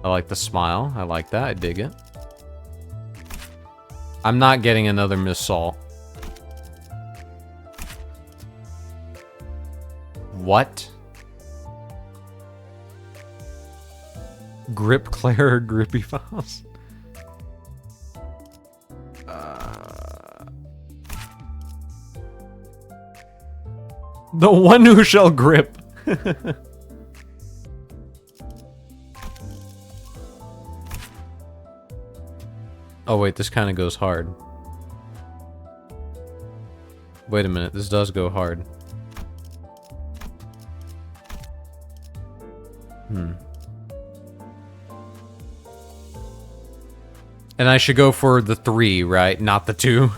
I like the smile. I like that. I dig it. I'm not getting another Miss Saul. What? Grip Claire or Grippy Faust? The one who shall grip. Oh wait, this kind of goes hard. Wait a minute, this does go hard. And I should go for the 3, right? Not the 2.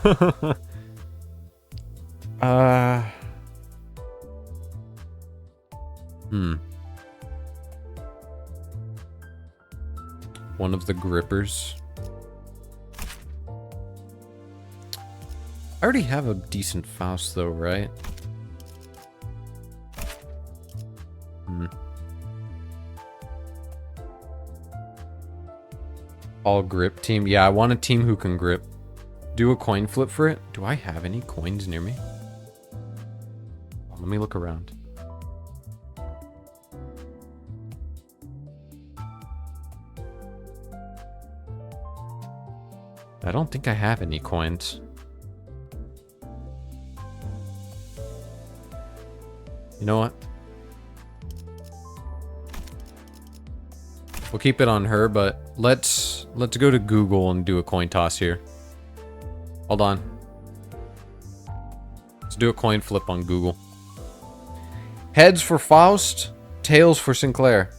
One of the grippers. I already have a decent Faust though, right? All grip team. Yeah, I want a team who can grip. Do a coin flip for it. Do I have any coins near me? Let me look around. I don't think I have any coins. You know what? We'll keep it on her, but let's go to Google and do a coin toss here. Hold on. Let's do a coin flip on Google. Heads for Faust, tails for Sinclair.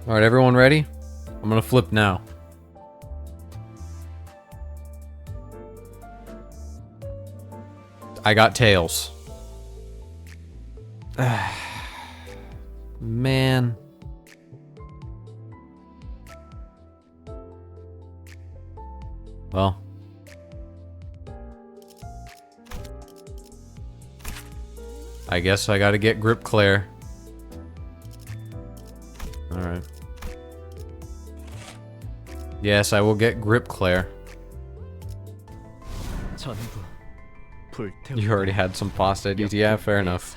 All right, everyone ready? I'm gonna flip now. I got tails. Man. Well. I guess I gotta get Grip Claire. Alright. Yes, I will get Grip Claire. You already had some Faust IDs. Yeah, fair enough.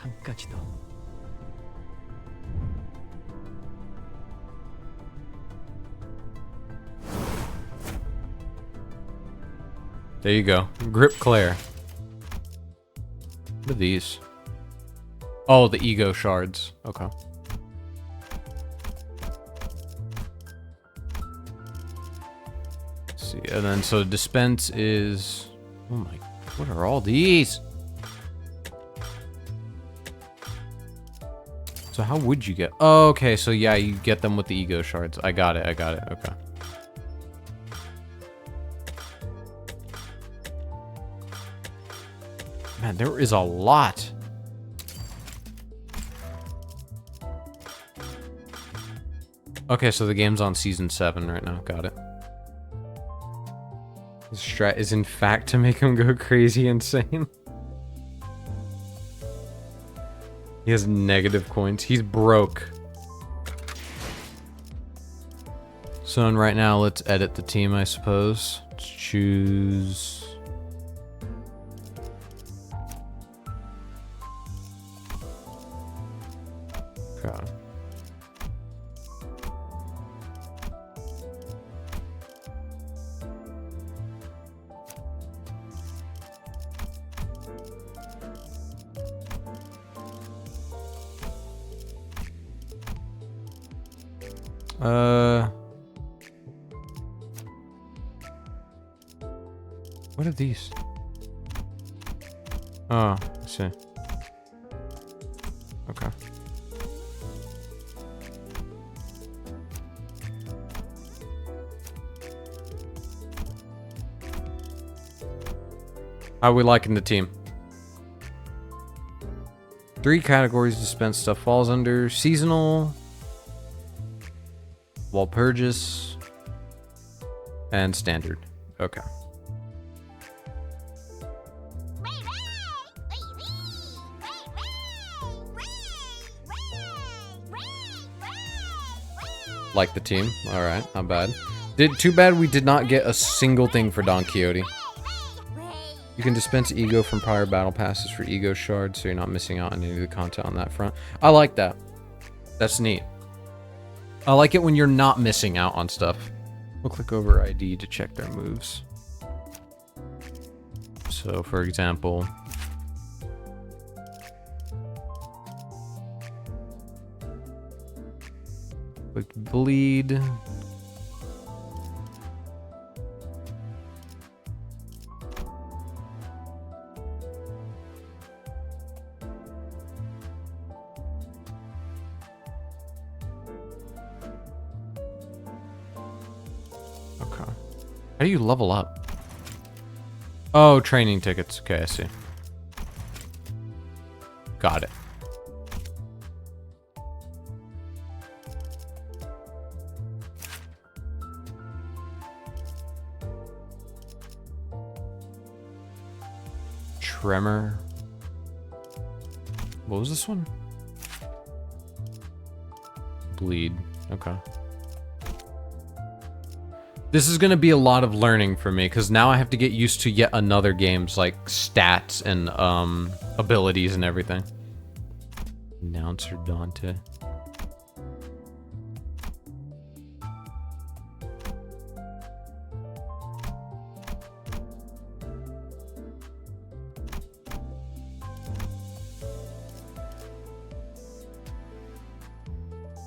There you go. Grip Claire. What are these? Oh, the ego shards. Okay. Let's see, and then so dispense is... Oh my... What are all these? So how would you get... Oh, okay, so yeah, you get them with the ego shards. I got it, okay. Man, there is a lot. Okay, so the game's on season 7 right now. Got it. The strat is in fact to make him go crazy insane. He has negative coins. He's broke. So right now, let's edit the team, I suppose. Let's choose... Okay. What are these? Oh, I see. Okay. How are we liking the team? 3 categories dispense stuff falls under seasonal, Walpurgis, and standard. Okay. Like the team. Alright, not bad. Too bad we did not get a single thing for Don Quixote. You can dispense ego from prior battle passes for ego shards, so you're not missing out on any of the content on that front. I like that. That's neat. I like it when you're not missing out on stuff. We'll click over ID to check their moves. So, for example... Click bleed. Okay. How do you level up? Oh, training tickets. Okay, I see. Got it. Tremor. What was this one? Bleed. Okay. This is going to be a lot of learning for me, because now I have to get used to yet another game's, like, stats and, abilities and everything. Announcer Dante.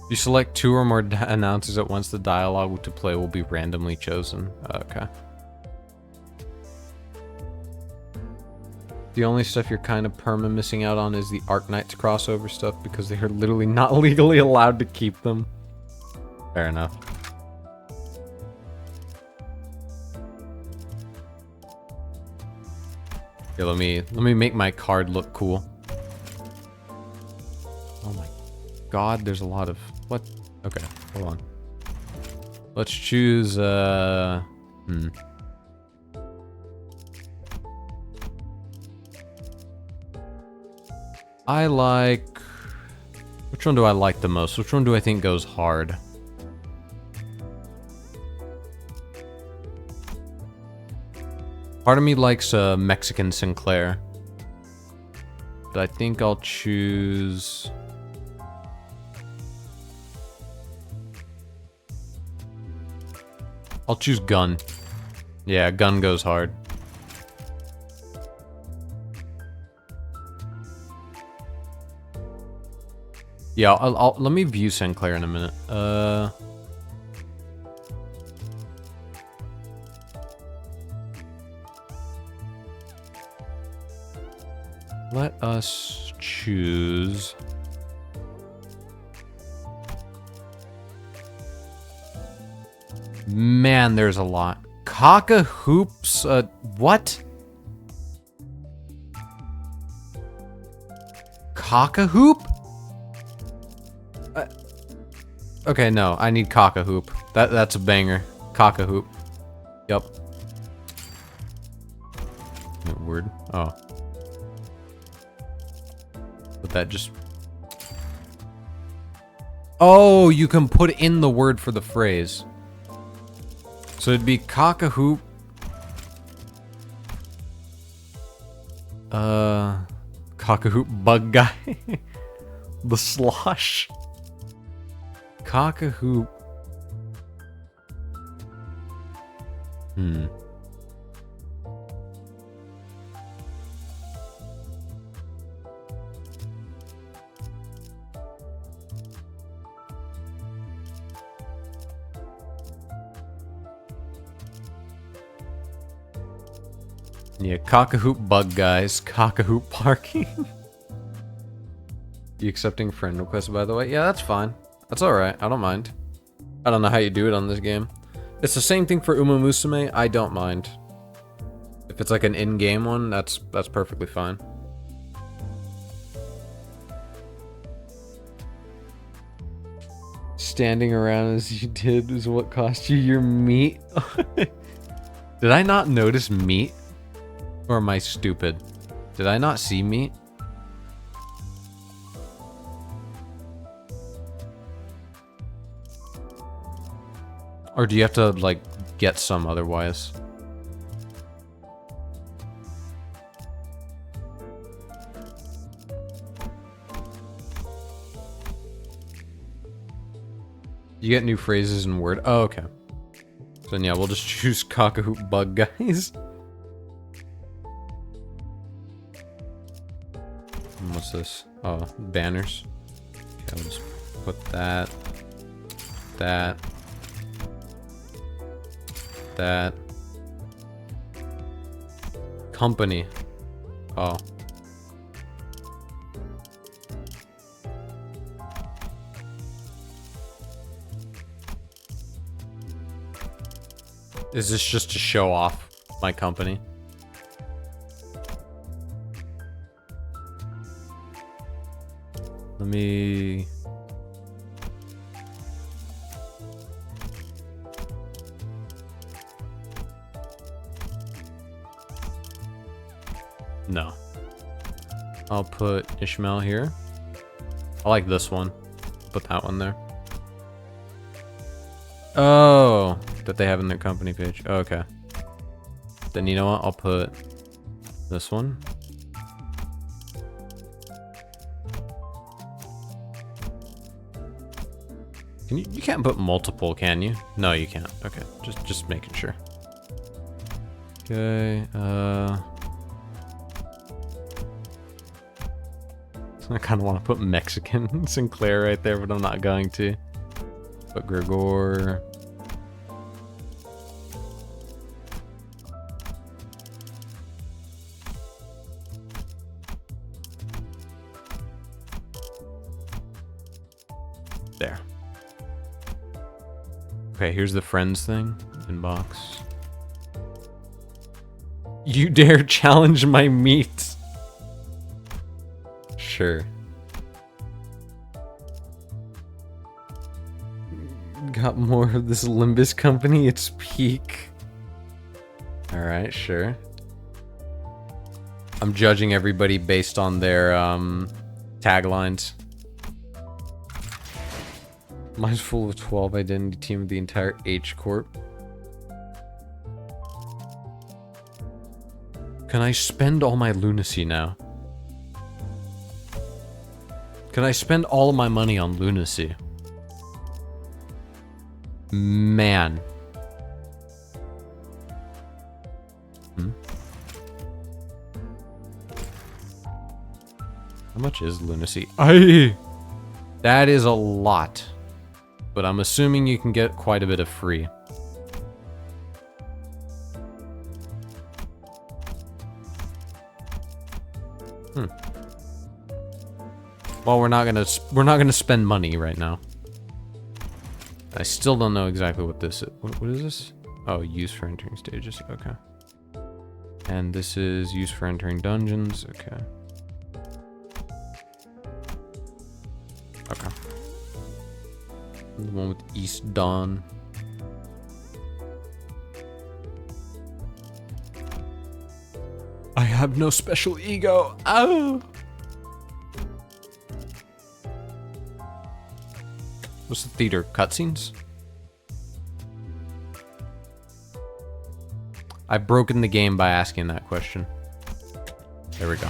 If you select 2 or more announcers at once, the dialogue to play will be randomly chosen. Okay. The only stuff you're kind of perma missing out on is the Arknights crossover stuff, because they are literally not legally allowed to keep them. Fair enough. Here, let me make my card look cool. Oh my god, there's a lot of... What? Okay, hold on. Let's choose, I like... Which one do I like the most? Which one do I think goes hard? Part of me likes Mexican Sinclair. But I think I'll choose... I'll choose gun. Yeah, gun goes hard. Yeah, let me view St. Clair in a minute. Let us choose. Man, there's a lot. Cock-a hoops. What? Cock-a hoop? Okay, no, I need cock-a hoop. That's a banger. Cock-a hoop. Yup. Word. Oh. But that just. Oh, you can put in the word for the phrase. So it'd be cock-a-hoop. Cock-a-hoop bug guy. The slosh. Cock-a-hoop. Yeah, cock-a-hoop bug guys. Cock-a-hoop parking. You accepting friend requests, by the way? Yeah, that's fine. That's alright. I don't mind. I don't know how you do it on this game. It's the same thing for Uma Musume. I don't mind. If it's like an in-game one, that's perfectly fine. Standing around as you did is what cost you your meat. Did I not notice meat? Or am I stupid? Did I not see meat? Or do you have to, like, get some otherwise? You get new phrases in Word? Oh, okay. So then, yeah, we'll just choose cock-a-hoop bug guys. What's this? Oh, banners. Okay, I'll just put that. That. Company. Oh. Is this just to show off my company? Let me... No. I'll put Ishmael here. I like this one. Put that one there. Oh, that they have in their company page. Oh, okay. Then you know what? I'll put this one. Can you can't put multiple, can you? No, you can't. Okay, just making sure. Okay, I kind of want to put Mexican Sinclair right there, but I'm not going to. But Gregor. There. Okay, here's the friends thing. Inbox. You dare challenge my meat? Sure. Got more of this Limbus company? It's peak. Alright, sure. I'm judging everybody based on their taglines. Mine's full of 12 identity team of the entire H Corp. Can I spend all my lunacy now? Can I spend all of my money on lunacy? Man. How much is lunacy? Aye! That is a lot. But I'm assuming you can get quite a bit of free. Well, we're not gonna spend money right now. I still don't know exactly what this is. What is this? Oh, used for entering stages. Okay. And this is used for entering dungeons. Okay. Okay. The one with East Dawn. I have no special ego. Oh. What's the theater? Cutscenes? I've broken the game by asking that question. There we go.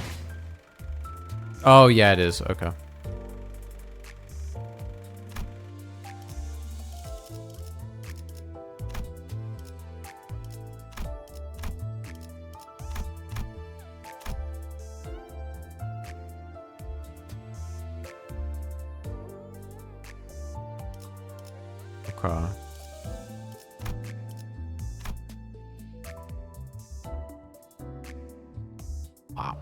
Oh, yeah, it is. Okay. Okay. Wow.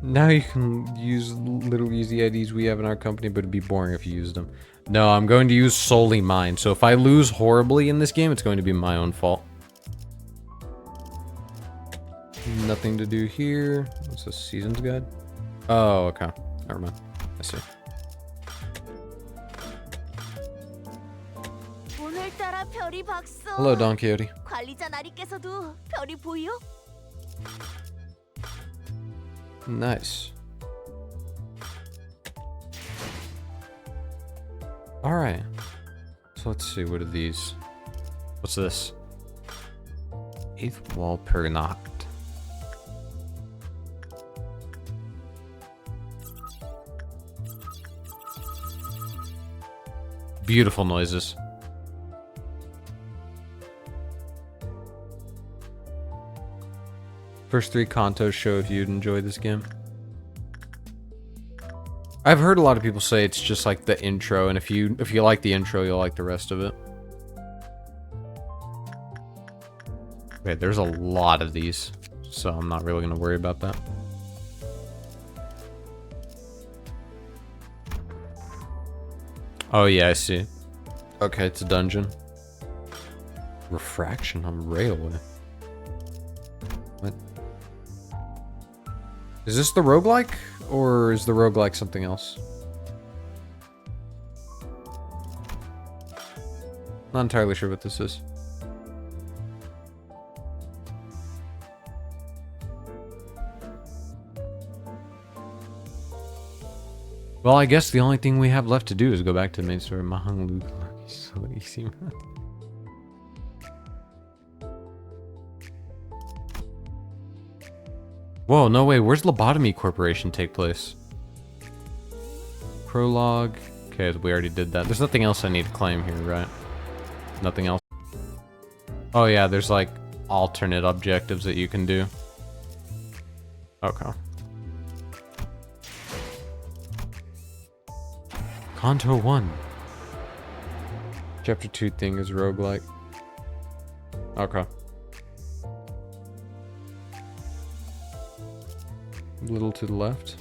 Now you can use little easy IDs we have in our company, but it'd be boring if you used them. No, I'm going to use solely mine. So if I lose horribly in this game, it's going to be my own fault. Nothing to do here. What's this? Seasons guide? Oh, okay. Never mind. I see. 오늘따라 별이 박서. Hello, Don Quixote. 관리자 나리께서도 별이 보여? Nice. Alright. So let's see, what are these? What's this? 8th wall per Nacht. Beautiful noises. First 3 Kantos show if you'd enjoy this game. I've heard a lot of people say it's just like the intro, and if you like the intro, you'll like the rest of it. Wait, there's a lot of these, so I'm not really gonna worry about that. Oh yeah, I see. Okay, it's a dungeon. Refraction on railway. What? Is this the roguelike? Or is the roguelike something else? Not entirely sure what this is. Well, I guess the only thing we have left to do is go back to the main story. Mahang Luke. So easy, man. Whoa, no way. Where's Lobotomy Corporation take place? Prologue. Okay, we already did that. There's nothing else I need to claim here, right? Nothing else. Oh yeah, there's like alternate objectives that you can do. Okay. Kanto 1. Chapter 2 thing is roguelike. Okay. A little to the left.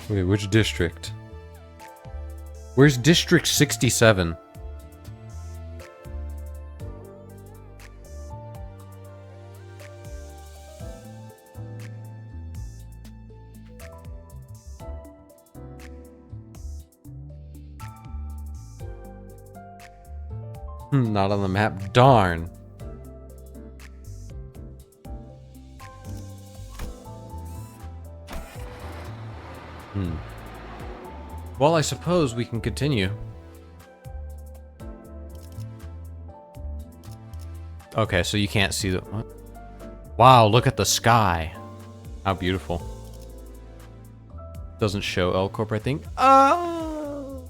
Wait, which district? Where's District 67? Not on the map. Darn. Well, I suppose we can continue. Okay, so you can't see the... What? Wow, look at the sky. How beautiful. Doesn't show L Corp, I think. Oh!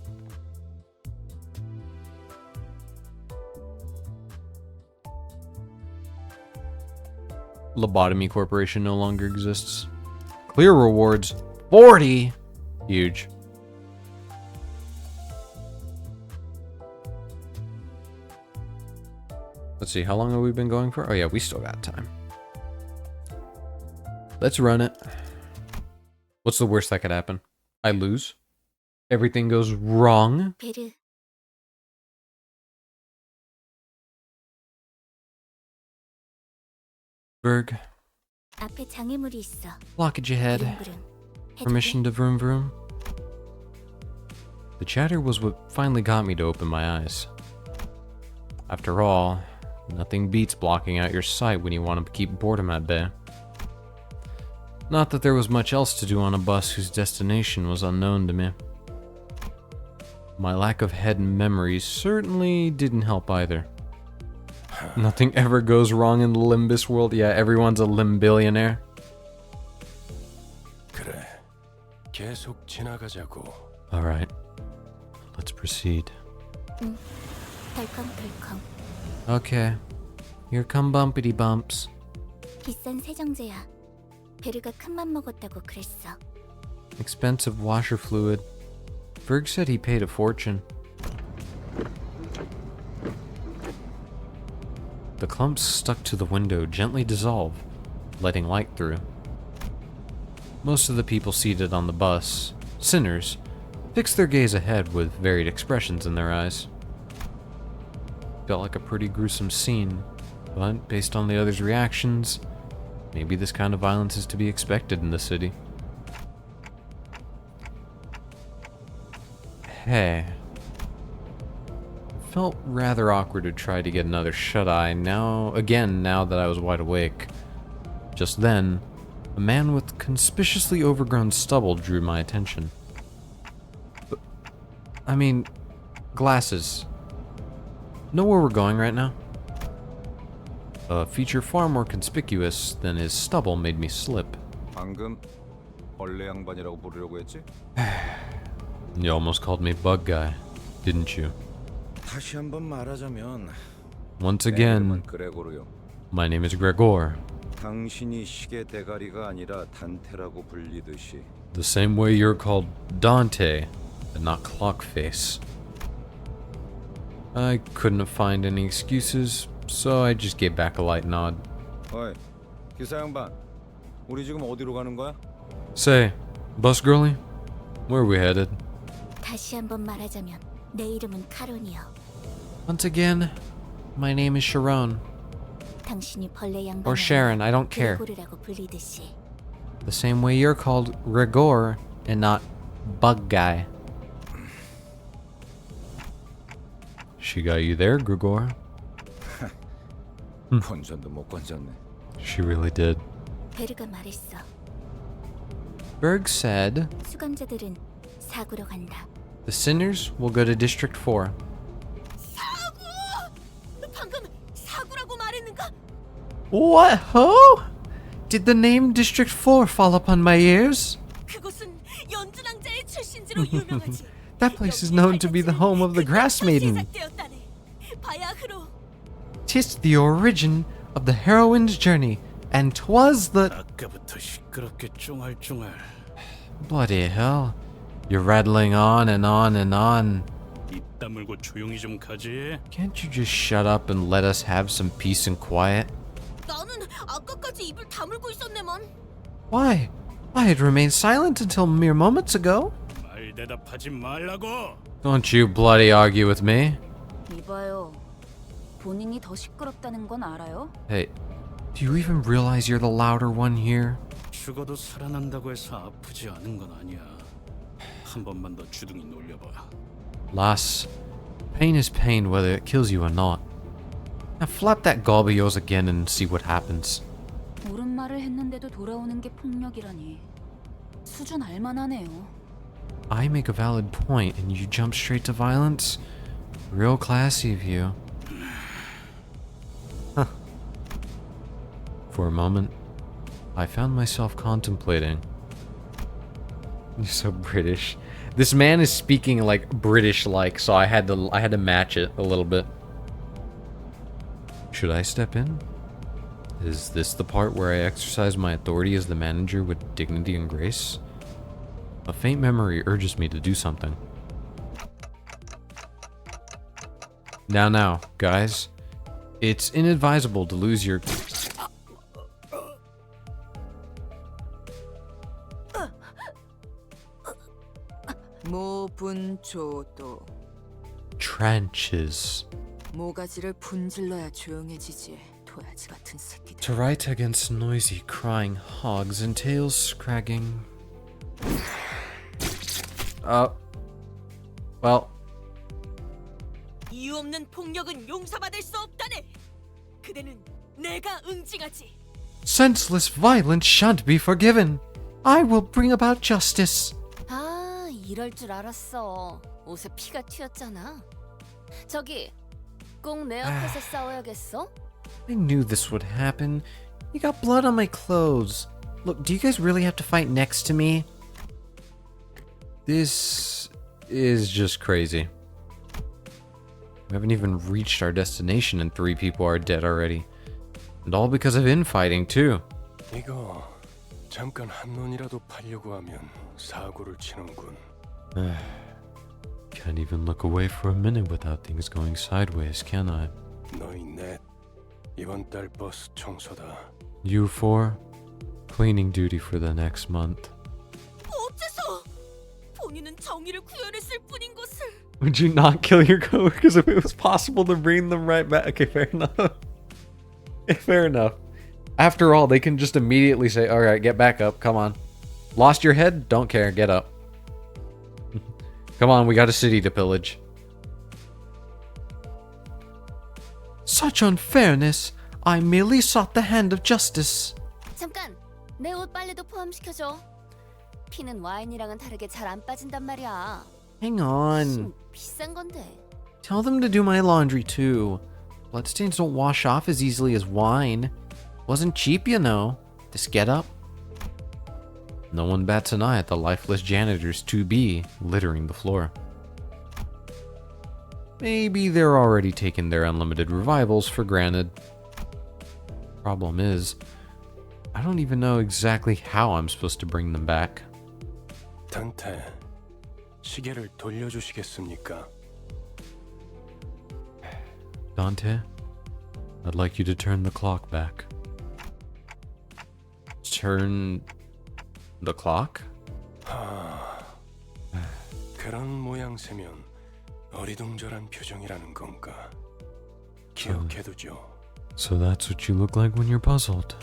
Lobotomy Corporation no longer exists. Clear rewards, 40. Huge. Let's see, how long have we been going for? Oh yeah, we still got time. Let's run it. What's the worst that could happen? I lose? Everything goes wrong? 베르, Berg, 앞에 장애물이 있어. lock at your head. 부릉부릉. 해도 Permission to vroom vroom? The chatter was what finally got me to open my eyes. After all, nothing beats blocking out your sight when you want to keep boredom at bay. Not that there was much else to do on a bus whose destination was unknown to me. My lack of head memory certainly didn't help either. Nothing ever goes wrong in the Limbus world. Yeah, everyone's a limbillionaire. 그래. 계속 지나가자고. Alright, let's proceed. 응. 덜컹덜컹. Okay, here come bumpity bumps. 비싼 세정제야. 베르가 큰맘 먹었다고 그랬어. Expensive washer fluid. Berg said he paid a fortune. The clumps stuck to the window gently dissolve, letting light through. Most of the people seated on the bus, sinners, fixed their gaze ahead with varied expressions in their eyes. Felt like a pretty gruesome scene, but based on the others' reactions, maybe this kind of violence is to be expected in the city. Hey. It felt rather awkward to try to get another shut-eye now that I was wide awake. Just then, a man with conspicuously overgrown stubble drew my attention. But, I mean, glasses. Know where we're going right now? A feature far more conspicuous than his stubble made me slip. 방금 벌레 양반이라고 부르려고 했지? You almost called me bug guy, didn't you? 다시 한번 말하자면 Once 내 again, 이름은 그레고르요. my name is Gregor. 당신이 시계 대가리가 아니라 단테라고 불리듯이 The same way you're called Dante, and not Clockface. I couldn't find any excuses, so I just gave back a light nod. 어이, 기사 양반. 우리 지금 어디로 가는 거야? Say, bus girlie, where are we headed? 다시 한번 말하자면 내 이름은 카론이요. Once again, my name is Sharon. 당신이 벌레 양반 Or Sharon, I don't care. 그레고르라고 불리듯이. The same way you're called Gregor, and not bug guy. She got you there, Gregor. 본전도 못 건졌네. She really did. 베르가 말했어. Berg said, 수감자들은 사구로 간다. the sinners will go to District 4. 사구! 방금 사구라고 말했는가? What, ho? Did the name District 4 fall upon my ears? 그곳은 연주낭자의 출신지로 유명하지. That place is known to be the home of the Grass Maiden. 시작되었다네. 바야흐로 'Tis the origin of the heroine's journey, and 'twas the... 아까부터 시끄럽게 쫑알쫑알. Bloody hell. You're rattling on and on and on. 입 다물고 조용히 좀 가지. Can't you just shut up and let us have some peace and quiet? 나는 아까까지 입을 다물고 있었네만. Why? I had remained silent until mere moments ago. 말 대답하지 말라고. Don't you bloody argue with me. 이봐요. 본인이 더 시끄럽다는 건 알아요? Hey, do you even realize you're the louder one here? 죽어도 살아난다고 해서 아프지 않은 건 아니야. 한 번만 더 주둥이 놀려봐. Lass, pain is pain whether it kills you or not. Now flap that gob of yours again and see what happens. 옳은 말을 했는데도 돌아오는 게 폭력이라니. 수준 알만하네요. I make a valid point and you jump straight to violence? Real classy of you. Huh. For a moment, I found myself contemplating. You're so British. This man is speaking like British-like, so I had to match it a little bit. Should I step in? Is this the part where I exercise my authority as the manager with dignity and grace? A faint memory urges me to do something. Now, guys. It's inadvisable to lose your... 모분초도 trenches. 모가지를 분질러야 조용해지지. 도야지 같은 새끼들. To write against noisy, crying hogs and tails scragging. Well. 이유 없는 폭력은 용서받을 수 없다네. 그대는 내가 응징하지. Senseless violence shan't be forgiven. I will bring about justice. 아, 이럴 줄 알았어. 옷에 피가 튀었잖아. 저기, 꼭 내 앞에서 싸워야겠어? I knew this would happen. You got blood on my clothes. Look, do you guys really have to fight next to me? This is just crazy. We haven't even reached our destination and 3 people are dead already. And all because of infighting, too. 이거 잠깐 한눈이라도 팔려고 하면 사고를 치는군. Can't even look away for a minute without things going sideways, can I? 너희 넷 이번 달 버스 청소다. You 4, cleaning duty for the next month. 어째서 본인은 정의를 구현했을 뿐인 것을. Would you not kill your coworkers if it was possible to bring them right back? Okay, fair enough. Fair enough. After all, they can just immediately say, alright, get back up, come on. Lost your head? Don't care, get up. Come on, we got a city to pillage. Such unfairness. I merely sought the hand of justice. 잠깐, 내 옷 빨래도 포함시켜줘. 피는 와인이랑은 다르게 잘 안 빠진단 말이야. Hang on. 비싼 건데. Tell them to do my laundry too. Bloodstains don't wash off as easily as wine. Wasn't cheap, you know. This get up. No one bats an eye at the lifeless janitors to be littering the floor. Maybe they're already taking their unlimited revivals for granted. Problem is, I don't even know exactly how I'm supposed to bring them back. 단테, 시계를 돌려주시겠습니까? Dante, I'd like you to turn the clock back. Turn the clock? 그런 모양새면 어리둥절한 표정이라는 건가? 기억해두죠. So that's what you look like when you're puzzled.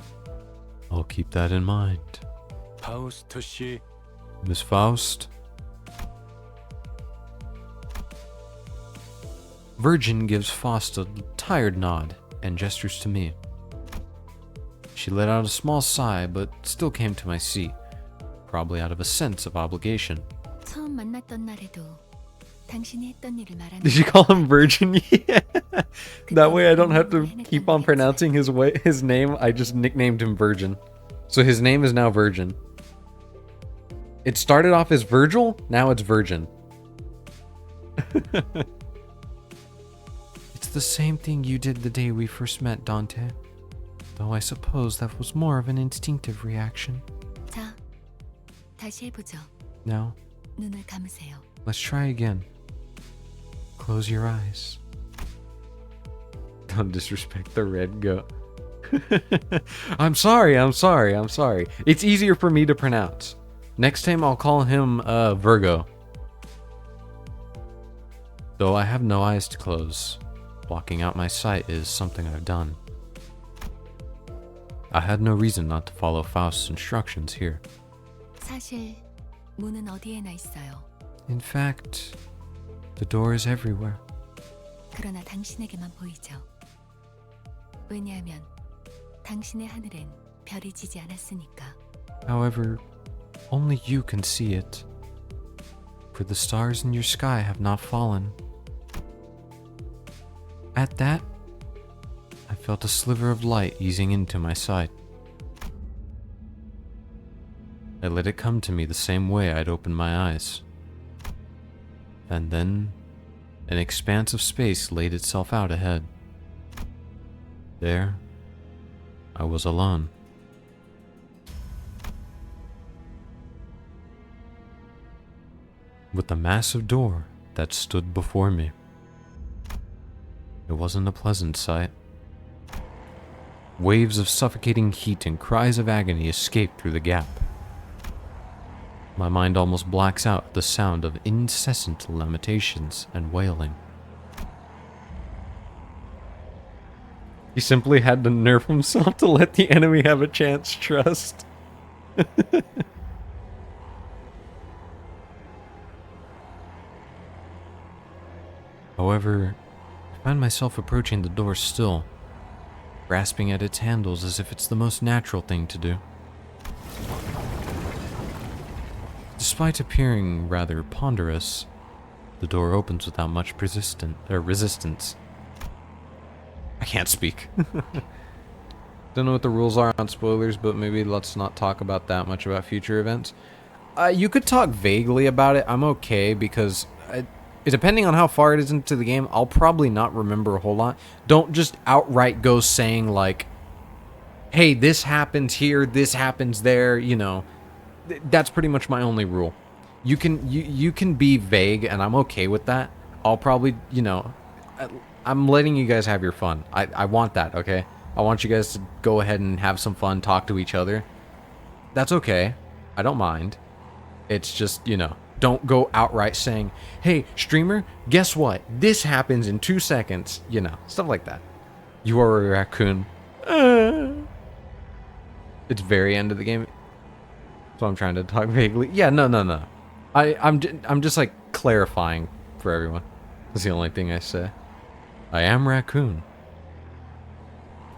I'll keep that in mind. 파우스트 씨, Miss Faust? Virgin gives Faust a tired nod and gestures to me. She let out a small sigh, but still came to my seat, probably out of a sense of obligation. 처음 만났던 날에도 당신이 했던 일을 말하는. Did you call him Virgin? Yeah. That way I don't have to keep on pronouncing his name. I just nicknamed him Virgin. So his name is now Virgin. It started off as Virgil, now it's Virgin. It's the same thing you did the day we first met, Dante. Though I suppose that was more of an instinctive reaction. 자, 다시 해보죠. Now, 눈을 감으세요. let's try again. Close your eyes. Don't disrespect the red goat. I'm sorry. It's easier for me to pronounce. Next time I'll call him Virgo. Though I have no eyes to close, blocking out my sight is something I've done. I had no reason not to follow Faust's instructions here. 사실 문은 어디에나 있어요. In fact, the door is everywhere. 그러나 당신에게만 보이죠. 왜냐하면 당신의 하늘엔 별이 지지 않았으니까. However, only you can see it. For the stars in your sky have not fallen. At that, I felt a sliver of light easing into my sight. I let it come to me the same way I'd opened my eyes. And then, an expanse of space laid itself out ahead. There, I was alone. With the massive door that stood before me. It wasn't a pleasant sight. Waves of suffocating heat and cries of agony escaped through the gap. My mind almost blacks out the sound of incessant lamentations and wailing. He simply had to nerf himself to let the enemy have a chance. Trust. However, I find myself approaching the door still, grasping at its handles as if it's the most natural thing to do. Despite appearing rather ponderous, the door opens without much resistance. I can't speak. Don't know what the rules are on spoilers, but maybe let's not talk about that much about future events. You could talk vaguely about it. I'm okay because depending on how far it is into the game, I'll probably not remember a whole lot. Don't just outright go saying like, hey, this happens here, this happens there, you know. That's pretty much my only rule. You can be vague, and I'm okay with that. I'll probably, you know, I'm letting you guys have your fun. I want that, okay? I want you guys to go ahead and have some fun, talk to each other. That's okay. I don't mind. It's just, you know, don't go outright saying, hey, streamer, guess what? This happens in 2 seconds. You know, stuff like that. You are a raccoon. It's very end of the game. So I'm trying to talk vaguely. Yeah, no. I'm just like clarifying for everyone. That's the only thing I say. I am raccoon.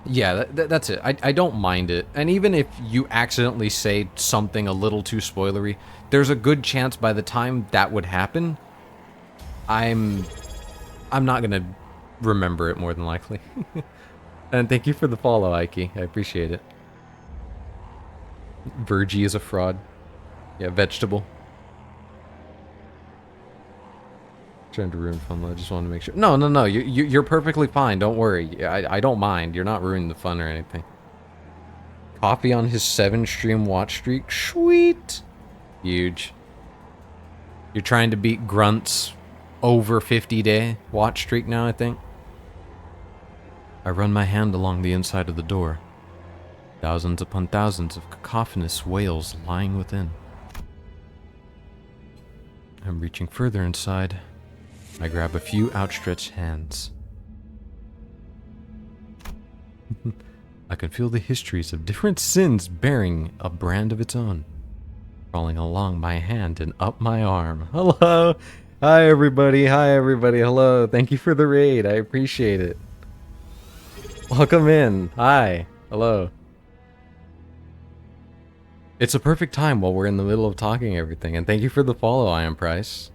Yeah, that's it. I don't mind it. And even if you accidentally say something a little too spoilery, there's a good chance by the time that would happen, I'm not gonna remember it more than likely. And thank you for the follow, Ike. I appreciate it. Virgie is a fraud. Yeah, vegetable. Trying to ruin fun. I just wanted to make sure. No. You're perfectly fine. Don't worry. I don't mind. You're not ruining the fun or anything. Coffee on his 7-stream watch streak. Sweet. Huge. You're trying to beat Grunt's over 50-day watch streak now, I think. I run my hand along the inside of the door. Thousands upon thousands of cacophonous wails lying within. I'm reaching further inside. I grab a few outstretched hands. I can feel the histories of different sins bearing a brand of its own, crawling along my hand and up my arm. Hello! Hi everybody, hello. Thank you for the raid, I appreciate it. Welcome in, hi, hello. It's a perfect time while we're in the middle of talking everything, and thank you for the follow, I am Price.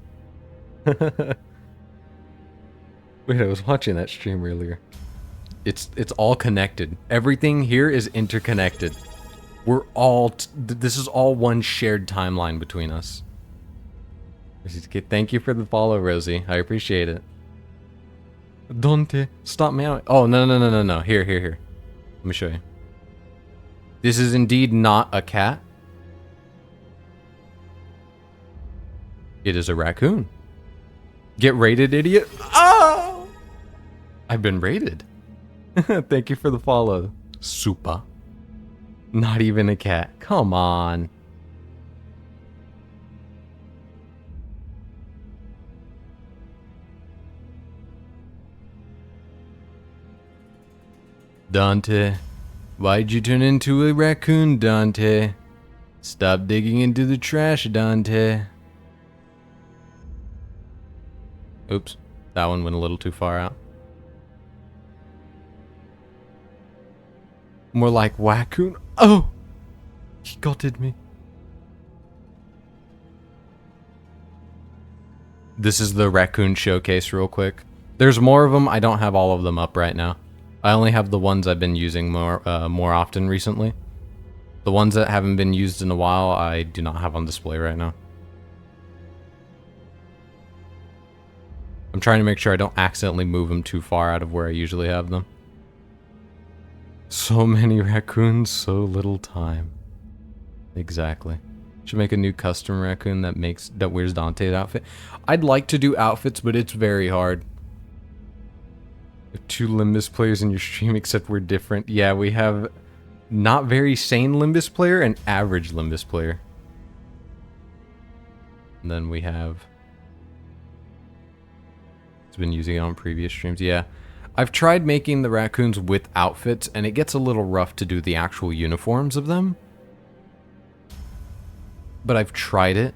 Wait, I was watching that stream earlier. It's all connected. Everything here is interconnected. We're all... this is all one shared timeline between us. Thank you for the follow, Rosie. I appreciate it. Dante, stop meowing. Oh, no. Here. Let me show you. This is indeed not a cat. It is a raccoon. Get raided, idiot. Oh! I've been raided. Thank you for the follow. Super. Not even a cat. Come on. Dante. Why'd you turn into a raccoon, Dante? Stop digging into the trash, Dante. Oops, that one went a little too far out. More like waccoon. Oh! He gutted me. This is the raccoon showcase real quick. There's more of them. I don't have all of them up right now. I only have the ones I've been using more often recently. The ones that haven't been used in a while, I do not have on display right now. I'm trying to make sure I don't accidentally move them too far out of where I usually have them. So many raccoons, so little time. Exactly. Should make a new custom raccoon that wears Dante's outfit. I'd like to do outfits, but it's very hard. Two Limbus players in your stream, except we're different. Yeah, we have not very sane Limbus player and average Limbus player. And then we have... It's been using it on previous streams. Yeah. I've tried making the raccoons with outfits, and it gets a little rough to do the actual uniforms of them. But I've tried it.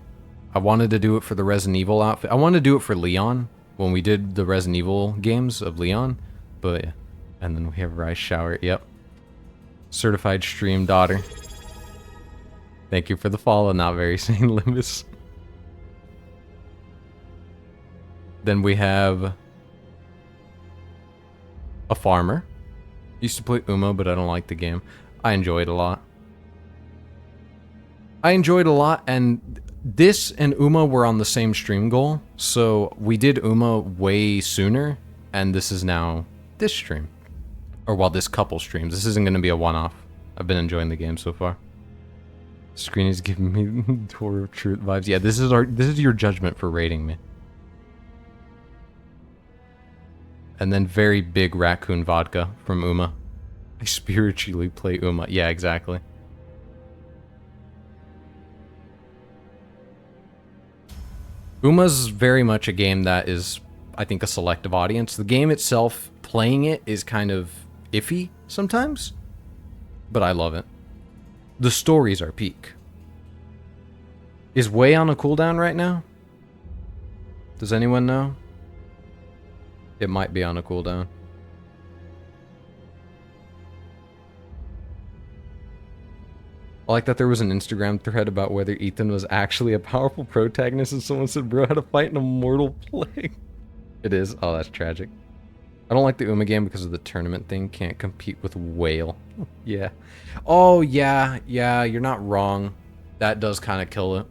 I wanted to do it for the Resident Evil outfit. I wanted to do it for Leon when we did the Resident Evil games of Leon. But yeah. And then we have Rice Shower. Yep. Certified stream daughter. Thank you for the follow. Not very sane, Limbus. Then we have a farmer. Used to play Uma, but I don't like the game. I enjoy it a lot. And this and Uma were on the same stream goal, so we did Uma way sooner, and this is now this stream. Or well, this couple streams. This isn't going to be a one-off. I've been enjoying the game so far. Screen is giving me Tour of Truth vibes. Yeah, this is your judgment for rating me. And then very big raccoon vodka from Uma. I spiritually play Uma. Yeah, exactly. Uma's very much a game that is, I think, a selective audience. The game itself, playing it, is kind of iffy sometimes, but I love it. The stories are peak. Is Way on a cooldown right now? Does anyone know? It might be on a cooldown. I like that there was an Instagram thread about whether Ethan was actually a powerful protagonist, and someone said, bro, how to fight an immortal plague. It is. Oh, that's tragic. I don't like the Uma game because of the tournament thing. Can't compete with Whale. Yeah. Oh, yeah. Yeah, you're not wrong. That does kind of kill it.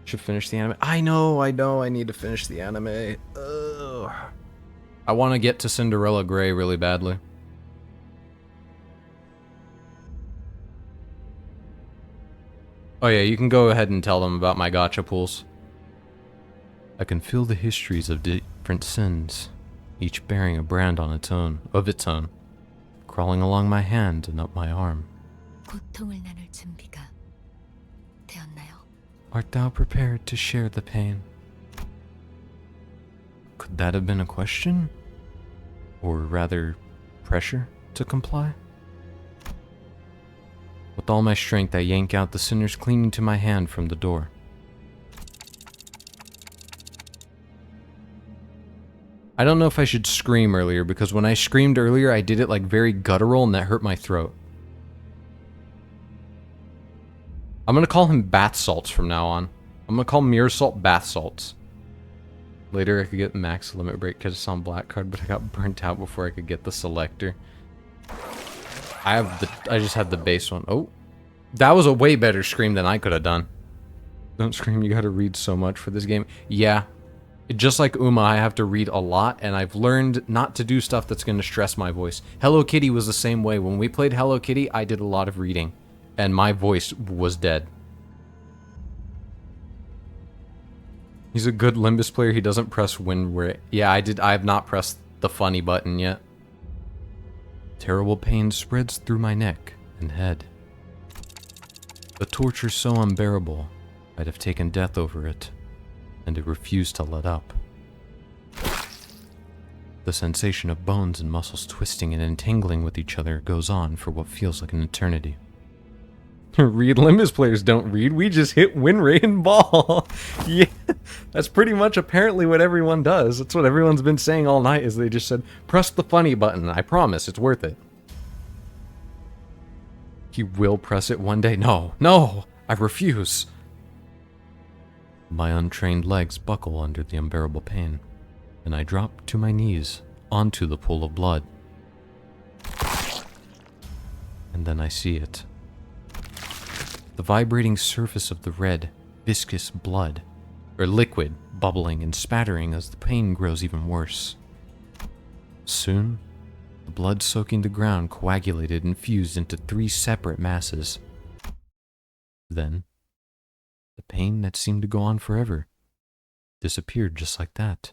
Should finish the anime. I know. I need to finish the anime. Ugh. I want to get to Cinderella Grey really badly. Oh yeah, you can go ahead and tell them about my gacha pools. I can feel the histories of different sins, each bearing a brand on its own, crawling along my hand and up my arm. 고통을 나눌 준비가 되었나요? Art thou prepared to share the pain? Could that have been a question? Or rather, pressure to comply? With all my strength, I yank out the sinners clinging to my hand from the door. I don't know if I should scream earlier, because when I screamed earlier, I did it like very guttural, and that hurt my throat. I'm gonna call him bath salts from now on. I'm gonna call Mirror Salt bath salts. Later, I could get max limit break because it's on black card, but I got burnt out before I could get the selector. I just had the base one. Oh, that was a way better scream than I could have done. Don't scream, you gotta read so much for this game. Yeah, just like Uma, I have to read a lot, and I've learned not to do stuff that's gonna stress my voice. Hello Kitty was the same way. When we played Hello Kitty, I did a lot of reading, and my voice was dead. He's a good Limbus player. He doesn't press win where... Yeah, I have not pressed the funny button yet. Terrible pain spreads through my neck and head. The torture so unbearable, I'd have taken death over it, and it refused to let up. The sensation of bones and muscles twisting and entangling with each other goes on for what feels like an eternity. Read Limbus players don't read, we just hit win rate and ball. Yeah, that's pretty much apparently what everyone does. That's what everyone's been saying all night, is they just said, press the funny button. I promise, it's worth it. He will press it one day. No, no, I refuse. My untrained legs buckle under the unbearable pain, and I drop to my knees onto the pool of blood. And then I see it. The vibrating surface of the red, viscous blood, or liquid, bubbling and spattering as the pain grows even worse. Soon, The blood soaking the ground coagulated and fused into 3 separate masses. Then, the pain that seemed to go on forever disappeared just like that.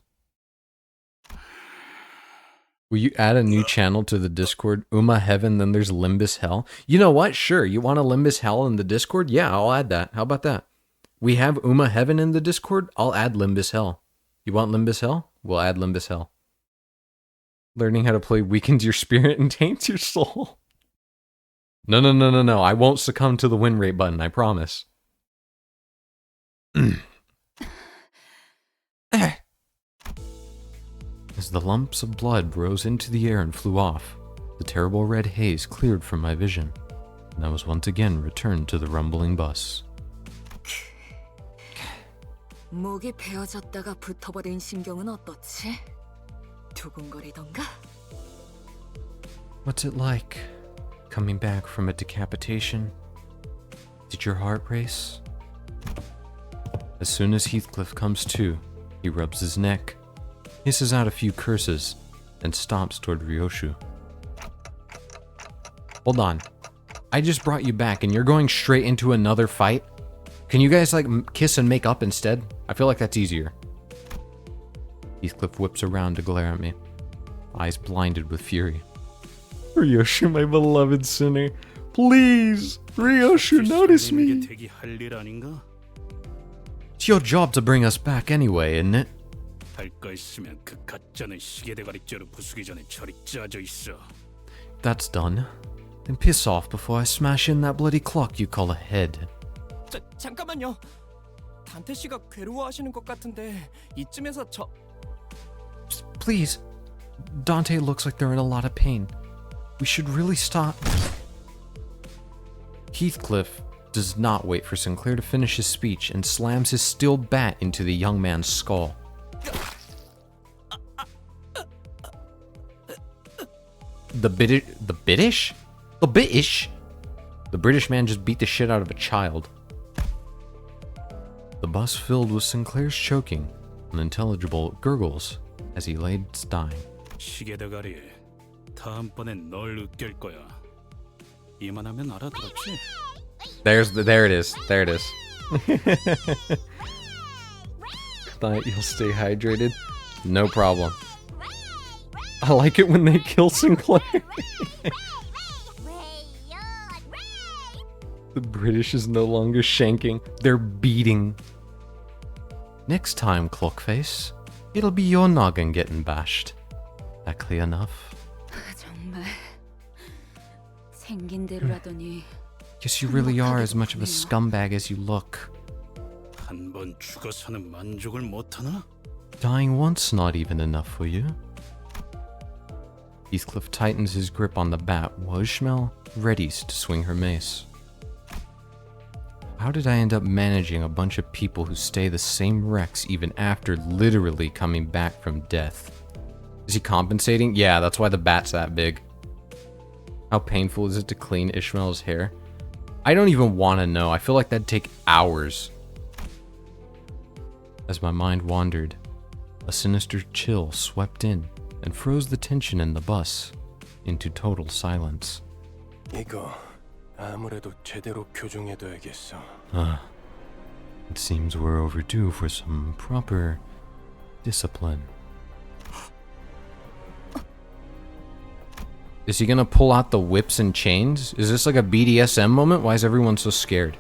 Will you add a new channel to the Discord? Uma Heaven, then there's Limbus Hell. You know what? Sure, you want a Limbus Hell in the Discord? Yeah, I'll add that. How about that? We have Uma Heaven in the Discord. I'll add Limbus Hell. You want Limbus Hell? We'll add Limbus Hell. Learning how to play weakens your spirit and taints your soul. No. I won't succumb to the win rate button, I promise. As the lumps of blood rose into the air and flew off, the terrible red haze cleared from my vision, and I was once again returned to the rumbling bus. 목이 베어졌다가 붙어버린 심경은 어떻지? 두근거리던가? What's it like, coming back from a decapitation? Did your heart race? As soon as Heathcliff comes to, he rubs his neck, hisses out a few curses, and stomps toward Ryoshu. Hold on. I just brought you back and you're going straight into another fight? Can you guys like kiss and make up instead? I feel like that's easier. Heathcliff whips around to glare at me, eyes blinded with fury. Ryoshu, my beloved sinner. Please, Ryoshu, notice me. It's your job to bring us back anyway, isn't it? That's done. Then piss off before I smash in that bloody clock you call a head. 잠깐만요. 단테 씨가 괴로워하시는 것 같은데 이쯤에서 Please. Dante looks like they're in a lot of pain. We should really stop. Heathcliff does not wait for Sinclair to finish his speech and slams his steel bat into the young man's skull. The British? The British man just beat the shit out of a child. The bus filled with Sinclair's choking, unintelligible gurgles as he laid dying. 시계대가리, 다음번엔 널 으깰 거야. 이만하면 알아들었지? There it is. There it is. Thought you'll stay hydrated? No problem. I like it when they kill Sinclair. The British is no longer shanking, they're beating. Next time, Clockface, it'll be your noggin getting bashed. That clear enough? 정말 생긴 대로라더니. Guess you really are as much of a scumbag as you look. 한 번 죽어서는 만족을 못하나? Dying once not even enough for you. Heathcliff tightens his grip on the bat while Ishmael readies to swing her mace. How did I end up managing a bunch of people who stay the same wrecks even after literally coming back from death? Is he compensating? Yeah, that's why the bat's that big. How painful is it to clean Ishmael's hair? I don't even want to know. I feel like that'd take hours. As my mind wandered, a sinister chill swept in and froze the tension in the bus into total silence. 이거 아무래도 제대로 교정해둬야겠어. It seems we're overdue for some proper discipline. Is he gonna pull out the whips and chains? Is this like a BDSM moment? Why is everyone so scared?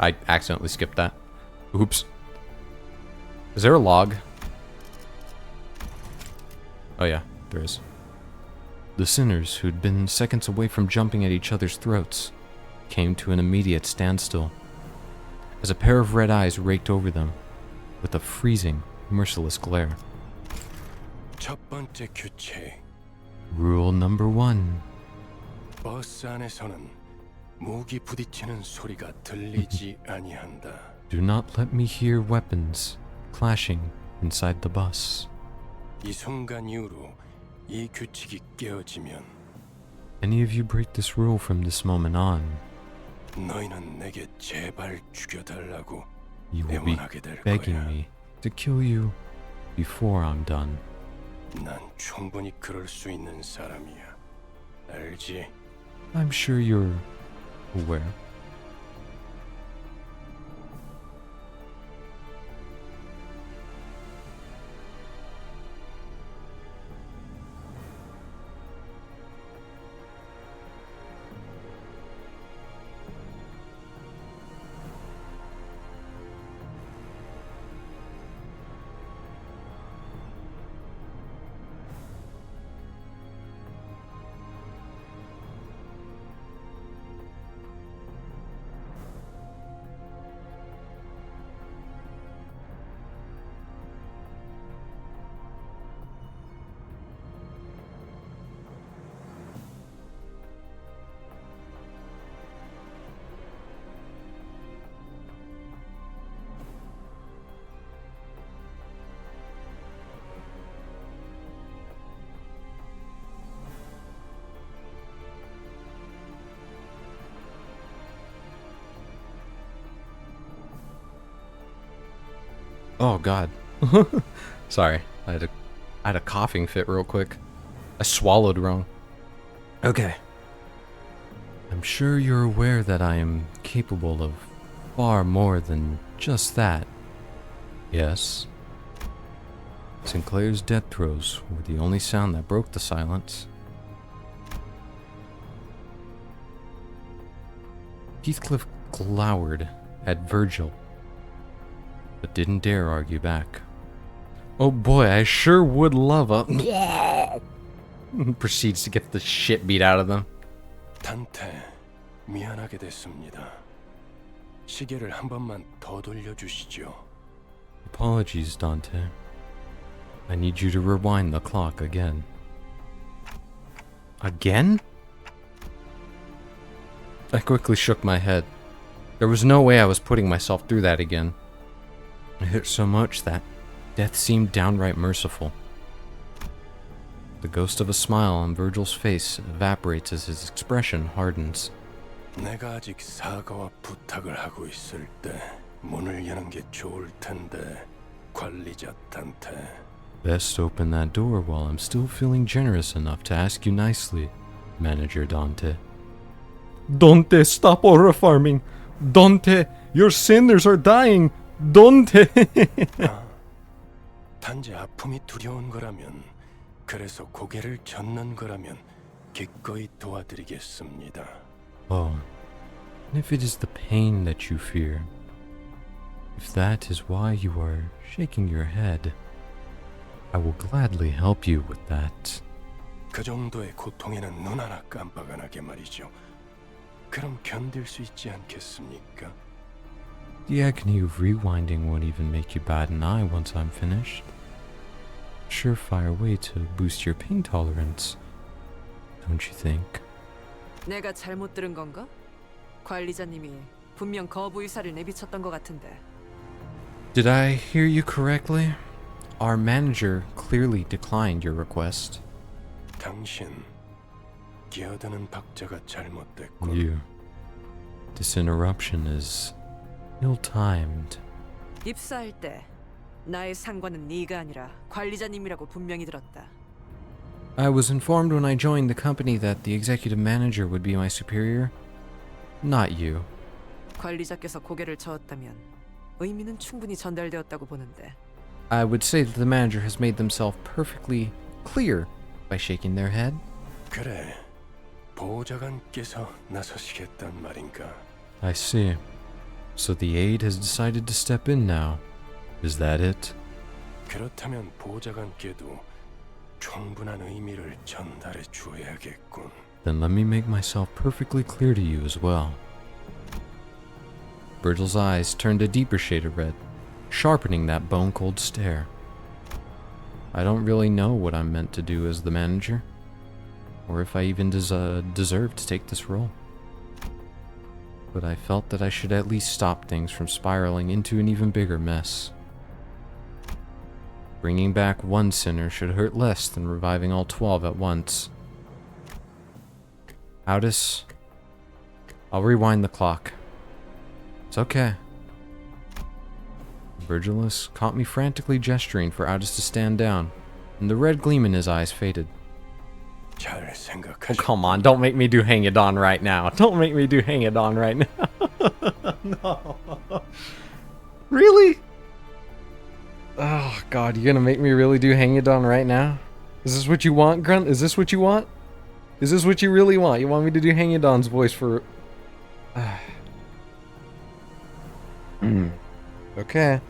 I accidentally skipped that. Oops. Is there a log? Oh yeah, there is. The sinners, who'd been seconds away from jumping at each other's throats, came to an immediate standstill, as a pair of red eyes raked over them, with a freezing, merciless glare. 첫 번째 규칙. Rule number 1. 버스 안에서는 무기 부딪히는 소리가 들리지 아니한다. Do not let me hear weapons clashing inside the bus. 이 순간 이후로 이 규칙이 깨어지면 Any of you break this rule from this moment on, 너희는 내게 제발 죽여달라고 you will be 애원하게 될 begging 거야. me to kill you before I'm done. 난 충분히 그럴 수 있는 사람이야. 알지? I'm sure you're aware. Oh god. Sorry. I had a coughing fit real quick. I swallowed wrong. Okay. I'm sure you're aware that I am capable of far more than just that. Yes. Sinclair's death throes were the only sound that broke the silence. Heathcliff glowered at Virgil, but didn't dare argue back. Oh boy, I sure would love a... Proceeds to get the shit beat out of them. 단테, 미안하게 됐습니다. 시계를 한 번만 더 돌려주시죠. Apologies, Dante. I need you to rewind the clock again. Again? I quickly shook my head. There was no way I was putting myself through that again. It hurt so much that death seemed downright merciful. The ghost of a smile on Virgil's face evaporates as his expression hardens. 내가 아직 사과와 부탁을 하고 있을 때 문을 여는 게 좋을 텐데, 관리자 단테. Best open that door while I'm still feeling generous enough to ask you nicely, Manager Dante. Dante, stop aura farming! Dante, your sinners are dying! Dante! 단지 아픔이 두려운 거라면, 그래서 고개를 젓는 거라면 기꺼이 도와드리겠습니다. Oh, and if it is the pain that you fear, if that is why you are shaking your head, I will gladly help you with that. 그 정도의 고통에는 눈 하나 깜빡 안 하게 말이죠. 그럼 견딜 수 있지 않겠습니까? The agony of rewinding won't even make you bat an eye once I'm finished. Surefire way to boost your pain tolerance, don't you think? 내가 잘못 들은 건가? 관리자님이 분명 거부 의사를 내비쳤던 것 같은데. Did I hear you correctly? Our manager clearly declined your request. 당신 기어드는 박자가 잘못됐군. You. This interruption is ill-timed. 입사할 때 나의 상관은 네가 아니라 관리자님이라고 분명히 들었다. I was informed when I joined the company that the executive manager would be my superior, not you. 관리자께서 고개를 저었다면 의미는 충분히 전달되었다고 보는데. I would say that the manager has made themselves perfectly clear by shaking their head. 그래, 보호자관께서 나서시겠단 말인가? I see. So the aide has decided to step in now. Is that it? 그렇다면 보호자관께도 충분한 의미를 전달해 주어야겠군. Then let me make myself perfectly clear to you as well. Virgil's eyes turned a deeper shade of red, sharpening that bone-cold stare. I don't really know what I'm meant to do as the manager, or if I even deserve to take this role. But I felt that I should at least stop things from spiraling into an even bigger mess. Bringing back one sinner should hurt less than reviving all 12 at once. Aldous, I'll rewind the clock. It's okay. Virgilus caught me frantically gesturing for Aldous to stand down, And the red gleam in his eyes faded. 잘 Oh, 생각하시. come on. Don't make me do Hang It On right now. Don't make me do Hang It On right now. No. Really? Oh, God. You're gonna make me really do Hang It On right now? Is this what you want, Grunt? Is this what you want? Is this what you really want? You want me to do Hang It On's voice for... Okay.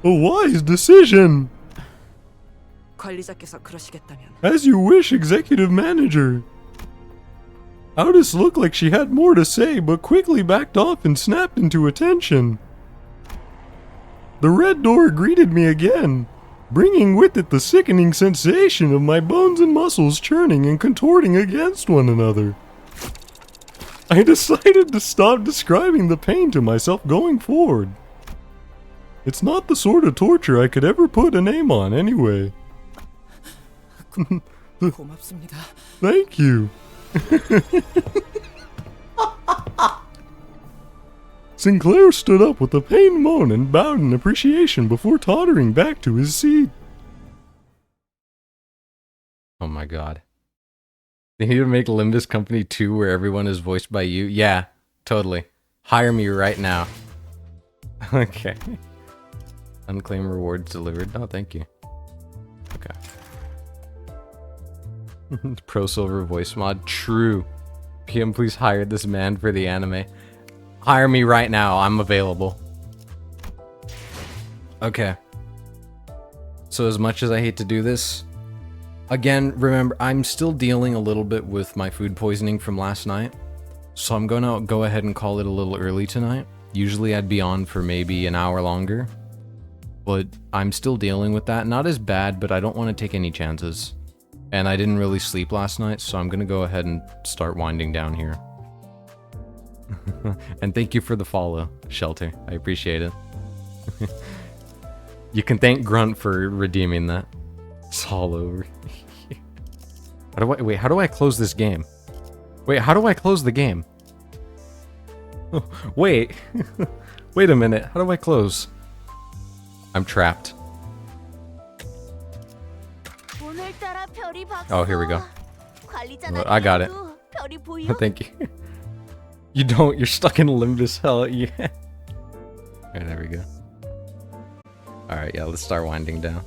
A wise decision! 관리자께서 그러시겠다면 As you wish, Executive Manager. Aldous looked like she had more to say, but quickly backed off and snapped into attention. The red door greeted me again, bringing with it the sickening sensation of my bones and muscles churning and contorting against one another. I decided to stop describing the pain to myself going forward. It's not the sort of torture I could ever put a name on anyway. 고맙습니다. Thank you. Sinclair stood up with a pained moan and bowed in appreciation before tottering back to his seat. Oh my god. They need to make Limbus Company 2 where everyone is voiced by you? Yeah, totally. Hire me right now. Okay. Unclaimed rewards delivered. Oh, thank you. Okay. Pro Silver voice mod. True. PM, please hire this man for the anime. Hire me right now. I'm available. Okay. So as much as I hate to do this, again, remember, I'm still dealing a little bit with my food poisoning from last night. So I'm gonna go ahead and call it a little early tonight. Usually I'd be on for maybe an hour longer. But I'm still dealing with that. Not as bad, but I don't want to take any chances. And I didn't really sleep last night, so I'm gonna go ahead and start winding down here. And thank you for the follow, Shelter. I appreciate it. You can thank Grunt for redeeming that. It's all over. How do I close this game? Wait, how do I close the game? Wait. Wait a minute. How do I close? I'm trapped. Oh, here we go. I got it. Thank you. You don't. You're stuck in Limbus hell. Yeah. Alright, there we go. Alright, yeah, let's start winding down.